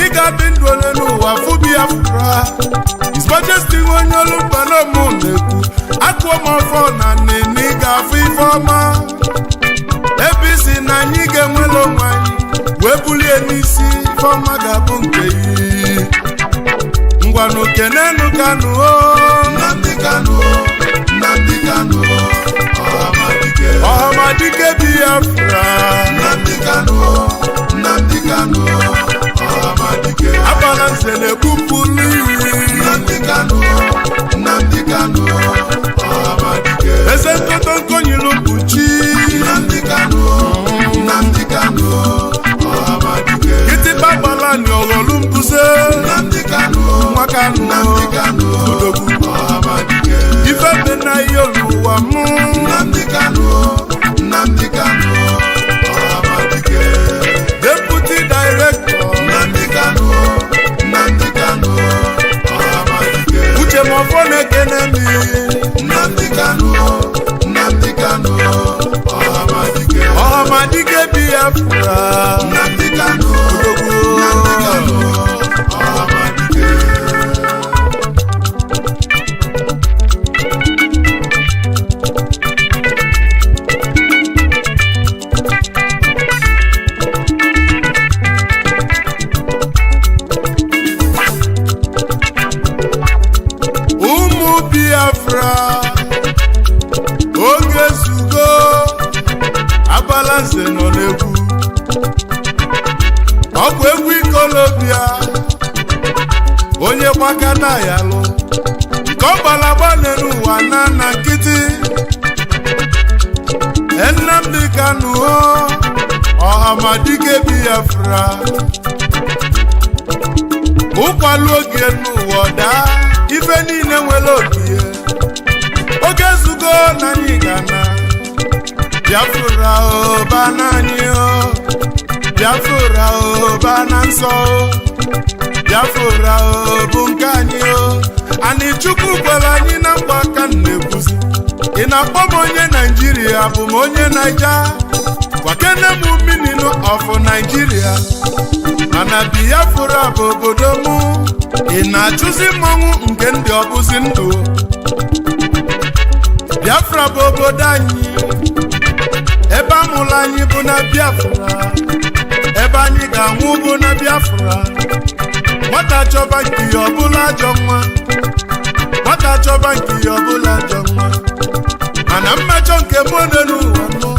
Ị ga-adị ndụ ole n'ụwa fụ Biafra. His Majesty onye olu mkpana mụ na-ekwu. Akụọ m ọfọ na nne ị ga-afụ ife ọma. Ebe isi na anyị ga-enwele onwe anyị wee bulie n'isi ife ọma ga-abụ nke yi. Ngwanụ kenenu Kanu o. Nnamdi Kanu, Nnamdi Kanu, Amadike. Amadike Biafra. Nnamdi Kanu, Nnamdi Kanu, Amadike. Abala nze na-ekwupụlụ iri. Nnamdi Kanu, Nnamdi Kanu, Amadike. Eze nkoto nkonyilu mkpuchi. Nnamdi Kanu, Nnamdi Kanu, Amadike. Kịtịkpa gbala ni ọghọlụ mbuze. Nnamdi Kanu, nwa Kanu. Biafra. Nnamdi Kanu, Nnamdi Kanu, Ọhamadike. Ụmụ Biafra, oge zugo, Abalanze nọ n'egwu. Ọ bụ egwu ikolobịa, onye gbakana ya lụ, nke ọ gbalagba n'ụwa na nkịtị. Nnamdi Kanu, Ọhamadike Biafra. Ụkwalụ oge n'ụwa daa, ife niile nwere oge. Oge zugo na anyị gana. Biafra o bana anyị o, Biafra o bana nsọ o, Biafra o bụ nke anyị o. Anyị Chukwu kwere anyị na nkwa aka na-ekwuzi. Ị na-akpọ m onye Naijiria, bụ m onye Naija. Kwakene m minino of Nigeria. Mana Biafra bụ obodo m. Ị na-achụzi mmọnwụ nke ndị ọbụzi ndụ. Biafra bụ obodo anyị. Ebe amụrụ anyị bụ na Biafra. Ebe anyị ga-anwụ bụ na Biafra. Nwata chọba nke ya ọbụla ajọ nwa. Nwata chọba nke ya ọbụla ajọ nwa. Mana mmejọ nke mụ n'ụwa nọ.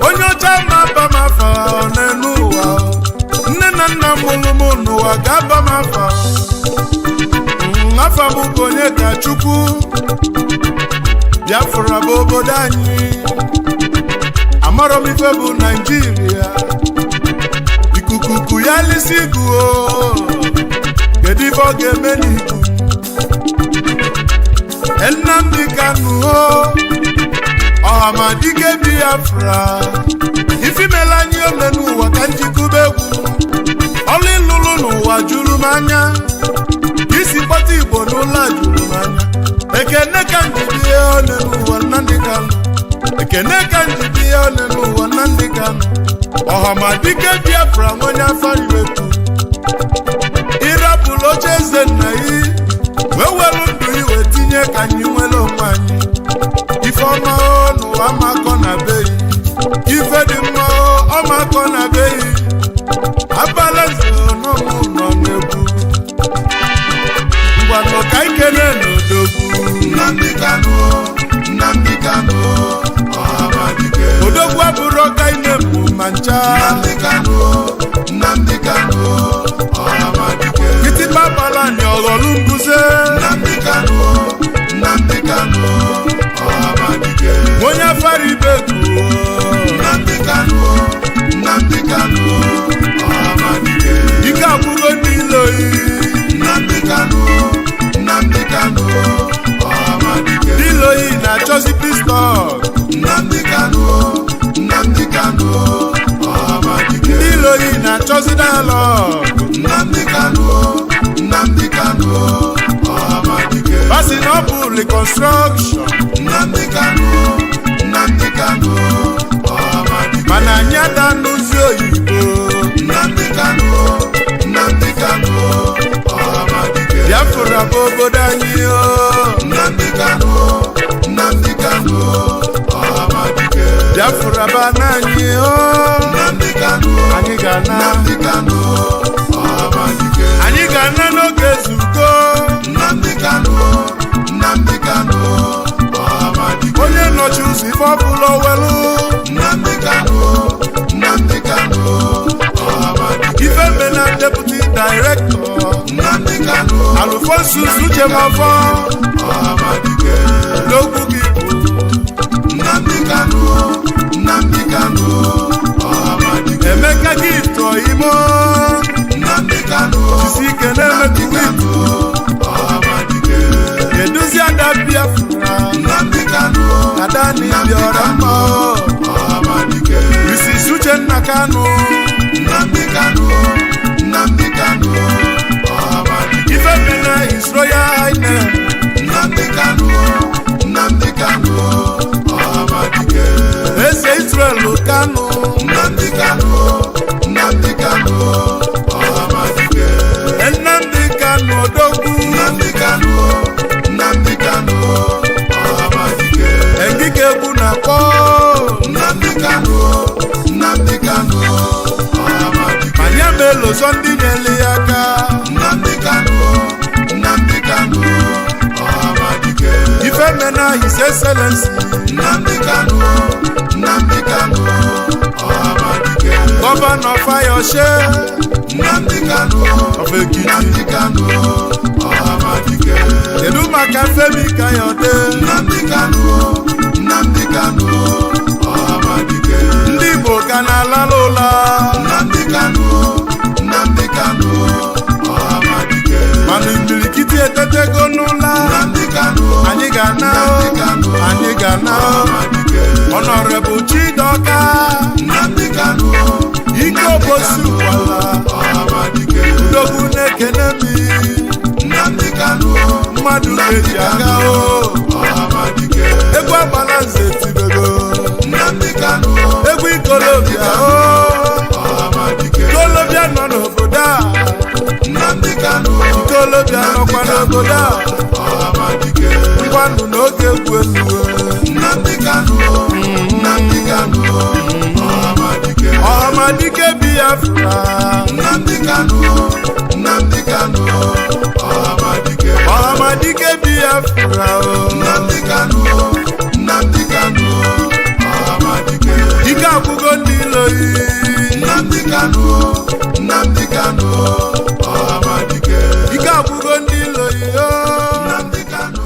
Onye ọcha ma aba m afa n'ụwa. Nne na nna mụrụ m n'ụwa ga-aba m afa. Afa m bụ onye ka Chukwu. Biafra bụ obodo anyị. Amarọ m ife bụ Naijiria. Ikuku ya lisi guo. Kedu ife ọ ga-eme n'iku? Nnamdi Kanu, Ọhamadike Biafra. Ifi mela anyị ome n'ụwa ka njikube egwu. Ọlụ ịlụlụ n'ụwa juru m anya. Isi kpọta Igbo n'ụlọ a juru m anya. Ekene ka njibie one n'ụwa Nnamdi Kanu. Ekene ka njibie one n'ụwa Nnamdi Kanu. Ọhamadike Biafra nwonye afọ iweku. Ịrapụrụ oche eze nna yi, wee were ndụ iwe tinye ka anyị nwere onwe anyị. Ife ọma n'ụwa makọ na be yi. Ife dị mma ọmakọ na be yi. Abalanze n'ọmụ nọ n'egwu. Ngwanụ ka ikele n'odogwu. Nnamdi Kanu, Nnamdi Kanu, Ọhamadike. Odogwu abụrụ ọka ime mbụ ma ncha. Nnamdi Kanu, Nnamdi Kanu, Ọhamadike. Kịtịkpa bala ni ọghọlụ mbuze. Nnamdi Kanu, Nnamdi Kanu, Ọhamadike. Onye afara ibe kwuo. Nnamdi Kanu, Nnamdi Kanu, Ọhamadike. Ike agwụgo n'ilo yi. Nnamdi Kanu, Nnamdi Kanu, Ọhamadike. N'ilo yi na-achọzi pistol. Nnamdi Kanu, Nnamdi Kanu, Ọhamadike. N'ilo yi na-achọzi dialogue. Nnamdi Kanu, Nnamdi Kanu, Ọhamadike. Basi na ọ bụ reconstruction. Nnamdi Kanu, Nnamdi Kanu, Ọhamadike. Mana anyị ada n'ụzọ oyibo. Nnamdi Kanu, Nnamdi Kanu, Ọhamadike. Biafra bụ obodo anyị o. Nnamdi Kanu, Nnamdi Kanu, Ọhamadike. Biafra bụ ana anyị o. Nnamdi Kanu, anyị ga-ana. Nnamdi Kanu, Ọhamadike. Anyị ga-ana n'oge zugo. Nnamdi Kanu, Nnamdi Kanu, Ọhamadike. Onye nọchi ụzọ ife ọbụla owelu. Nnamdi Kanu, Nnamdi Kanu, Ọhamadike. Ife mena deputy director. Nnamdi Kanu, Alfonsus Uchemafọ. Ọhamadike. N'okwu gị bụ. Nnamdi Kanu, Nnamdi Kanu, Ọhamadike. Emeka gift oyimo. Nnamdi Kanu, jisi ike na-emetụ Kanu, Ọhamadike. Keduzi ada Biafra. Nnamdi Kanu, ada n'ịdị ọra mma. Ọhamadike. Mrs. Uchenna Kanu. Nnamdi Kanu, Nnamdi Kanu, Ọhamadike. Ife mena His Royal Highness. Nnamdi Kanu, Nnamdi Kanu, Ọhamadike. Eze Israel Kanu Kanu Nnamdi Kanu Nnamdi Kanu Ọhamadike Nnamdi Kanu Odogwu Nnamdi Kanu Nnamdi Kanu Ọhamadike Engikegwu na-akpọ Nnamdi Kanu Nnamdi Kanu Ọhamadike Anya melo sọ ndị nyere ya aka Nnamdi Kanu Nnamdi Kanu Ọhamadike Ife mena His Excellency Nnamdi Kanu Nnamdi Kanu Ọhamadike Governor Fayose Nnamdi Kanu of Ekiti Nnamdi Kanu Ọhamadike Kedu maka Femi Kayode Nnamdi Kanu Nnamdi Kanu Ọhamadike ndị Igbo ka na-alala ụla Nnamdi Kanu Nnamdi Kanu Ọhamadike mana imirikiti etetego n'ụla Nnamdi Kanu anyị ga-ana anyị ga-ana Honorable Chidoka Nnamdi Kanu ike obosi ụkwala Ọhamadike udogwu na-ekene mi Nnamdi Kanu mmadụ ga-eji aga o Ọhamadike egwu agbala nze tibego Nnamdi Kanu egwu ikolobịa o ikolobịa nọ n'obodo a Nnamdi Kanu ikolobịa nọkwa n'obodo a Ọhamadike ngwanụ n'oge egwu enuwe Nnamdi Kanu Nnamdi Kanu Ọhamadike Ọhamadike Biafra Nnamdi Kanu Nnamdi Kanu Ọhamadike Ọhamadike Biafra Nnamdi Kanu Nnamdi Kanu Ọhamadike ike akwụgo ndị iloyi Nnamdi Kanu Nnamdi Kanu Ọhamadike ike akwụgo ndị iloyi Nnamdi Kanu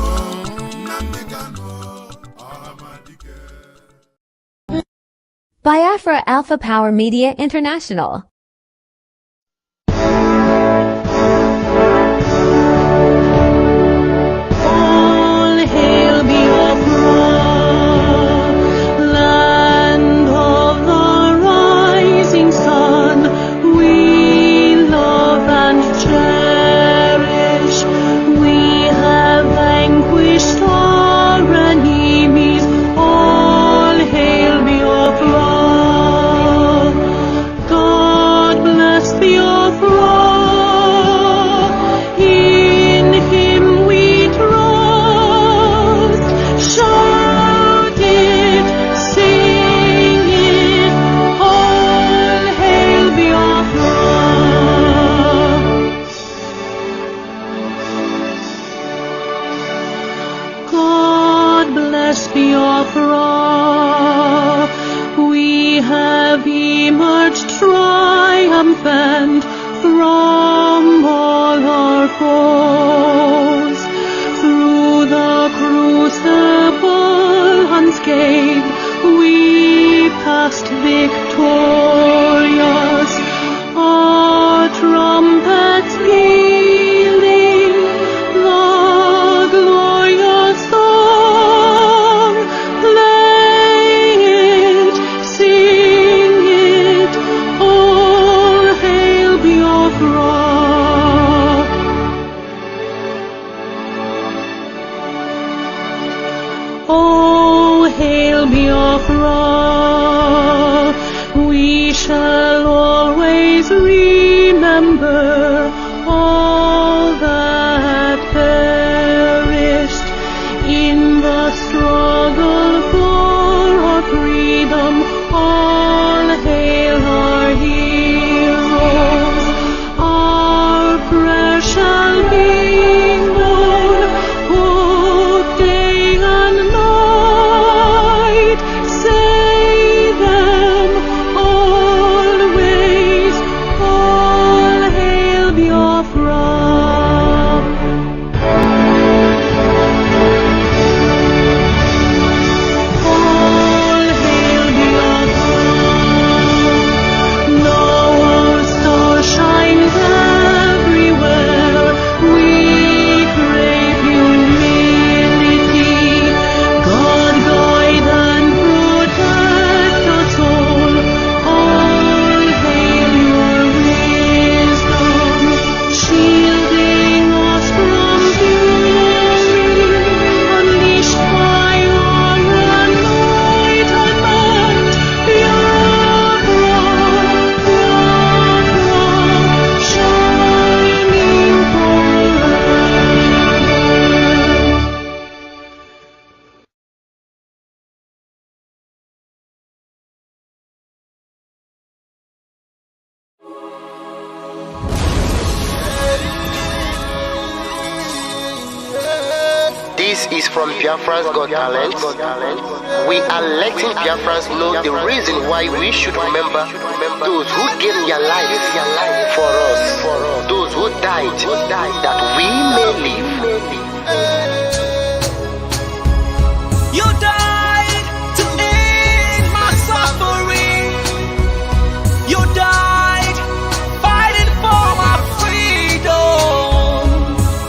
Nnamdi Kanu Ọhamadike Biafra Alpha Power Media International. Triumphant from all our foes, through the crucible unscathed we passed victorious, our trumpets pealing the glorious song, play it, sing it, all hail Biafra. Oh, hail Biafra, This is from Biafra's Got Talent. We are letting Biafrans know the reason why we should remember those who gave their life for us, those who died that we may live. You died to end my suffering. You died fighting for my freedom.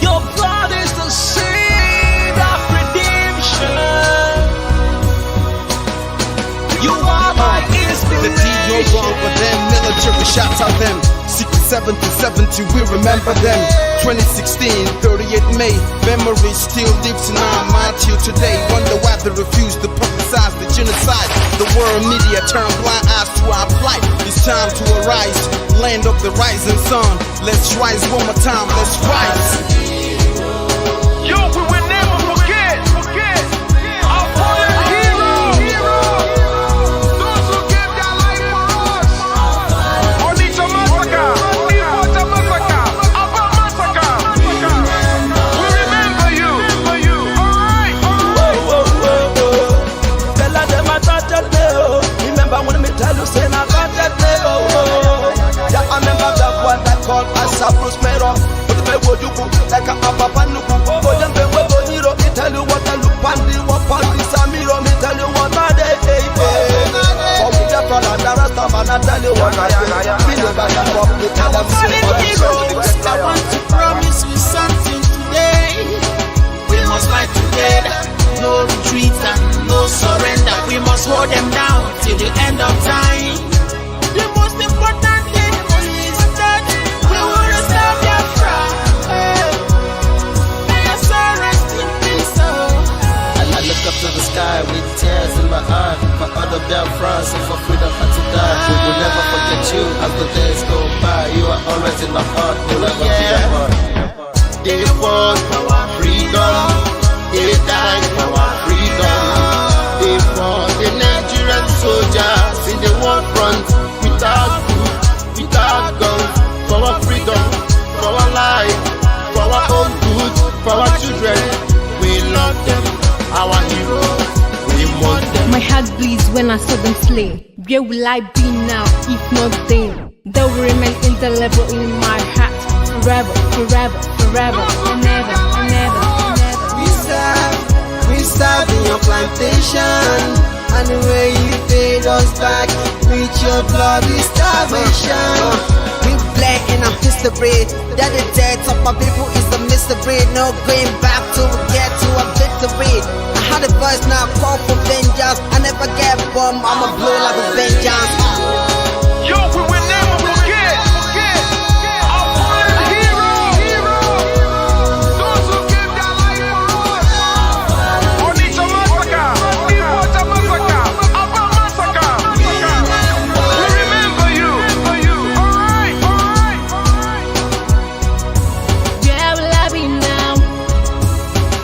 Your blood is the seed of redemption. You are my inspiration. The deed no wrong, but then military shots at them. 67 to 70, we remember them. 2016, 38 May, memory still lives in our mind till today. Wonder why they refuse to publicize the genocide. The world media turn blind eyes to our plight. It's time to arise, land of the rising sun. Let's rise one more time, let's rise. Yo, we will never forget our fallen heroes. Those who gave their life for us. Onitsha massacre, Iwata massacre, Aba massacre. We remember you. Alright. Tell them I touched me, oh. Remember when me tell you, say I touched me, oh. Yeah, I remember that one that called Asaba. Like a papa nuku, for them they were hero. Me tell you what I look pandi, what pandi samiro. Me tell you what I day. For me the fella, the rasta man, I tell you what I feel about the pop. Me tell them I want to promise you something today. We must fight together, no retreat and no surrender. We must hold them down till the end of time. The most important thing is that we will restore Biafra. May your soul rest in peace. I look up to the sky with tears in my eye. For other Biafrans and for freedom had to die. We will never forget you as the days go by. You are always in my heart, you'll never be apart. They fought for our freedom. They died for our freedom. They fought the Nigerian soldiers in the war front without food, without guns. For our freedom, for our life, for our own good, for our children. We love them, our heroes. We want them. My heart bleeds when I saw them slain. Where will I be now, if not then? They will remain indelible in my heart, forever, forever, forever, and ever, and ever, and ever. We serve in your plantation, and the way you paid us back with your bloody starvation. We black and I'm history. That the death of my people is a mystery. No going back to get to a victory. I had a voice now call for vengeance. I never get bombed, I'ma blow like a vengeance. Yo, we will never forget our fallen heroes. Those who gave their life for us. Onitsha massacre, Iwata massacre, Aba massacre. We remember you. Alright. Where will I be now?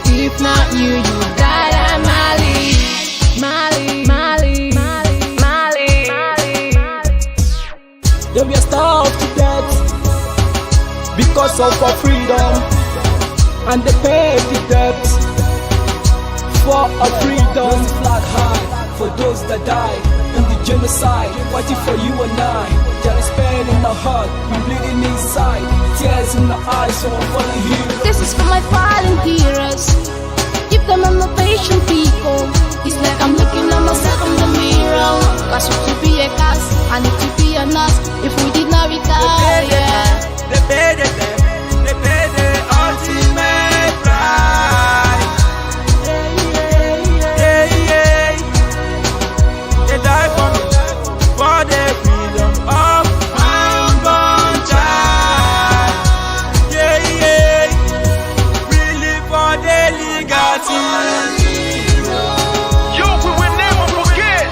If not you, you died at Mali. Then we are starved to death because of our freedom, and they paid the debt for our freedom. Flag high for those that died in the genocide, fighting for you and I. There is pain in our heart, we bleeding inside, tears in the eyes, so I'm falling here. This is for my fallen heroes. Give them I'm a patient people. It's like I'm looking at myself in the mirror. Cause we could be a cast, and it could be a us if we did not retire. They paid the ultimate price. They died for the freedom of my unborn child. We live for the legacy. Yo, we will never forget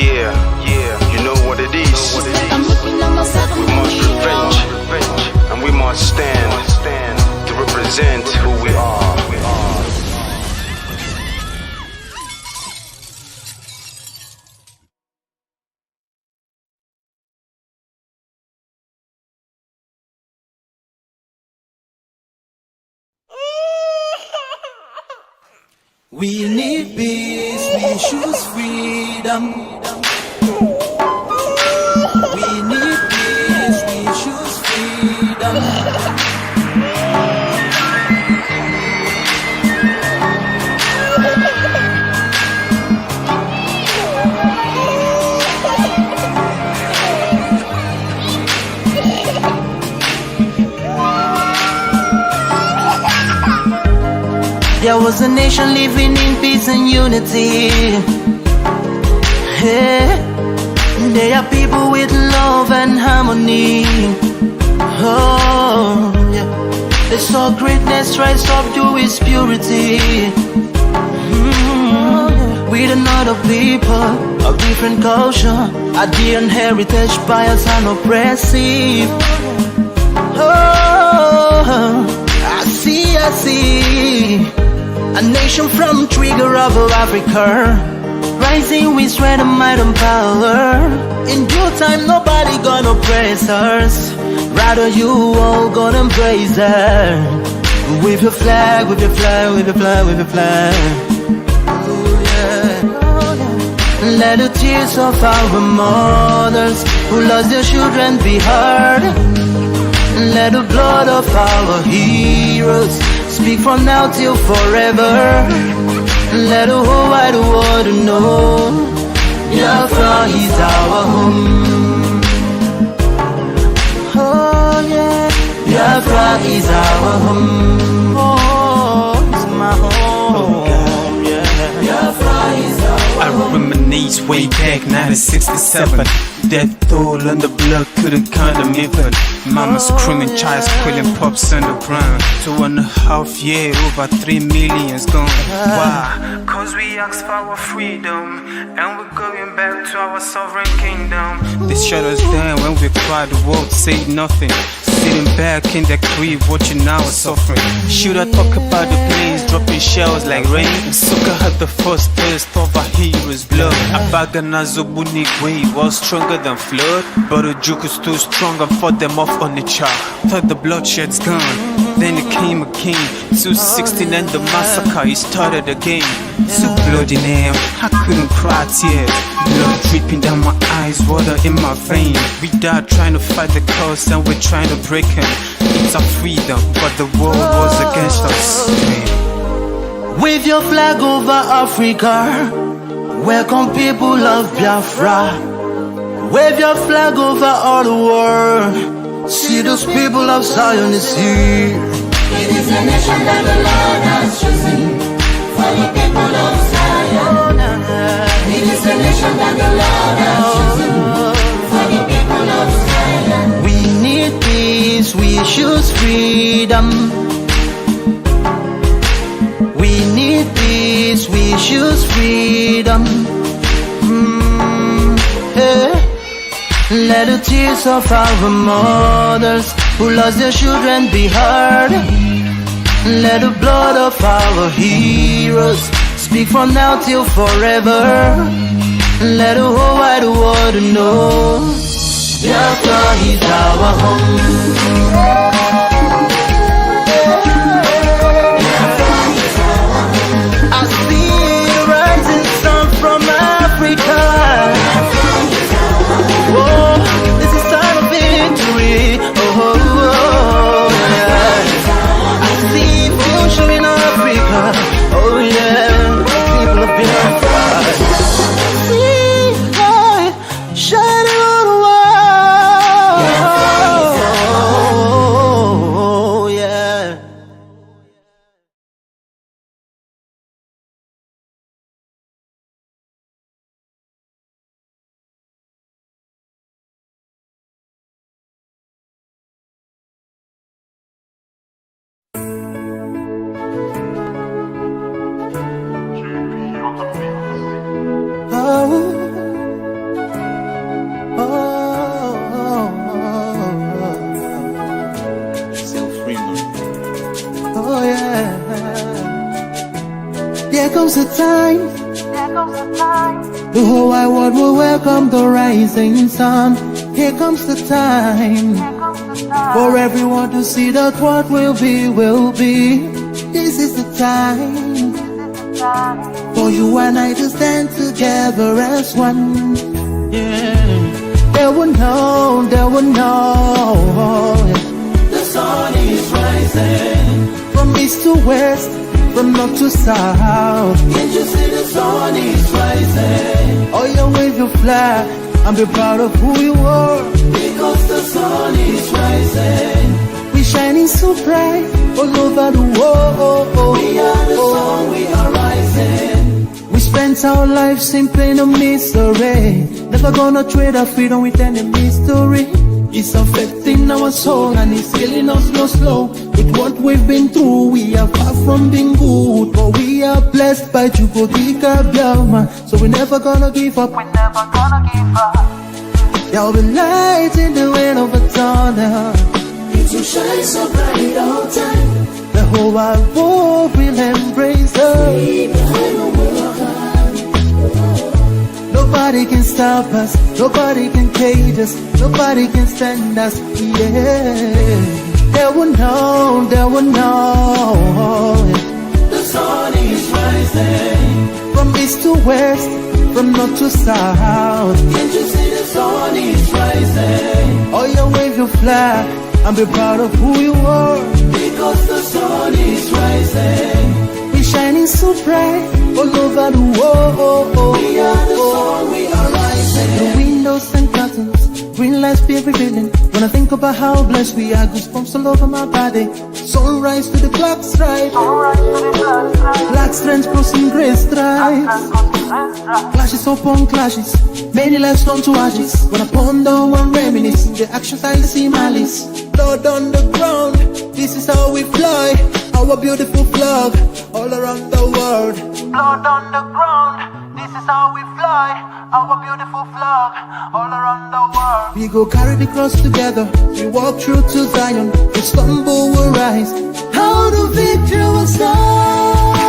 Yeah, you know what it is. I'm looking at myself. We must revenge, and we must stand to represent who we are. We need peace, we choose freedom. We need peace, we choose freedom. There was a nation living in peace and unity. Hey, they are people with love and harmony. Oh, yeah. They saw greatness rise up to its purity. With another people of different culture, a dear heritage, biased and oppressive. Oh, I see. A nation from trigger of Africa, rising with strength and might and power. In due time, nobody gonna praise us. Rather, you all gonna embrace her. With your flag, with your flag, with your flag, with your flag. Oh, yeah. Let the tears of our mothers who lost their children be heard. Let the blood of our heroes speak from now till forever. Let the whole wide world know Biafra is our home. Oh yeah, Biafra is our home. Oh, it's my home. Yeah, Biafra is our home. I reminisce way back 1967. Death toll and the blood couldn't count them even. Mama screaming, child squealing, pops underground. 2.5 years, over 3 million's gone. Why? Cause we asked for our freedom, and we're going back to our sovereign kingdom. They shut us down when we cried, the world said nothing. Sitting back in the crib, watching our suffering. Should I talk about the planes dropping shells like rain? Suka had the first taste of a hero's blood. Abagana Zobuni wave was stronger than flood, but the juke is too strong and fought them off on the chart. Thought the bloodshed's gone, then it came again. 216 and the massacre, it started again. So bloody name, I couldn't cry tears. Blood dripping down my eyes, water in my vein. We died trying to fight the cause and we're trying to break him. It's our freedom, but the world was against us. Wave your flag over Africa. Welcome people of Biafra. Wave your flag over all the world. See those people of Zion is here. It is a nation that the Lord has chosen for the people of Zion. It is a nation that the Lord has chosen for the people of Zion. We need peace, we choose freedom. We need peace, we choose freedom. Hey. Let the tears of our mothers who lost their children be heard. Let the blood of our heroes speak from now till forever. Let the whole wide world know Biafra is our home. I see the rising sun from Africa. Oh, this is time of victory. Oh, yeah. I see future in Africa. Oh, yeah. People of Biafra. See light shining on the comes the time. The whole wide world will welcome the rising sun. Here comes the time for everyone to see that what will be, will be. This is the time for you and I to stand together as one. Yeah. They will know, they will know. The sun is rising from east to west, from north to south. Can't you see the sun is rising? Oh, you wave your flag and be proud of who you are. Because the sun is rising. We shining so bright all over the world. We are the sun, we are rising. We spent our lives in pain and misery. Never gonna trade our freedom with any mystery. It's affecting our soul and it's killing us slow. With what we've been through, we are far from being good. But we are blessed by GateKeepers. So we're never gonna give up. We're never gonna give up. There will be light in the wind of a tunnel. It will shine so bright all time. The whole wide world will embrace us. Nobody can stop us, nobody can cage us, nobody can stand us, yeah. They will know, they will know. The sun is rising from east to west, from north to south. Can't you see the sun is rising? Oh, you wave your flag and be proud of who you are. Because the sun is rising. We're shining so bright all over the world. We are the sun, we are rising. The windows and curtains, green lights be revealing. When I think about how blessed we are, goosebumps all over my body. Sunrise to the clock strike. Black strands crossing grey stripes. Clashes upon clashes, many lives turn to ashes. When I ponder and reminisce, the actions I see malice. Blood on the ground, this is how we fly. Our beautiful flag, all around the world. Blood on the ground, this is how we fly. Our beautiful flag, all around the world. We go carry the cross together, we walk through to Zion. We stumble, we rise. How the victory will start.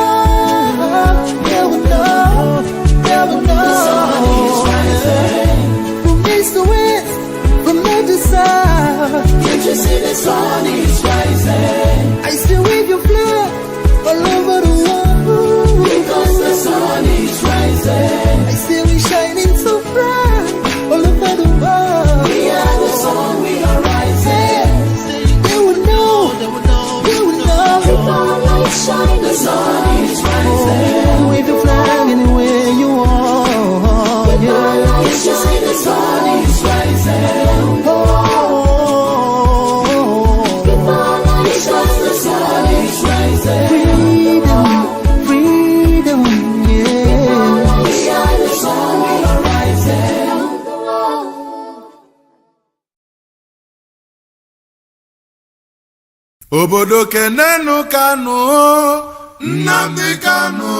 They will know, they will know. The sun is rising. From east to west, from north to south. Can't you see the sun is rising? I still wave your flag all over the world. Because the sun is rising. I still be shining so bright all over the world. We are the sun, we are rising. They will know, they will know, they will know. Keep our light shining, the sun is rising. Wave your flag anywhere you are. Keep our light shining, the sun is rising. Keep our light shining, the sun is rising. Freedom, freedom, yeah. We are the sun, we are rising. Obodo kenenu Kanu, Nnamdi Kanu.